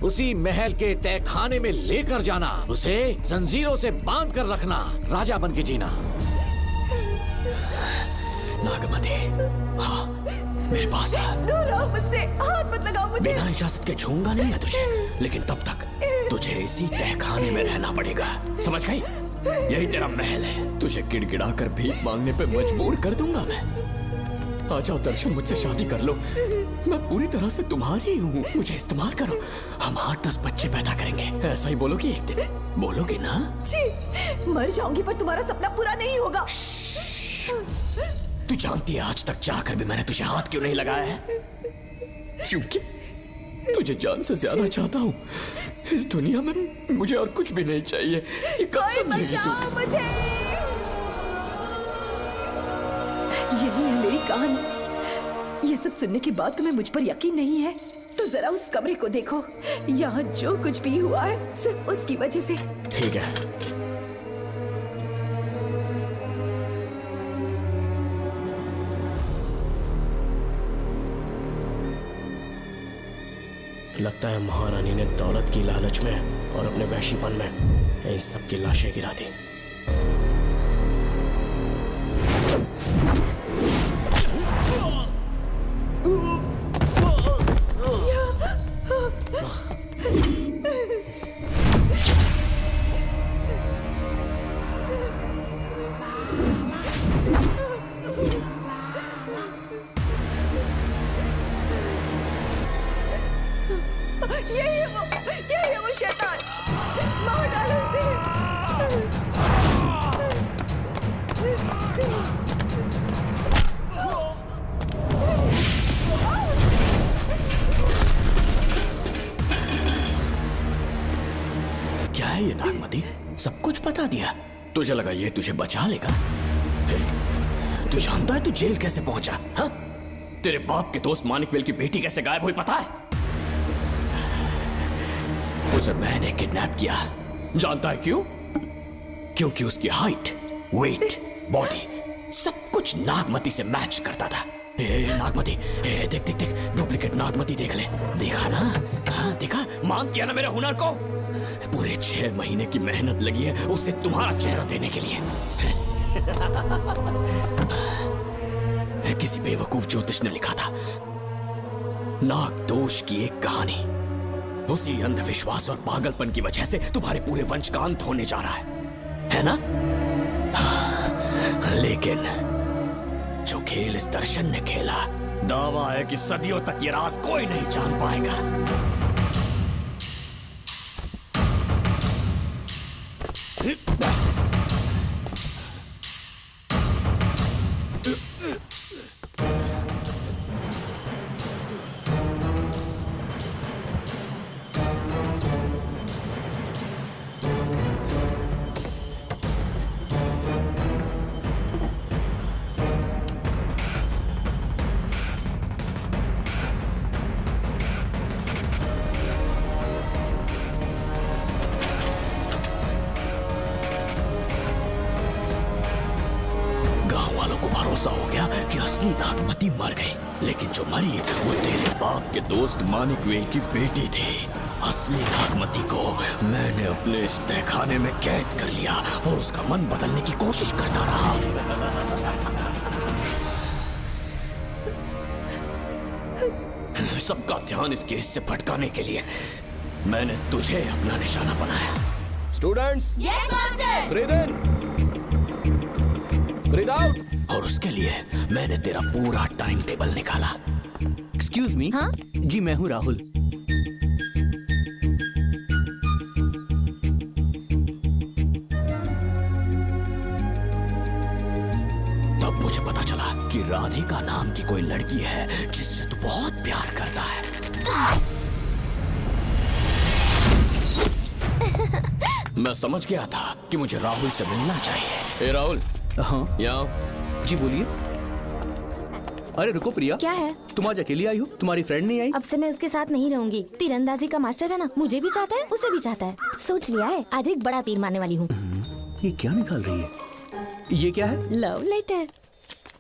Speaker 11: उसी महल के तहखाने में लेकर जाना, उसे जंजीरों से बांध कर रखना, राजा बन के जीना।
Speaker 2: नागमती, हाँ मेरे पास है।
Speaker 14: दूर रहो मुझसे, हाथ मत लगाओ मुझे।
Speaker 2: बिना इजाजत के छूंगा नहीं मैं तुझे, लेकिन तब तक तुझे इसी तहखाने में रहना पड़ेगा, समझ गई? यही तेरा महल है। तुझे गिड़गिड़ा कर भीख मांगने पे मजबूर कर दूंगा मैं। आ जाओ दर्शन, मुझसे शादी कर लो, मैं पूरी तरह से तुम्हारी हूँ, मुझे इस्तेमाल करो। हम 8-10 बच्चे पैदा करेंगे, ऐसा ही बोलोगी एक दिन? बोलोगी ना?
Speaker 14: जी, मर जाऊंगी पर तुम्हारा सपना पूरा नहीं होगा।
Speaker 2: तू जानती है आज तक चाहकर भी मैंने तुझे हाथ क्यों नहीं लगाया है? तुझे जान से ज्यादा चाहता हूँ। इस दुनिया में मुझे और कुछ भी नहीं चाहिए। ये कब समझेगी तू?
Speaker 14: मुझे यही है मेरी कहानी। ये सब सुनने के बाद तुम्हें मुझ पर यकीन नहीं है तो जरा उस कमरे को देखो। यहाँ जो कुछ भी हुआ है सिर्फ उसकी वजह से।
Speaker 2: ठीक है, लगता है महारानी ने दौलत की लालच में और अपने वैशीपन में इन सब की लाशें गिरा दी।
Speaker 14: यही है वो शैतान। मार डालो उसे।
Speaker 2: क्या है ये नागमती? सब कुछ बता दिया। तुझे लगा ये तुझे बचा लेगा? तू जानता है तू जेल कैसे पहुंचा? हाँ? तेरे बाप के दोस्त मानिकवेल की बेटी कैसे गायब हुई पता है? उसे मैंने किडनैप किया। जानता है क्यों? क्योंकि उसकी हाइट, वेट, बॉडी सब कुछ नागमती से मैच करता था। नागमती, देख देख देख, डुप्लीकेट नागमती देख ले। देखा ना? हाँ, देखा? मान किया ना मेरे हुनर को? पूरे 6 महीने की मेहनत लगी है उसे तुम्हारा चेहरा देने के लिए। किसी बेवकूफ ज्योतिष ने लिखा था नाग दोष की एक कहानी। उसी अंधविश्वास और पागलपन की वजह से तुम्हारे पूरे वंश का अंत होने जा रहा है ना? हाँ, लेकिन जो खेल इस दर्शन ने खेला, दावा है कि सदियों तक ये राज कोई नहीं जान पाएगा। भरोसा हो गया कि असली नागमती मर गई, लेकिन जो मरी वो तेरे बाप के दोस्त मानिकवेल की बेटी थी। असली नागमती को मैंने अपने इस तहखाने में कैद कर लिया और उसका मन बदलने की कोशिश करता रहा। सबका ध्यान इस केस से भटकाने के लिए मैंने तुझे अपना निशाना बनाया।
Speaker 5: Students,
Speaker 14: yes master.
Speaker 5: ब्रीथ इन, ब्रीथ आउट।
Speaker 2: और उसके लिए मैंने तेरा पूरा टाइम टेबल निकाला।
Speaker 8: Excuse me. हाँ? जी मैं हूँ राहुल।
Speaker 2: तब मुझे पता चला कि राधिका नाम की कोई लड़की है जिससे तू बहुत प्यार करता है। मैं समझ गया था कि मुझे राहुल से मिलना चाहिए। ए राहुल।
Speaker 8: हाँ
Speaker 2: यहाँ।
Speaker 8: जी बोलिए। अरे रुको प्रिया,
Speaker 17: क्या है?
Speaker 8: तुम आज अकेली आई हो? तुम्हारी फ्रेंड नहीं आई?
Speaker 17: अब से मैं उसके साथ नहीं रहूंगी। तीरंदाजी का मास्टर है ना, मुझे भी चाहता है, उसे भी चाहता है। सोच लिया है, आज एक बड़ा तीर मारने वाली हूँ।
Speaker 8: ये क्या निकाल रही है? ये क्या है?
Speaker 17: लव लेटर,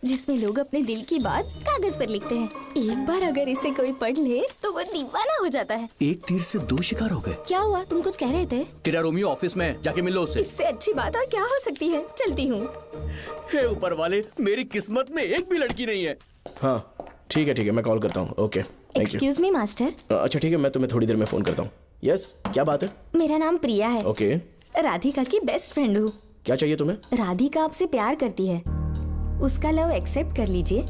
Speaker 17: जिसमें लोग अपने दिल की बात कागज पर लिखते हैं। एक बार अगर इसे कोई पढ़ ले तो वो दीवाना हो जाता है।
Speaker 8: एक तीर से 2 शिकार हो गए।
Speaker 17: क्या हुआ? तुम कुछ कह रहे थे?
Speaker 8: तेरा रोमियो ऑफिस में, जाके मिलो उससे।
Speaker 17: इससे अच्छी बात और क्या हो सकती है? चलती हूँ।
Speaker 8: हे ऊपर वाले, मेरी किस्मत में एक भी लड़की नहीं है।
Speaker 2: हाँ ठीक है, मैं कॉल करता हूँ। Okay, thank you.
Speaker 17: Excuse me master.
Speaker 2: अच्छा ठीक है, मैं तुम्हें थोड़ी देर में फोन करता हूँ। यस, क्या बात है?
Speaker 17: मेरा नाम प्रिया है।
Speaker 2: ओके।
Speaker 17: राधिका की बेस्ट फ्रेंड हूँ।
Speaker 2: क्या चाहिए तुम्हें?
Speaker 17: राधिका आपसे प्यार करती है, उसका लव एक्सेप्ट कर लीजिए।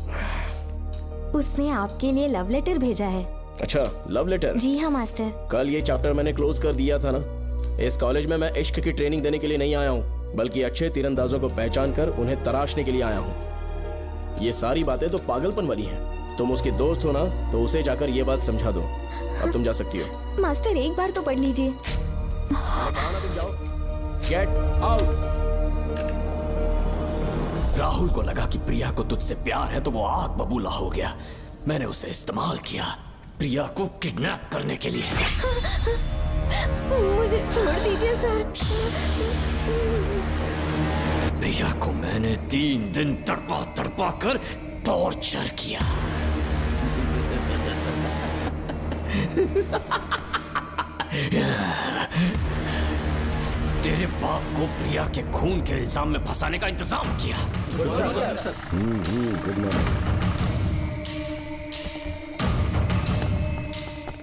Speaker 17: उसने आपके लिए लव लेटर भेजा है।
Speaker 2: अच्छा, लव लेटर?
Speaker 17: जी हाँ मास्टर।
Speaker 2: कल ये चैप्टर मैंने क्लोज कर दिया था ना। इस कॉलेज में मैं इश्क की ट्रेनिंग देने के लिए नहीं आया हूँ, बल्कि अच्छे तीरंदाजों को पहचान कर उन्हें तराशने के लिए आया हूँ। ये सारी बातें तो पागलपन वाली हैं। तुम उसकी दोस्त हो ना, तो उसे जाकर ये बात समझा दो। अब तुम जा सकती हो।
Speaker 17: मास्टर एक बार तो पढ़ लीजिए।
Speaker 2: Get out. राहुल को लगा कि प्रिया को तुझसे प्यार है तो वो आग बबूला हो गया। मैंने उसे इस्तेमाल किया प्रिया को किडनैप करने के लिए।
Speaker 17: मुझे छोड़ दीजिए सर।
Speaker 2: प्रिया को मैंने 3 दिन तड़पा तड़पा कर टॉर्चर किया। तेरे बाप को प्रिया के खून के इल्जाम में फंसाने का इंतजाम किया।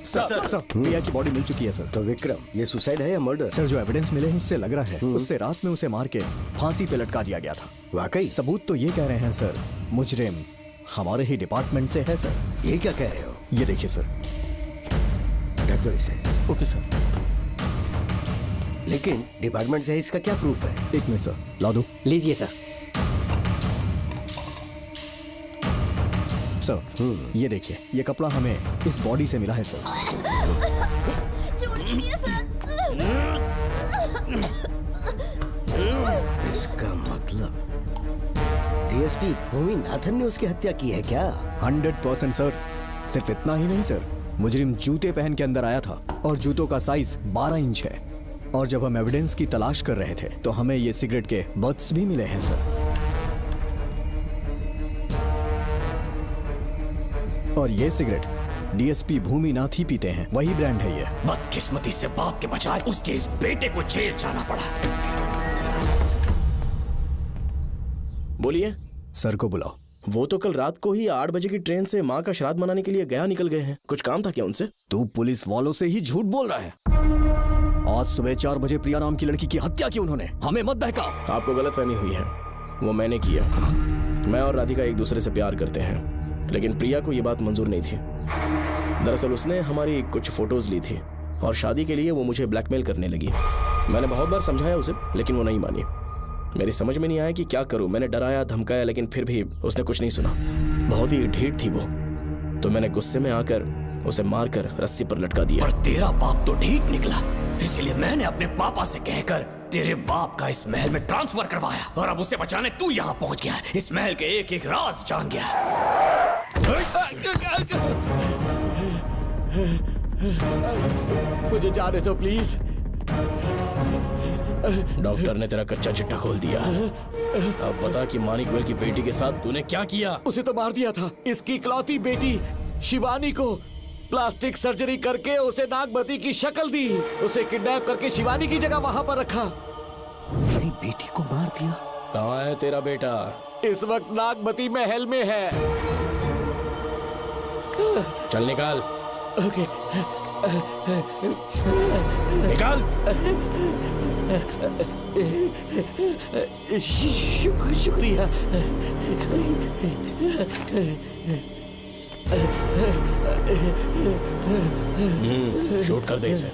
Speaker 8: सर, प्रिया की बॉडी मिल चुकी है सर।
Speaker 3: तो विक्रम, ये सुसाइड है या मर्डर?
Speaker 8: सर, जो एविडेंस मिले हैं उससे लग रहा है उससे रात में उसे मार के फांसी पे लटका दिया गया था।
Speaker 3: वाकई?
Speaker 8: सबूत तो ये कह रहे हैं सर, मुजरिम हमारे ही डिपार्टमेंट से है सर।
Speaker 3: ये क्या कह रहे हो?
Speaker 8: ये देखिए सर।
Speaker 3: ढक दो इसे।
Speaker 8: Okay sir.
Speaker 3: लेकिन डिपार्टमेंट से है, इसका क्या प्रूफ है?
Speaker 8: 1 मिनट सर, ला दो।
Speaker 3: लीजिए सर।
Speaker 8: सर, ये देखिए, ये कपड़ा हमें इस बॉडी से मिला है सर।
Speaker 14: छोड़ दीजिए सर।
Speaker 3: इसका मतलब डीएसपी भूमि नाथन ने उसकी हत्या की है क्या?
Speaker 8: 100% सर। सिर्फ इतना ही नहीं सर, मुजरिम जूते पहन के अंदर आया था और जूतों का साइज 12 इंच है। और जब हम एविडेंस की तलाश कर रहे थे तो हमें ये सिगरेट के बट्स भी मिले हैं सर। और ये सिगरेट डीएसपी भूमि नाथ ही पीते हैं, वही ब्रांड है ये।
Speaker 2: बदकिस्मती से बाप के बजाय उसके इस बेटे को जेल जाना पड़ा। बोलिए।
Speaker 8: सर को बुलाओ।
Speaker 2: वो तो कल रात को ही 8 बजे की ट्रेन से माँ का श्राद्ध मनाने के लिए गया निकल गए हैं। कुछ काम था क्या उनसे?
Speaker 8: तू पुलिस वालों से ही झूठ बोल रहा है। आज सुबह 4 बजे प्रिया नाम की लड़की की हत्या की उन्होंने। हमें मत बहका।
Speaker 2: आपको गलतफहमी हुई है, वो मैंने किया। मैं और राधिका एक दूसरे से प्यार करते हैं, लेकिन प्रिया को ये बात मंजूर नहीं थी। दरअसल उसने हमारी कुछ फोटोज ली थी और शादी के लिए वो मुझे ब्लैकमेल करने लगी। मैंने बहुत बार समझाया उसे, लेकिन वो नहीं मानी। मेरी समझ में नहीं आया कि क्या करूं। मैंने डराया धमकाया, लेकिन फिर भी उसने कुछ नहीं सुना। बहुत ही ढीठ थी वो, तो मैंने गुस्से में आकर उसे मारकर रस्सी पर लटका दिया। पर तेरा बाप तो ढीठ निकला, इसलिए मैंने अपने पापा से कहकर तेरे बाप का इस महल में ट्रांसफर करवाया। और अब उसे बचाने तू यहाँ पहुंच गया है। इस महल के एक एक राज जान गया है।
Speaker 5: मुझे जाने दो प्लीज।
Speaker 2: डॉक्टर ने तेरा कच्चा चिट्ठा खोल दिया। अब बता कि मानिकवेल की बेटी के साथ तूने क्या किया?
Speaker 5: उसे तो मार दिया था। इसकी इकलौती बेटी शिवानी को प्लास्टिक सर्जरी करके उसे नागमती की शक्ल दी। उसे किडनैप करके शिवानी की जगह वहां पर रखा।
Speaker 3: मेरी बेटी को मार दिया?
Speaker 2: कहाँ है तेरा बेटा?
Speaker 5: इस वक्त नागमती महल में है।
Speaker 2: चल निकाल।
Speaker 5: ओके।
Speaker 2: निकाल।
Speaker 5: शुक्रिया।
Speaker 2: शूट कर दे इसे।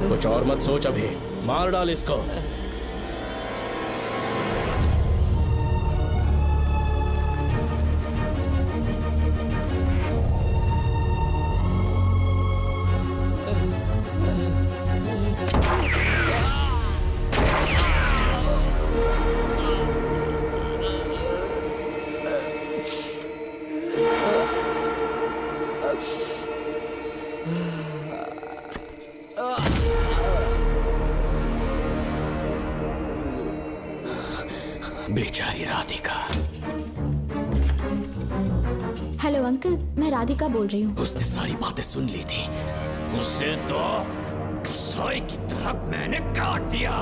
Speaker 2: कुछ और मत सोच, अभी मार डाल इसको। बेचारी राधिका।
Speaker 17: हेलो अंकल, मैं राधिका बोल रही हूँ।
Speaker 2: उसने सारी बातें सुन ली थी। उसे तो कसाई की तरह मैंने काट दिया।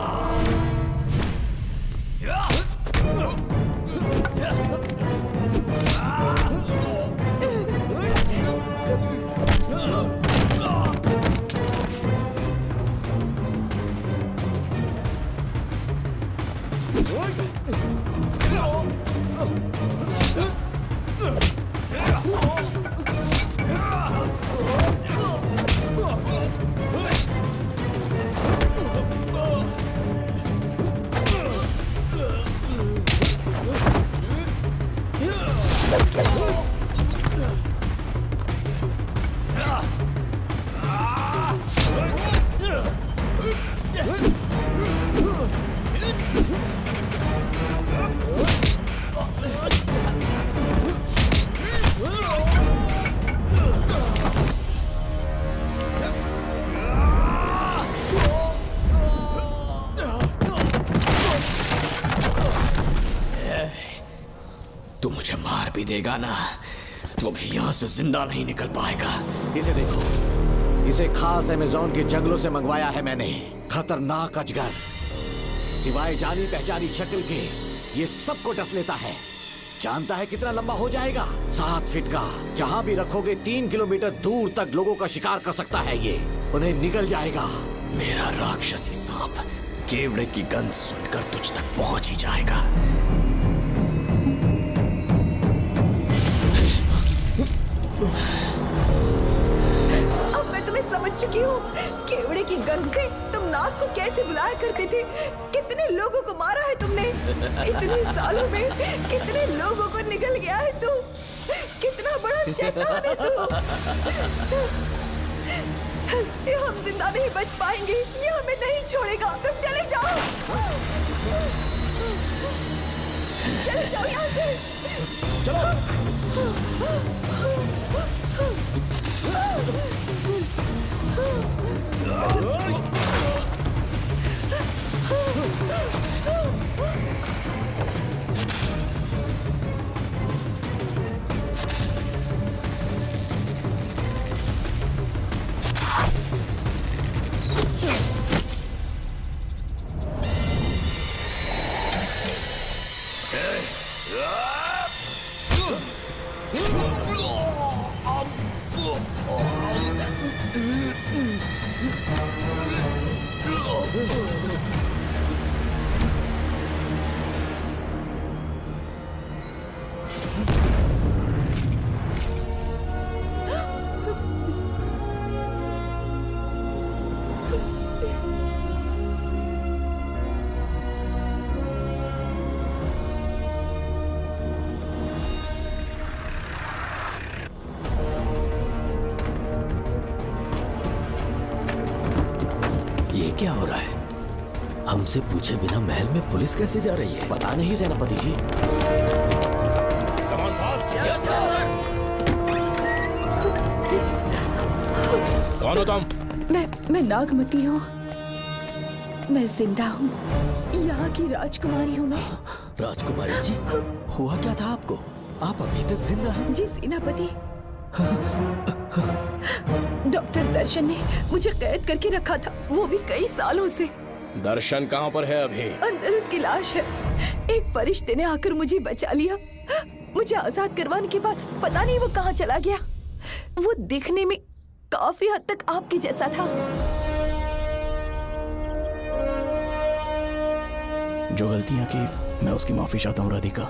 Speaker 2: मुझे मार भी देगा ना तो भी यहाँ से जिंदा नहीं निकल पाएगा।
Speaker 11: इसे देखो, इसे खास अमेज़न के जंगलों से मंगवाया है मैंने। खतरनाक अजगर, सिवाय जानी पहचानी शक्ल के ये सबको डस लेता है। जानता है कितना लंबा हो जाएगा? 7 फीट का। जहाँ भी रखोगे 3 किलोमीटर दूर तक लोगों का शिकार कर सकता है ये। उन्हें निगल जाएगा।
Speaker 2: मेरा राक्षसी सांप केवड़े की गंध सुनकर तुझ तक पहुंच ही जाएगा।
Speaker 14: अब मैं तुम्हें समझ चुकी हूँ। केवड़े की गंध से तुम नाग को कैसे बुलाया करते थे। कितने लोगों को मारा है तुमने। इतने सालों में कितने लोगों को निगल गया है तू। कितना बड़ा शैतान है तू। ये हम जिंदा नहीं बच पाएंगे। ये हमें नहीं छोड़ेगा। तुम चले जाओ, चले जाओ यहाँ से।
Speaker 7: ये क्या हो रहा है? हमसे पूछे बिना महल में पुलिस कैसे जा रही है?
Speaker 11: पता नहीं सेनापति जी।
Speaker 2: कौन हो तुम?
Speaker 14: मैं नागमती हूँ। मैं जिंदा हूँ। यहाँ की राजकुमारी हूँ मैं।
Speaker 7: राजकुमारी जी, हुआ क्या था आपको? आप अभी तक जिंदा हैं?
Speaker 14: जी सेनापति। डॉक्टर दर्शन ने मुझे कैद करके रखा था, वो भी कई सालों से।
Speaker 2: दर्शन कहाँ पर है अभी?
Speaker 14: अंदर उसकी लाश है। एक फरिश्ते ने आकर मुझे बचा लिया। मुझे आजाद करवाने के बाद पता नहीं वो कहाँ चला गया। वो दिखने में काफी हद तक आपके जैसा था।
Speaker 2: जो गलतियां की मैं उसकी माफी चाहता हूँ राधिका।